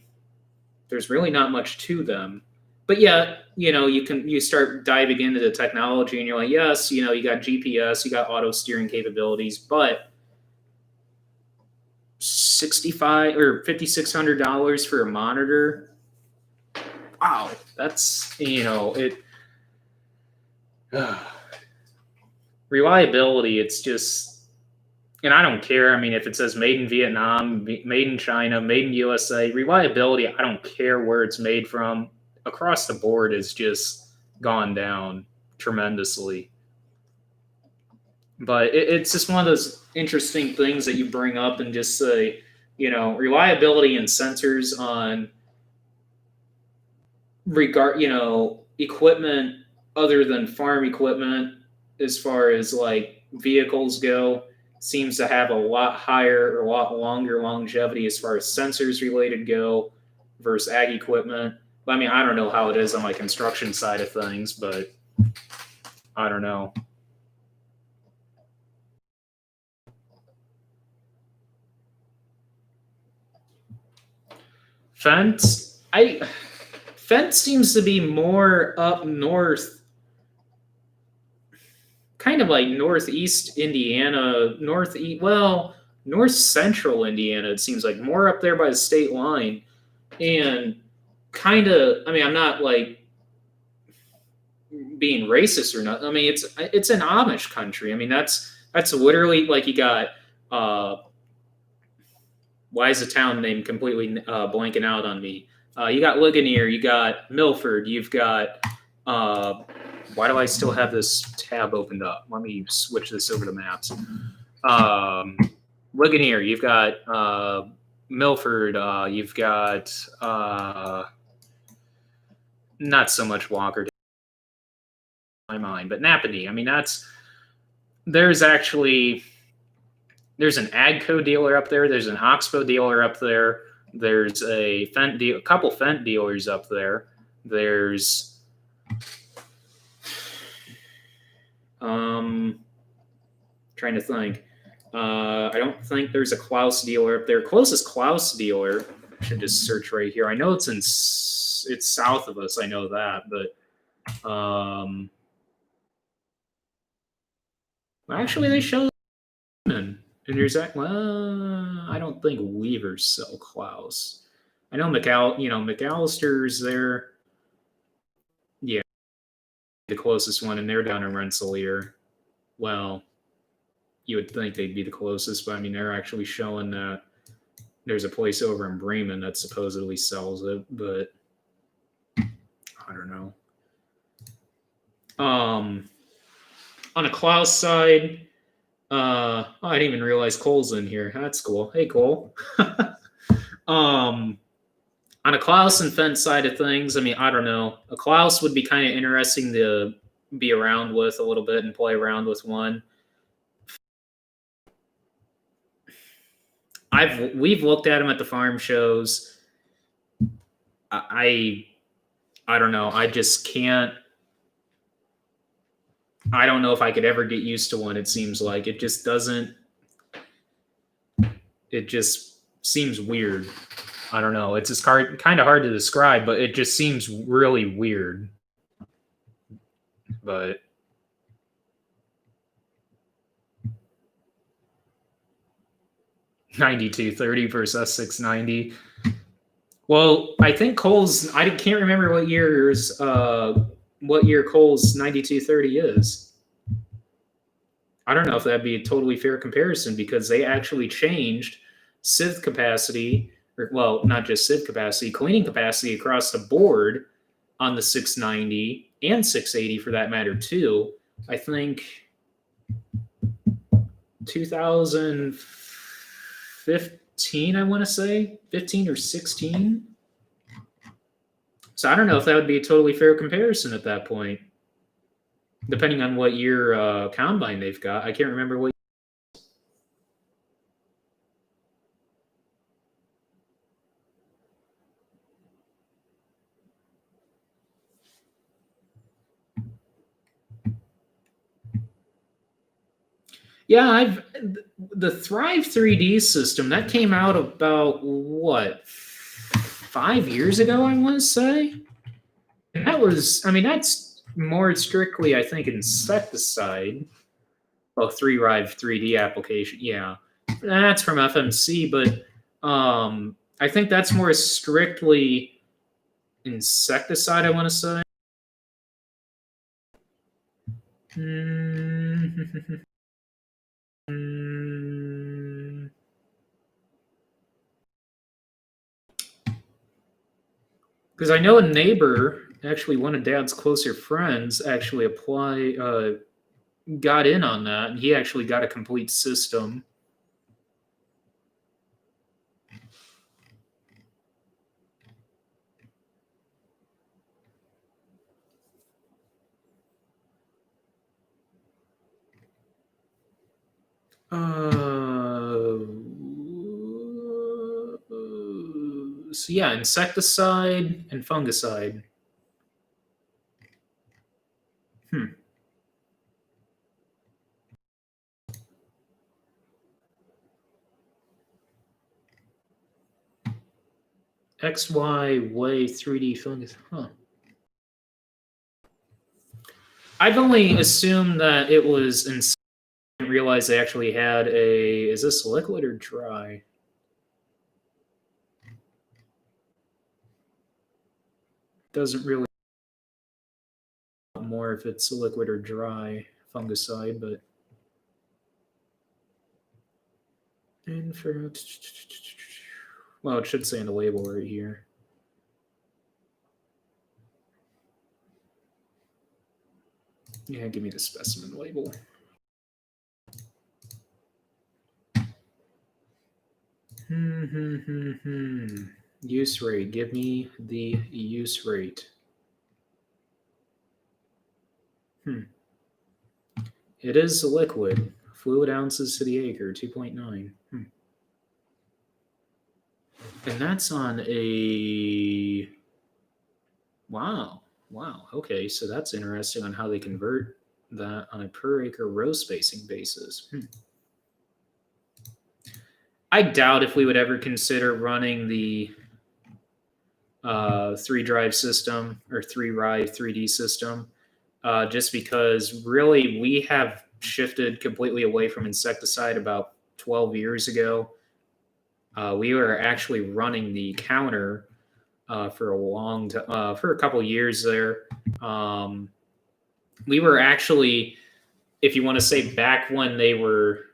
A: there's really not much to them. But yeah, you start diving into the technology and you're like, yes, you got GPS, you got auto steering capabilities, but 65 or $5,600 for a monitor. Wow, that's it. Reliability, it's just, and I don't care. I mean, if it says made in Vietnam, made in China, made in USA, reliability, I don't care where it's made from. Across the board has just gone down tremendously. But it's just one of those interesting things that you bring up and just say, reliability and sensors on equipment other than farm equipment, as far as like vehicles go, seems to have a lot higher or a lot longer longevity as far as sensors related go versus ag equipment. I mean, I don't know how it is on my construction side of things, but I don't know. Fence seems to be more up north, kind of like northeast Indiana, north central Indiana. It seems like more up there by the state line, and kind of. I mean, I'm not like being racist or not. I mean, it's an Amish country. I mean, that's literally like you got. Why is the town name completely blanking out on me? You got Ligonier, you got Milford, you've got. Why do I still have this tab opened up? Let me switch this over to maps. Ligonier, you've got Milford, you've got not so much Walker, my mind, but Napanee. I mean, there's an Agco dealer up there. There's an Oxbow dealer up there. There's a couple Fendt dealers up there. There's trying to think. I don't think there's a Klaus dealer up there. Closest Klaus dealer, I should just search right here. I know it's south of us. I know that, but actually they show them. And there's that. Well, I don't think Weavers sell Klaus. I know McAllister's there. Yeah, the closest one, and they're down in Rensselaer. Well, you would think they'd be the closest, but I mean, they're actually showing that there's a place over in Bremen that supposedly sells it, but I don't know. On a Klaus side, I didn't even realize Cole's in here. That's cool. Hey, Cole. On a Klaus and Fendt side of things, I mean, I don't know. A Klaus would be kind of interesting to be around with a little bit and play around with one. We've looked at them at the farm shows. I don't know. I just can't. I don't know if I could ever get used to one. It seems like it just doesn't. It just seems weird. I don't know. It's just kind of hard to describe, but it just seems really weird. But $92.30 versus $690. Well, I think Cole's. I can't remember what year Cole's 92.30 is. I don't know if that'd be a totally fair comparison because they actually changed sieve capacity, well, not just sieve capacity, cleaning capacity across the board on the 690 and 680 for that matter too. I think 2015, I want to say 15 or 16. So I don't know if that would be a totally fair comparison at that point, depending on what year combine they've got. I can't remember what. Yeah, I've the Thrive 3D system that came out about what 5 years ago, I want to say. And that was, I mean, that's more strictly, I think, insecticide. Oh, three Rive 3D application. Yeah, that's from FMC, but I think that's more strictly insecticide. I want to say. Because I know a neighbor, actually one of Dad's closer friends, actually got in on that, and he actually got a complete system. So yeah, insecticide and fungicide. Hmm. XY way 3D fungus. Huh. I've only assumed that it was insect. I didn't realize they actually had a. Is this liquid or dry? Doesn't really more if it's liquid or dry fungicide, but and for well, it should say on the label right here. Yeah, give me the specimen label. Use rate. Give me the use rate. It is a liquid. Fluid ounces to the acre, 2.9. And that's on a. Wow. Wow. Okay, so that's interesting on how they convert that on a per acre row spacing basis. I doubt if we would ever consider running the three drive system or three ride 3D system, just because really we have shifted completely away from insecticide about 12 years ago. We were actually running the counter for for a couple years there. We were actually, if you want to say back when they were,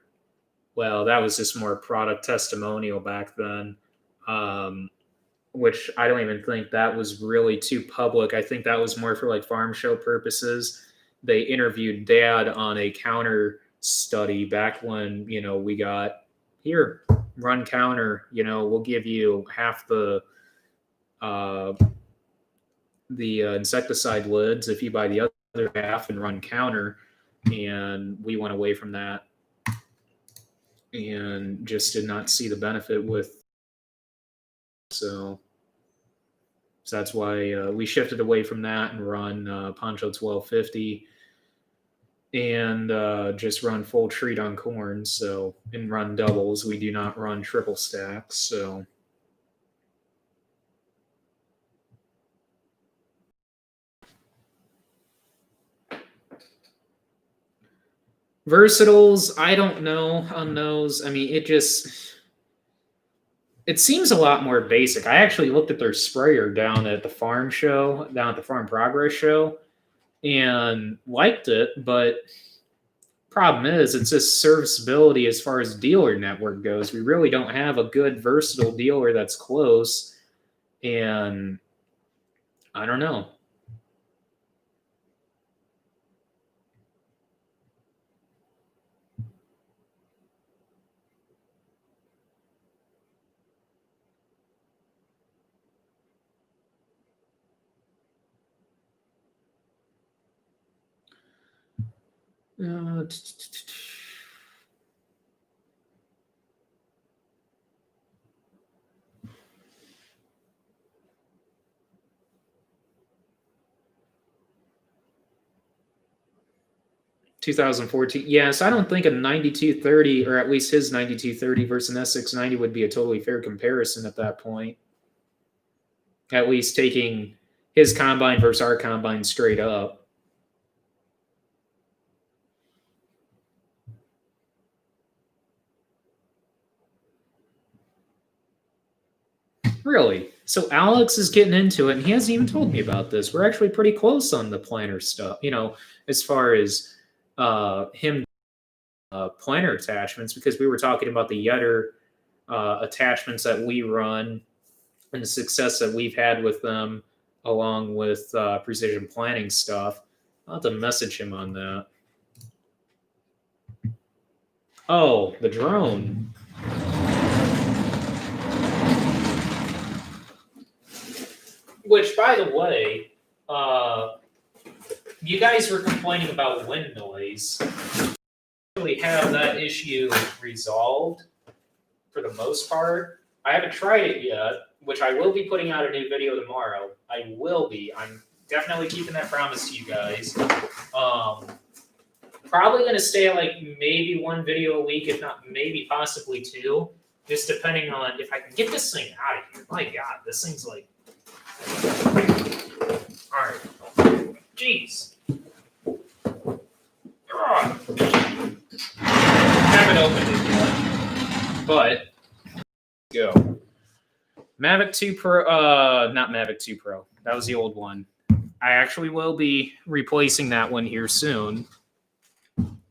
A: well, that was just more product testimonial back then. Which I don't even think that was really too public. I think that was more for like farm show purposes. They interviewed Dad on a counter study back when, we got here, run counter, we'll give you half uh, the insecticide lids if you buy the other half and run counter. And we went away from that and just did not see the benefit with. So that's why we shifted away from that and run Poncho 1250 and just run full treat on corn. So, and run doubles. We do not run triple stacks. So, versatiles, I don't know on those. I mean, it seems a lot more basic. I actually looked at their sprayer down at the farm progress show, and liked it, but problem is it's just serviceability as far as dealer network goes. We really don't have a good versatile dealer that's close, and I don't know. Uh, 2014. Yes, I don't think a 9230, or at least his 9230 versus an S690 would be a totally fair comparison at that point. At least taking his combine versus our combine straight up. Really? So Alex is getting into it, and he hasn't even told me about this. We're actually pretty close on the planner stuff, as far as him planner attachments, because we were talking about the Yetter attachments that we run and the success that we've had with them, along with precision planning stuff. I'll have to message him on that. Oh, the drone. Which, by the way, you guys were complaining about wind noise. We have that issue resolved for the most part. I haven't tried it yet, which I will be putting out a new video tomorrow. I will be. I'm definitely keeping that promise to you guys. Probably going to stay at like maybe one video a week, if not maybe possibly two, just depending on if I can get this thing out of here. My God, this thing's like... All right. Jeez. Haven't opened it yet, but go. Mavic 2 Pro, not Mavic 2 Pro. That was the old one. I actually will be replacing that one here soon,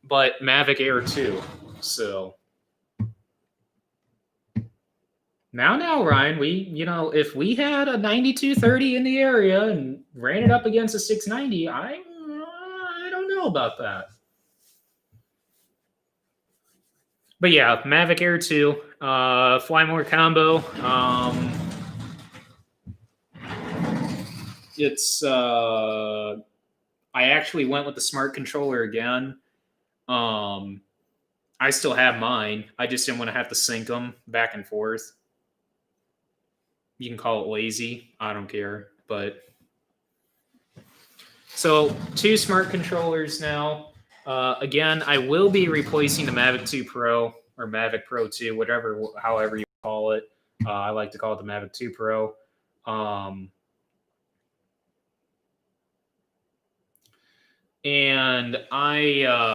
A: but Mavic Air 2. So now, Ryan, if we had a 9230 in the area and ran it up against a 690, I don't know about that. But yeah, Mavic Air 2, Fly More combo. It's I actually went with the smart controller again. I still have mine. I just didn't want to have to sync them back and forth. You can call it lazy. I don't care. But so 2 smart controllers now. Again, I will be replacing the Mavic 2 Pro or Mavic Pro 2, however you call it. I like to call it the Mavic 2 Pro. And I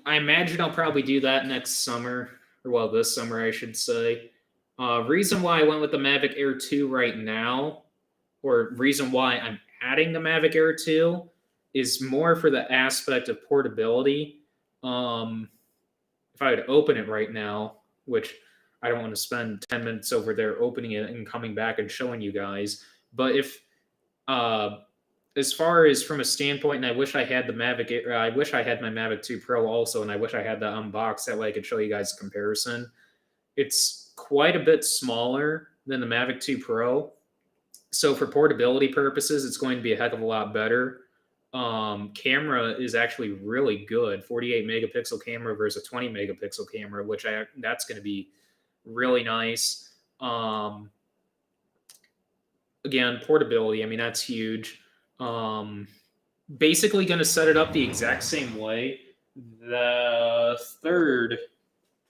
A: imagine I'll probably do that next summer, or this summer, I should say. Reason why I went with the Mavic Air 2 right now, or reason why I'm adding the Mavic Air 2, is more for the aspect of portability. If I would open it right now, which I don't want to spend 10 minutes over there opening it and coming back and showing you guys, but if as far as from a standpoint, and I wish I had I wish I had my Mavic 2 Pro also, and I wish I had that unboxed, that way I could show you guys a comparison. It's quite a bit smaller than the Mavic 2 Pro. So for portability purposes, it's going to be a heck of a lot better. Camera is actually really good. 48 megapixel camera versus a 20 megapixel camera, that's going to be really nice. Again, portability, that's huge. Basically going to set it up the exact same way. The third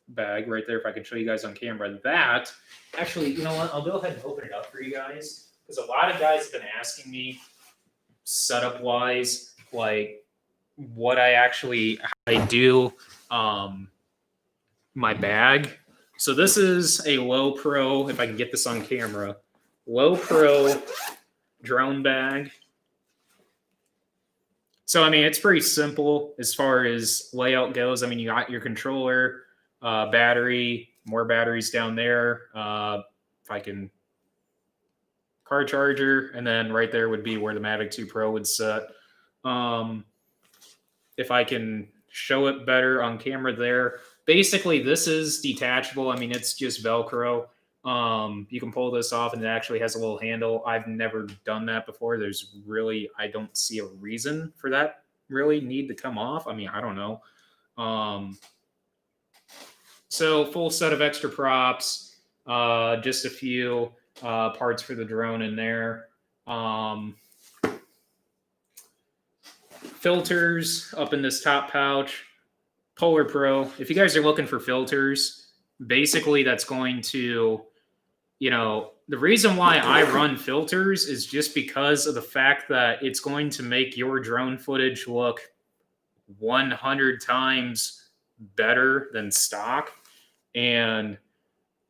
A: bag right there, if I can show you guys on camera, that actually, you know what? I'll go ahead and open it up for you guys, because a lot of guys have been asking me setup wise, like what I do my bag. So this is a low pro, if I can get this on camera, low pro drone bag. So, it's pretty simple as far as layout goes. You got your controller, battery, more batteries down there. If I can, car charger, and then right there would be where the Mavic 2 Pro would sit. If I can show it better on camera there. Basically, this is detachable. It's just Velcro. You can pull this off, and it actually has a little handle. I've never done that before. I don't see a reason for that really need to come off. I don't know. So full set of extra props, just a few parts for the drone in there. Filters up in this top pouch. Polar Pro. If you guys are looking for filters, basically that's going to, the reason why I run filters is just because of the fact that it's going to make your drone footage look 100 times better than stock. And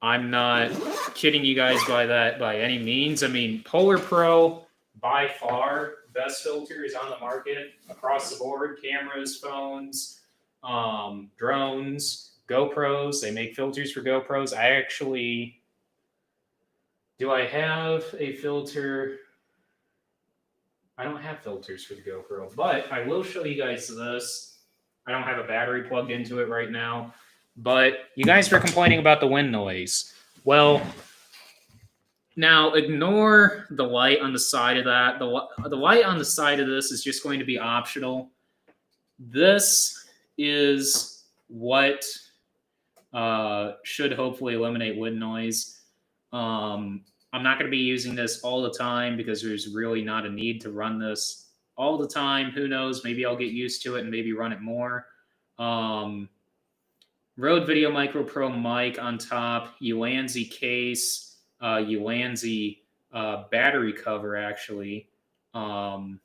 A: I'm not kidding you guys by that by any means. I mean, Polar Pro, by far, best filters on the market across the board. Cameras, phones, drones, GoPros. They make filters for GoPros. Do I have a filter? I don't have filters for the GoPro, but I will show you guys this. I don't have a battery plugged into it right now, but you guys were complaining about the wind noise. Well, now ignore the light on the side of that. The light on the side of this is just going to be optional. This is what should hopefully eliminate wind noise. I'm not going to be using this all the time because there's really not a need to run this all the time. Who knows? Maybe I'll get used to it and maybe run it more. Rode Video Micro Pro mic on top, Ulanzi case, Ulanzi battery cover actually, and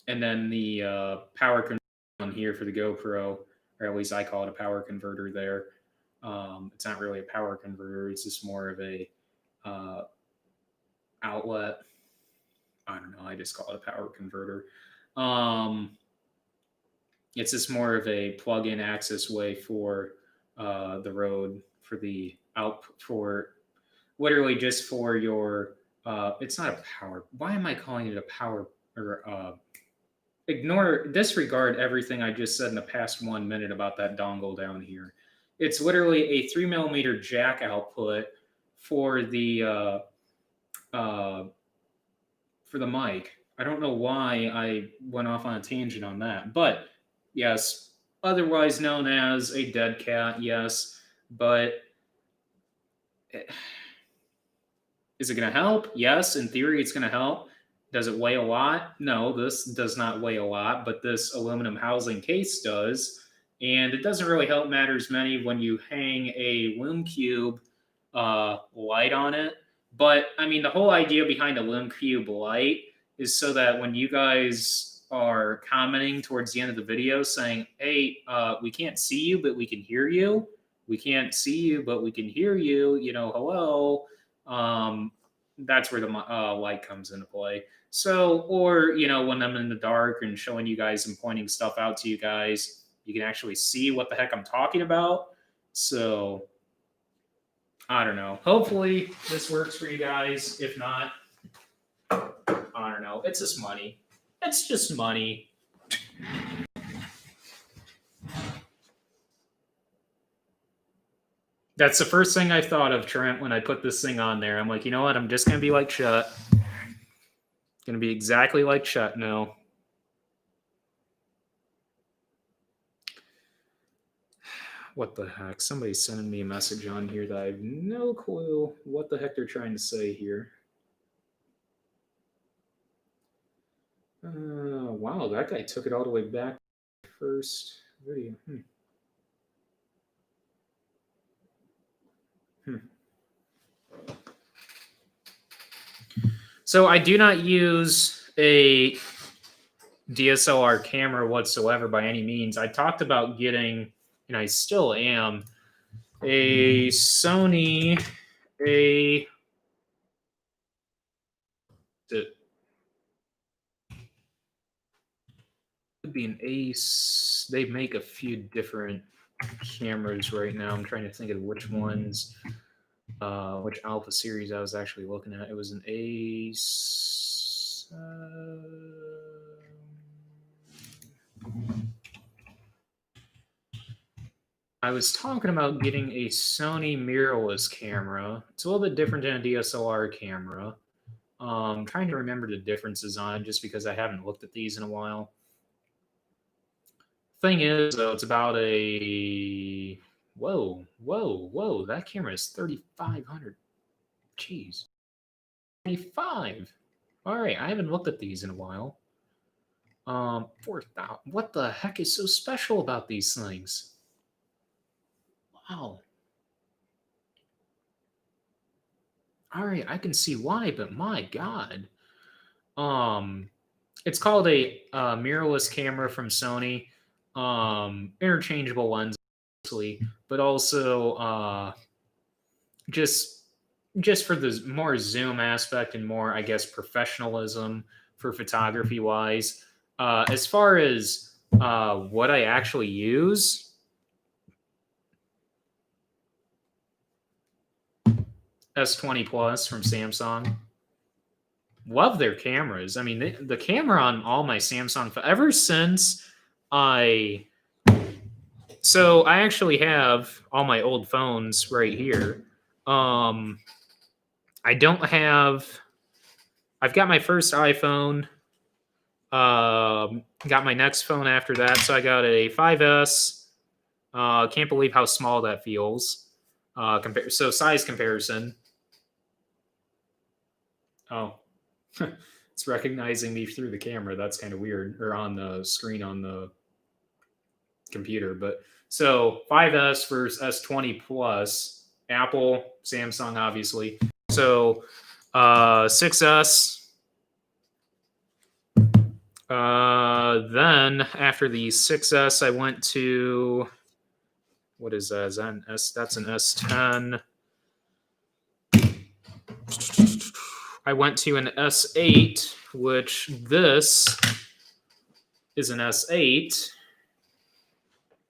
A: then the power converter on here for the GoPro, or at least I call it a power converter there. It's not really a power converter. It's just more of a outlet. I don't know. I just call it a power converter. It's just more of a plug-in access way for the Rode for the for literally just for your. It's not a power. Why am I calling it a power? Or disregard everything I just said in the past 1 minute about that dongle down here. It's literally a 3mm jack output for the mic. I don't know why I went off on a tangent on that, but yes, otherwise known as a dead cat, yes. But is it going to help? Yes, in theory, it's going to help. Does it weigh a lot? No, this does not weigh a lot, but this aluminum housing case does. And it doesn't really help matters many when you hang a Lume Cube light on it. But, I mean, the whole idea behind a Lume Cube light is so that when you guys are commenting towards the end of the video saying, hey, we can't see you, but we can hear you. We can't see you, but we can hear you. Hello. That's where the light comes into play. So, or, when I'm in the dark and showing you guys and pointing stuff out to you guys, you can actually see what the heck I'm talking about. So, I don't know. Hopefully this works for you guys. If not, I don't know. It's just money. It's just money. That's the first thing I thought of, Trent, when I put this thing on there. I'm like, you know what? I'm just going to be like Shut. Going to be exactly like Shut now. What the heck? Somebody's sending me a message on here that I have no clue what the heck they're trying to say here. Wow, that guy took it all the way back to the first video. So I do not use a DSLR camera whatsoever by any means. I talked about getting, and I still am, a Sony, it could be an Ace. They make a few different cameras right now. I'm trying to think of which ones, which Alpha series I was actually looking at. It was an Ace. I was talking about getting a Sony mirrorless camera. It's a little bit different than a DSLR camera. I'm trying to remember the differences on it just because I haven't looked at these in a while. Thing is, though, it's about a... Whoa, that camera is $3,500. Jeez. 95. All right, I haven't looked at these in a while. 4,000. What the heck is so special about these things? Wow. All right, I can see why, but my God. Um, it's called a mirrorless camera from Sony. Interchangeable lens, obviously, but also just just for the more zoom aspect and more, I guess, professionalism for photography wise. As far as what I actually use, S20 Plus from Samsung. Love their cameras. I mean, the camera on all my Samsung, ever since I, so I actually have all my old phones right here. I don't have, I've got my first iPhone. Got my next phone after that. So I got a 5S. Can't believe how small that feels. So size comparison. Oh, it's recognizing me through the camera. That's kind of weird, or on the screen on the computer. But so 5S versus S20 Plus, Apple, Samsung, obviously. So 6S. Then after the 6S, I went to, what is that? Is that an S? That's an S10. I went to an S8, which this is an S8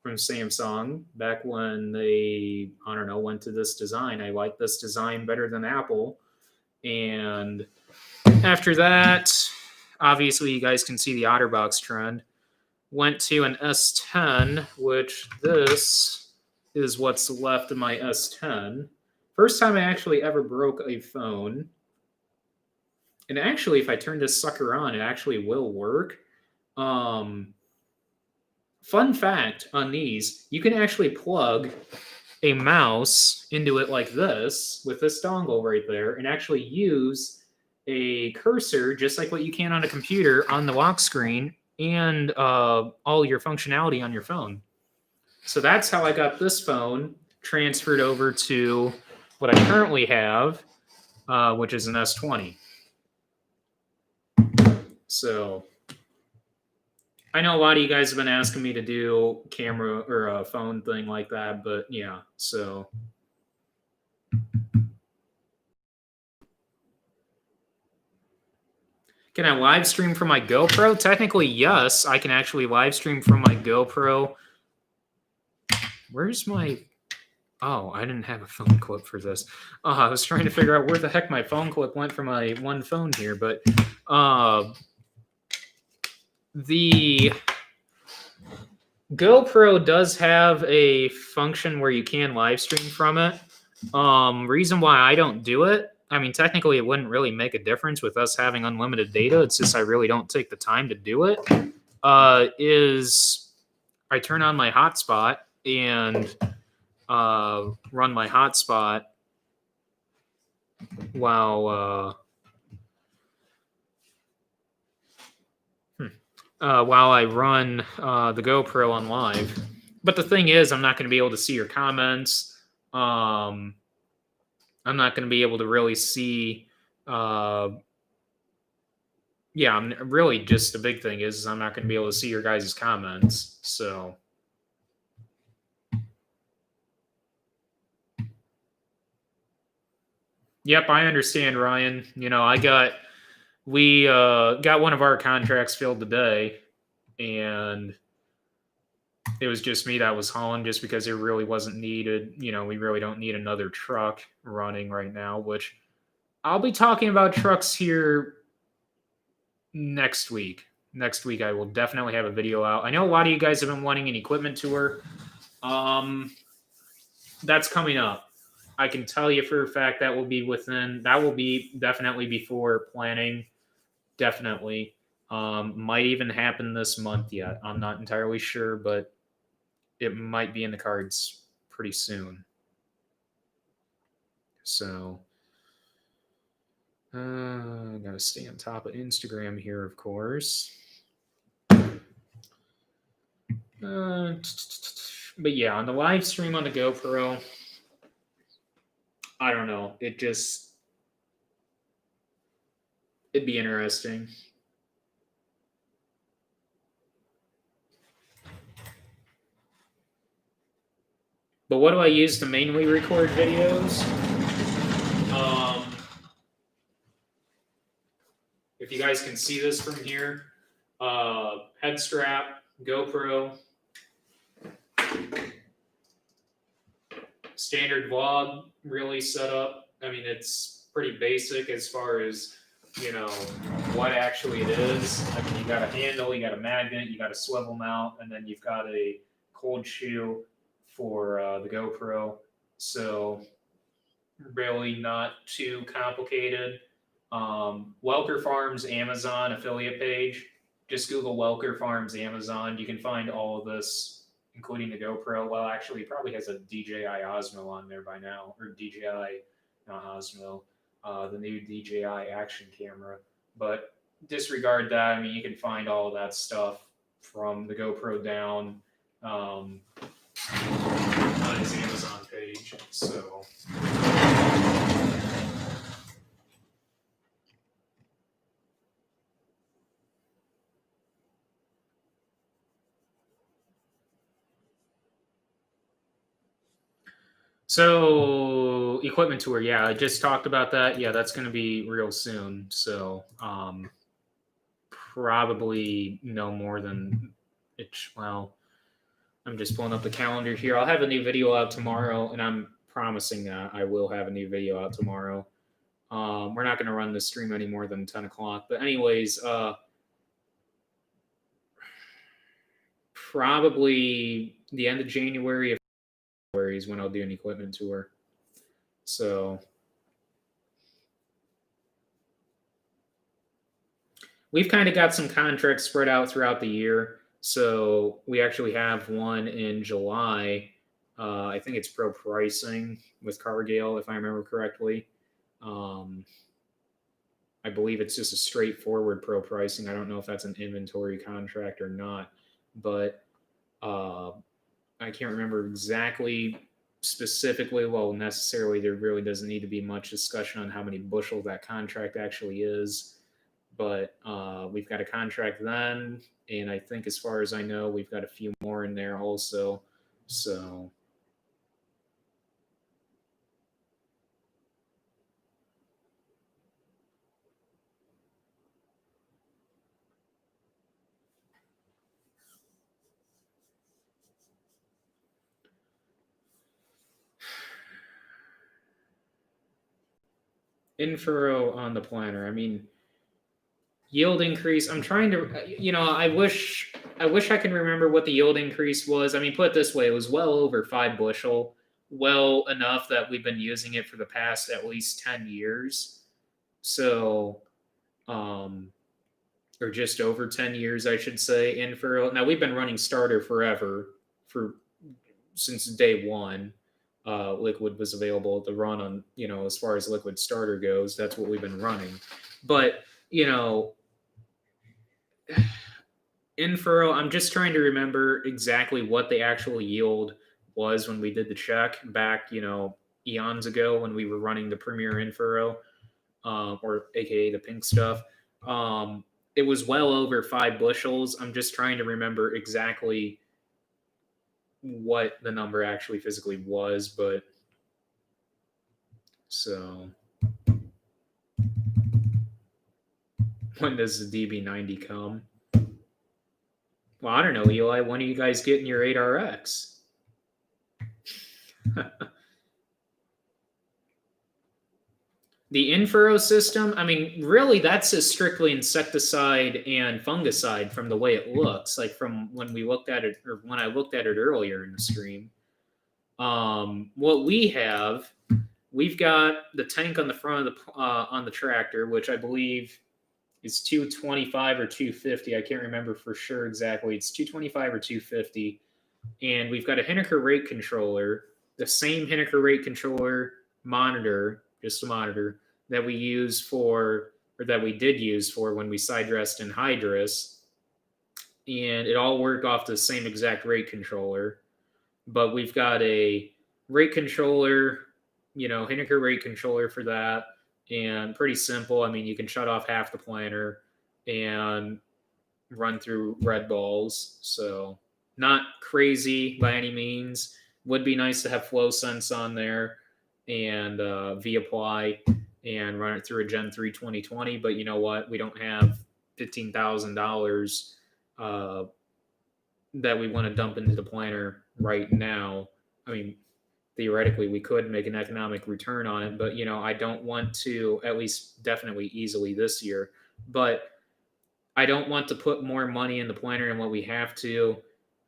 A: from Samsung. Back when they, I don't know, went to this design. I like this design better than Apple. And after that, obviously you guys can see the OtterBox trend. Went to an S10, which this is what's left of my S10. First time I actually ever broke a phone. And actually, if I turn this sucker on, it actually will work. Fun fact on these, you can actually plug a mouse into it like this with this dongle right there and actually use a cursor just like what you can on a computer on the lock screen and all your functionality on your phone. So that's how I got this phone transferred over to what I currently have, which is an S20. So I know a lot of you guys have been asking me to do camera or a phone thing like that, but yeah, so. Can I live stream from my GoPro? Technically, yes, I can actually live stream from my GoPro. Where's my, oh, I didn't have a phone clip for this. I was trying to figure out where the heck my phone clip went for my one phone here, but the GoPro does have a function where you can live stream from it. Reason why I don't do it, I mean, technically it wouldn't really make a difference with us having unlimited data. It's just I really don't take the time to do it. Is I turn on my hotspot and run my hotspot while while I run the GoPro on live. But the thing is, I'm not going to be able to see your comments. I'm not going to be able to really see. Yeah, I'm really just the big thing is I'm not going to be able to see your guys' comments. So. Yep, I understand, Ryan. You know, we got one of our contracts filled today, and it was just me that was hauling just because it really wasn't needed. You know, we really don't need another truck running right now, which I'll be talking about trucks here next week. Next week, I will definitely have a video out. I know a lot of you guys have been wanting an equipment tour. That's coming up. I can tell you for a fact that will be definitely before planning. Definitely. Might even happen this month yet. I'm not entirely sure, but it might be in the cards pretty soon. So, Gotta stay on top of Instagram here, of course. But yeah, on the live stream on the GoPro, I don't know. It'd be interesting. But what do I use to mainly record videos? If you guys can see this from here, head strap, GoPro, standard vlog really set up. I mean, it's pretty basic as far as, what actually it is. I mean, you got a handle, you got a magnet, you got a swivel mount, and then you've got a cold shoe for the GoPro. So really not too complicated. Werner Farms Amazon affiliate page. Just Google Werner Farms Amazon. You can find all of this, including the GoPro. Well, actually, it probably has a DJI Osmo on there by now, or DJI, not Osmo, the new DJI action camera. But disregard that. I mean, you can find all of that stuff from the GoPro down on his Amazon page. So. So equipment tour, yeah, I just talked about that. Yeah, that's going to be real soon. So probably no more than well, I'm just pulling up the calendar here. I'll have a new video out tomorrow, and I'm promising that I will have a new video out tomorrow. We're not going to run the stream any more than 10 o'clock. But anyways, probably the end of January is when I'll do an equipment tour. So we've kind of got some contracts spread out throughout the year. So we actually have one in July. I think it's pro pricing with Cargill, if I remember correctly. I believe it's just a straightforward pro pricing. I don't know if that's an inventory contract or not, but I can't remember exactly specifically. Well, necessarily, there really doesn't need to be much discussion on how many bushels that contract actually is. But we've got a contract then, and I think as far as I know, we've got a few more in there also. So info on the planner. I mean, yield increase. I'm trying to, I wish I can remember what the yield increase was. I mean, put it this way, it was well over 5 bushel, well enough that we've been using it for the past at least 10 years. So, or just over 10 years, I should say, in furrow. Now we've been running starter forever, since day one. Liquid was available to run on, as far as liquid starter goes, that's what we've been running. But, in furrow, I'm just trying to remember exactly what the actual yield was when we did the check back, eons ago when we were running the Premier in furrow, or AKA the pink stuff. It was well over 5 bushels. I'm just trying to remember exactly what the number actually physically was, but so when does the DB90 come? Well, I don't know, Eli. When are you guys getting your 8RX? The in-furrow system, I mean, really, that's a strictly insecticide and fungicide from the way it looks, like from when we looked at it, or when I looked at it earlier in the stream. What we've got the tank on the front of the on the tractor, which I believe is 225 or 250. I can't remember for sure exactly. It's 225 or 250. And we've got a Henniker rate controller, the same Henniker rate controller monitor, just a monitor, that we use for, or that we did use for when we side dressed in hydrous, and it all worked off the same exact rate controller. But we've got a rate controller, Henniker rate controller for that, and pretty simple. I mean, you can shut off half the planter and run through red balls. So not crazy by any means. Would be nice to have flow sense on there and V-apply and run it through a Gen 3 2020. But you know what? We don't have $15,000 that we want to dump into the planter right now. I mean, theoretically, we could make an economic return on it, but I don't want to, at least definitely easily this year. But I don't want to put more money in the planter than what we have to,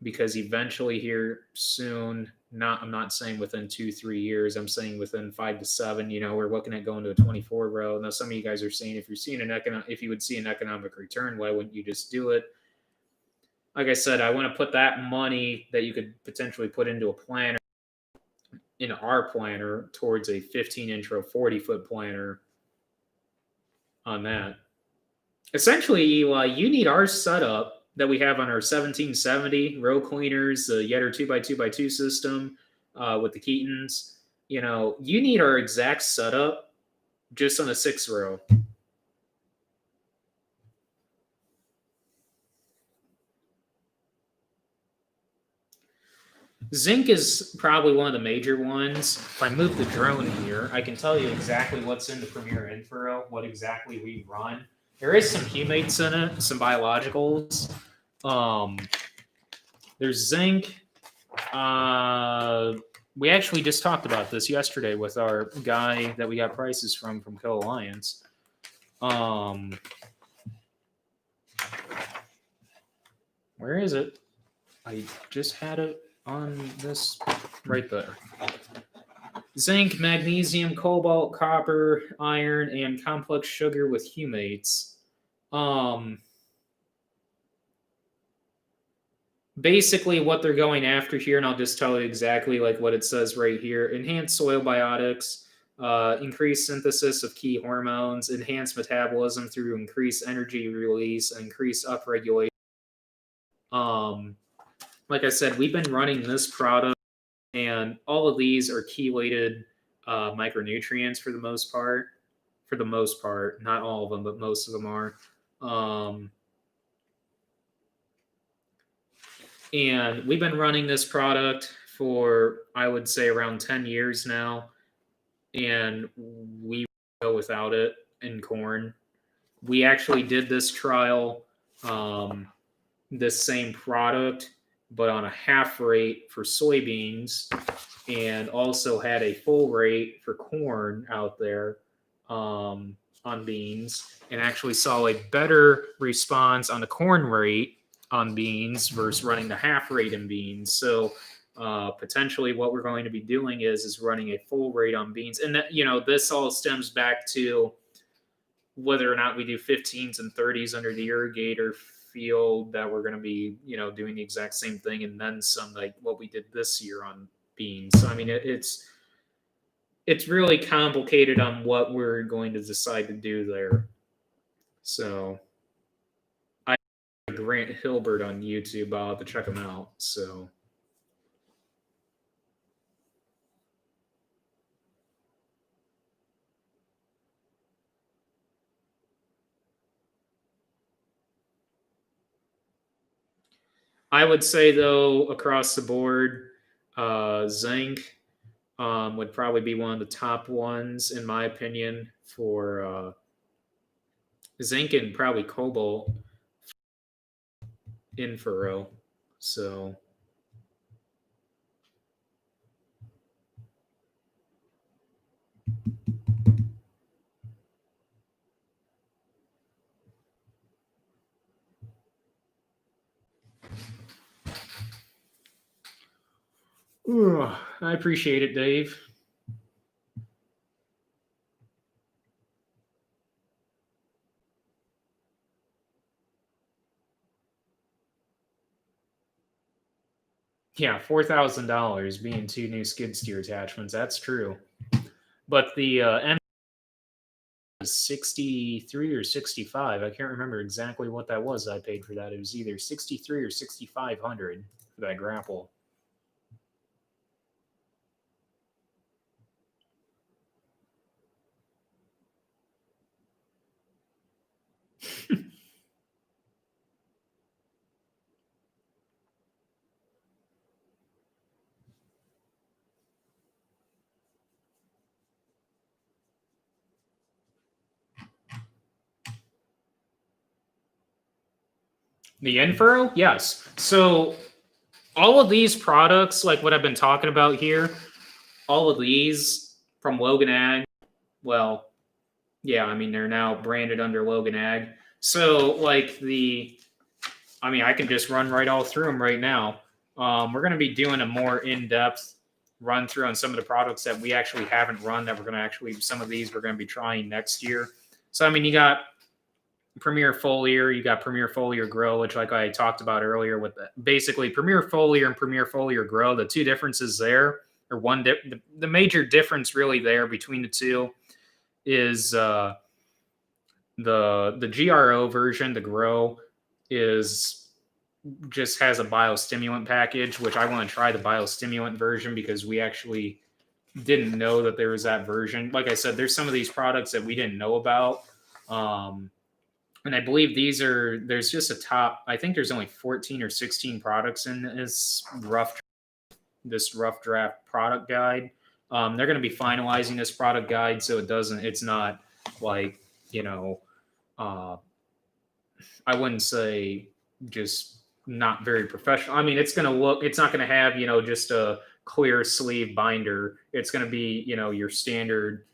A: because eventually here soon, I'm not saying within 2-3 years, I'm saying within 5 to 7, we're looking at going to a 24 row. Now some of you guys are saying, if you would see an economic return, why wouldn't you just do it? Like I said, I want to put that money that you could potentially put into a planter, in our planter, towards a 15-inch or 40-foot planter on that. Essentially, Eli, you need our setup that we have on our 1770 row cleaners, the Yetter 2x2x2 system with the Keatons. You need our exact setup just on a 6 row. Zinc is probably one of the major ones. If I move the drone here, I can tell you exactly what's in the Premier Info, what exactly we run. There is some humates in it, some biologicals. There's zinc. We actually just talked about this yesterday with our guy that we got prices from Co-Alliance. Where is it? I just had it on this right there. Zinc, magnesium, cobalt, copper, iron, and complex sugar with humates. Basically what they're going after here, and I'll just tell you exactly like what it says right here: enhanced soil biotics, increased synthesis of key hormones, enhanced metabolism through increased energy release, increased upregulation. Like I said, we've been running this product, and all of these are chelated micronutrients for the most part. For the most part, not all of them, but most of them are. And we've been running this product for, I would say, around 10 years now. And we go without it in corn. We actually did this trial, this same product, but on a half rate for soybeans, and also had a full rate for corn out there on beans, and actually saw a better response on the corn rate on beans versus running the half rate in beans. So potentially what we're going to be doing is running a full rate on beans. And that, this all stems back to whether or not we do 15s and 30s under the irrigator field, that we're going to be, doing the exact same thing and then some, like what we did this year on beans. So I mean, it's really complicated on what we're going to decide to do there. So I Grant Hilbert on YouTube. I'll have to check him out. So I would say, though, across the board, zinc would probably be one of the top ones, in my opinion, for zinc, and probably cobalt in furrow. So I appreciate it, Dave. Yeah, $4,000 being 2 new skid steer attachments. That's true. But the 63 or 65. I can't remember exactly what that was I paid for that. It was either 63 or 6,500 for that grapple. The Infurrow? Yes. So all of these products, like what I've been talking about here, all of these from Logan Ag, well, yeah, I mean, they're now branded under Logan Ag. So, I can just run right all through them right now. We're going to be doing a more in depth run through on some of the products that we actually haven't run that we're going to some of these we're going to be trying next year. So, I mean, you got Premier Foliar, you got Premier Foliar Grow, which, like I talked about earlier, with basically Premier Foliar and Premier Foliar Grow, the two differences there, or the major difference really there between the two is the GRO version, the Grow, just has a biostimulant package, which I want to try the biostimulant version because we actually didn't know that there was that version. Like I said, there's some of these products that we didn't know about. And I believe there's just I think there's only 14 or 16 products in this rough draft product guide. They're going to be finalizing this product guide, so it's not like, I wouldn't say just not very professional. I mean, it's not going to have, just a clear sleeve binder. It's going to be, your standard,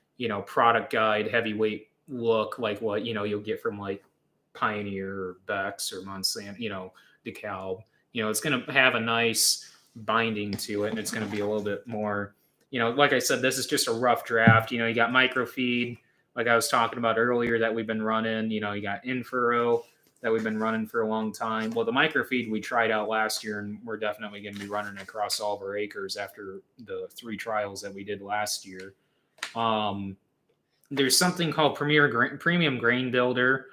A: product guide, heavyweight look, like what, you'll get from like Pioneer or Bex or Monsanto, DeKalb. It's going to have a nice binding to it, and it's going to be a little bit more, like I said, this is just a rough draft. You got microfeed, like I was talking about earlier, that we've been running. You got Infurrow that we've been running for a long time. Well, the microfeed we tried out last year, and we're definitely going to be running across all of our acres after the 3 trials that we did last year. There's something called Premium Grain Builder,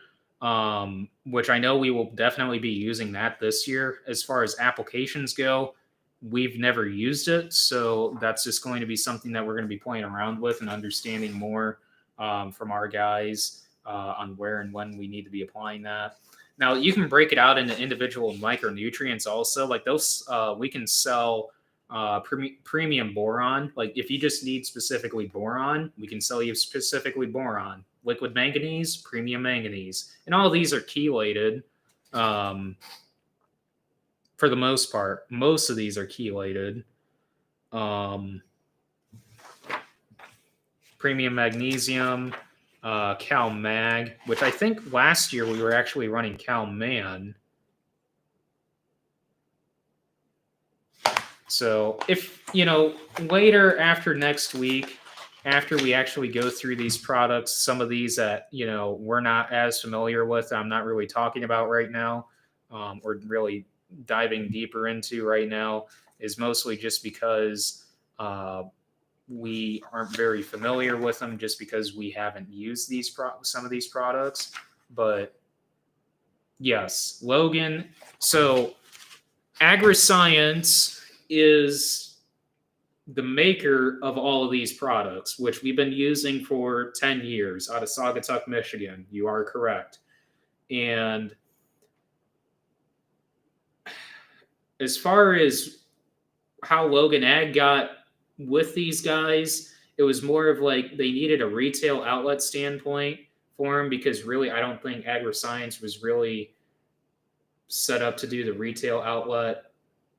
A: which I know we will definitely be using that this year. As far as applications go, we've never used it, so that's just going to be something that we're going to be playing around with and understanding more from our guys on where and when we need to be applying that. Now, you can break it out into individual micronutrients also. Like those, we can sell premium boron. Like if you just need specifically boron, we can sell you specifically boron. Liquid manganese, premium manganese. And all of these are chelated for the most part. Most of these are chelated. Premium magnesium, Cal Mag, which I think last year we were actually running Cal Man. So if, later after next week, after we actually go through these products, some of these that, we're not as familiar with, I'm not really talking about right now, or really diving deeper into right now, is mostly just because we aren't very familiar with them, just because we haven't used some of these products. But yes, Logan. So AgriScience is the maker of all of these products, which we've been using for 10 years out of Saugatuck, Michigan. You are correct. And as far as how Logan Ag got with these guys, it was more of like they needed a retail outlet standpoint for them, because really I don't think AgriScience was really set up to do the retail outlet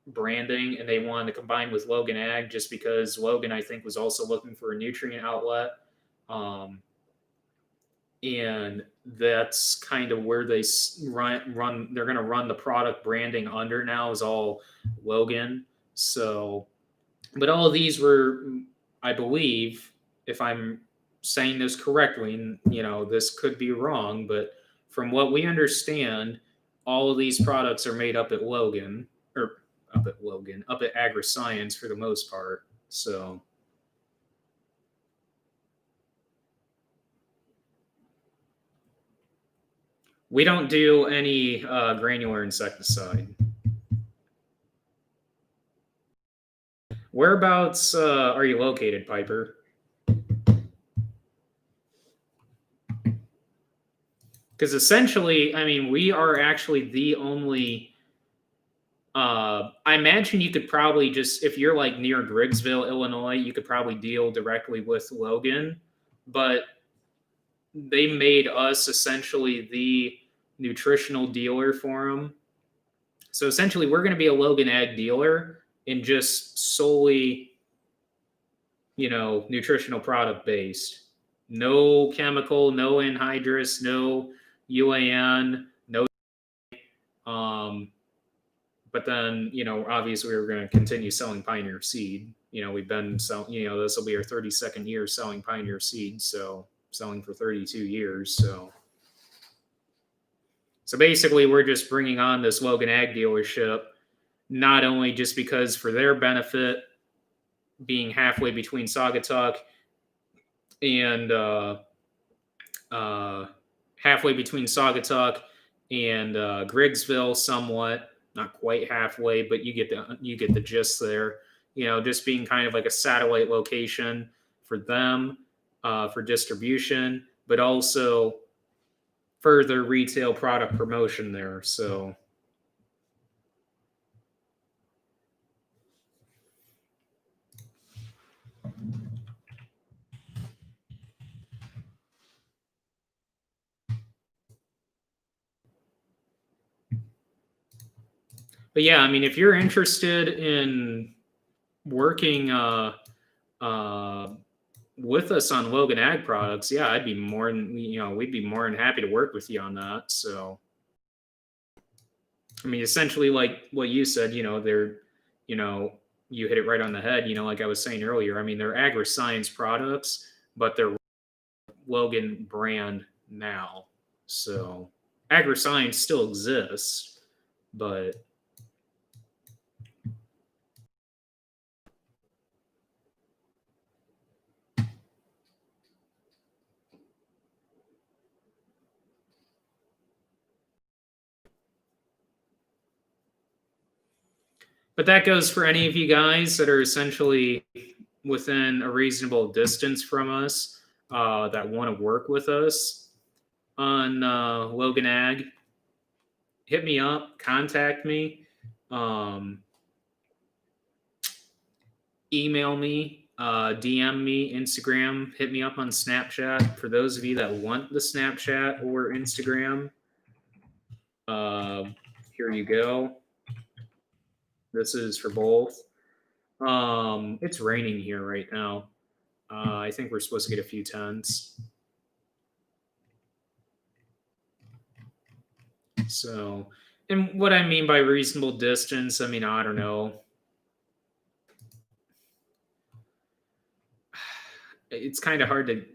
A: branding, and they wanted to combine with Logan Ag just because Logan, I think, was also looking for a nutrient outlet. And that's kind of where they run. They're going to run the product branding under now, is all Logan. So, but all of these were, I believe, if I'm saying this correctly, and this could be wrong, but from what we understand, all of these products are made up at Logan, up at AgriScience for the most part. So We don't do any granular insecticide. Whereabouts are you located, Piper? Because essentially, I mean, we are actually the only. I imagine you could probably just, if you're like near Griggsville, Illinois, you could probably deal directly with Logan. But they made us essentially the nutritional dealer for them. So essentially, we're going to be a Logan Ag dealer and just solely, nutritional product based. No chemical, no anhydrous, no UAN, no. Um, but then, obviously, we're going to continue selling Pioneer seed. We've been selling. This will be our 32nd year selling Pioneer seed. So selling for 32 years. So basically, we're just bringing on this Logan Ag dealership, not only just because for their benefit, being halfway between Saugatuck and uh, halfway between Saugatuck and Griggsville, somewhat, not quite halfway, but you get the gist there. Just being kind of like a satellite location for them for distribution, but also further retail product promotion there. So, but yeah, I mean, if you're interested in working uh, with us on Logan Ag products, yeah, I'd be more than we'd be more than happy to work with you on that. So, I mean, essentially, like what you said, they're, you know, you hit it right on the head. Like I was saying earlier, I mean, they're agri-science products, but they're Logan brand now. So, agri-science still exists, but that goes for any of you guys that are essentially within a reasonable distance from us that want to work with us on Logan Ag. Hit me up, contact me, um, email me, DM me, Instagram, hit me up on Snapchat. For those of you that want the Snapchat or Instagram, uh, here you go. This is for both. It's raining here right now. I think we're supposed to get a few tons. So, and what I mean by reasonable distance, I mean, I don't know. It's kind of hard to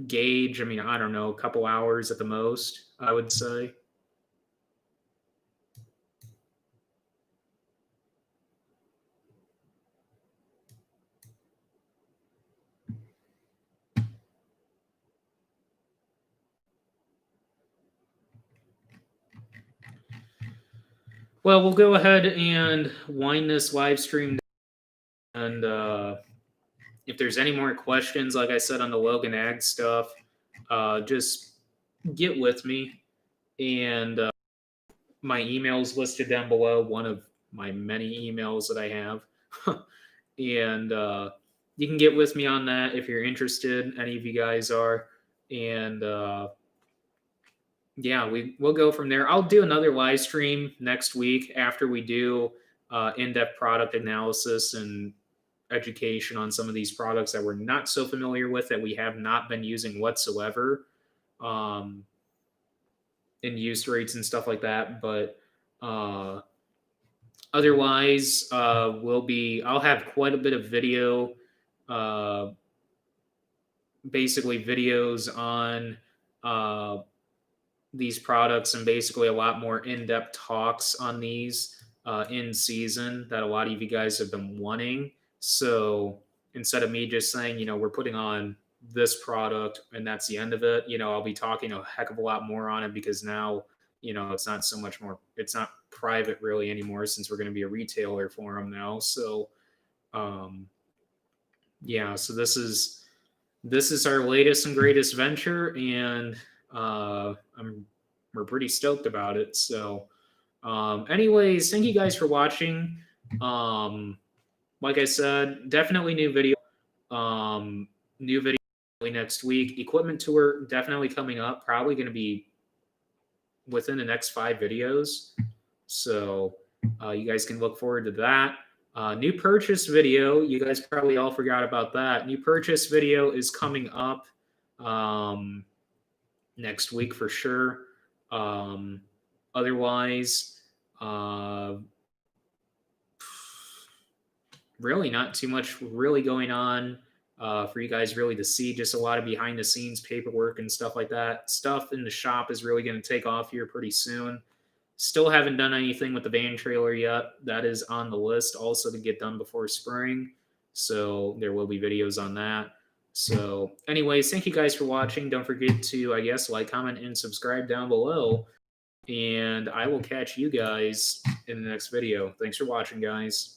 A: gauge. I mean, I don't know, a couple hours at the most, I would say. Well, we'll go ahead and wind this live stream. And if there's any more questions, like I said on the Logan Ag stuff, just get with me. And my email's listed down below, one of my many emails that I have. And you can get with me on that if you're interested. Any of you guys are. And yeah, we'll go from there. I'll do another live stream next week after we do in-depth product analysis and education on some of these products that we're not so familiar with, that we have not been using whatsoever, um, in use rates and stuff like that. But otherwise, I'll have quite a bit of video, uh, basically videos on these products, and basically a lot more in-depth talks on these in season that a lot of you guys have been wanting. So instead of me just saying, we're putting on this product and that's the end of it, I'll be talking a heck of a lot more on it, because now it's not so much more, it's not private really anymore since we're going to be a retailer for them now. So, um, yeah, so this is our latest and greatest venture, and we're pretty stoked about it. So, anyways, thank you guys for watching. Like I said, definitely new video next week. Equipment tour definitely coming up. Probably going to be within the next 5 videos. So you guys can look forward to that. New purchase video. You guys probably all forgot about that. New purchase video is coming up next week for sure. Otherwise, really not too much really going on for you guys really to see. Just a lot of behind the scenes paperwork and stuff like that. Stuff in the shop is really going to take off here pretty soon. Still haven't done anything with the van trailer yet. That is on the list also to get done before spring. So there will be videos on that. So anyways, thank you guys for watching. Don't forget to, I guess, like, comment, and subscribe down below. And I will catch you guys in the next video. Thanks for watching, guys.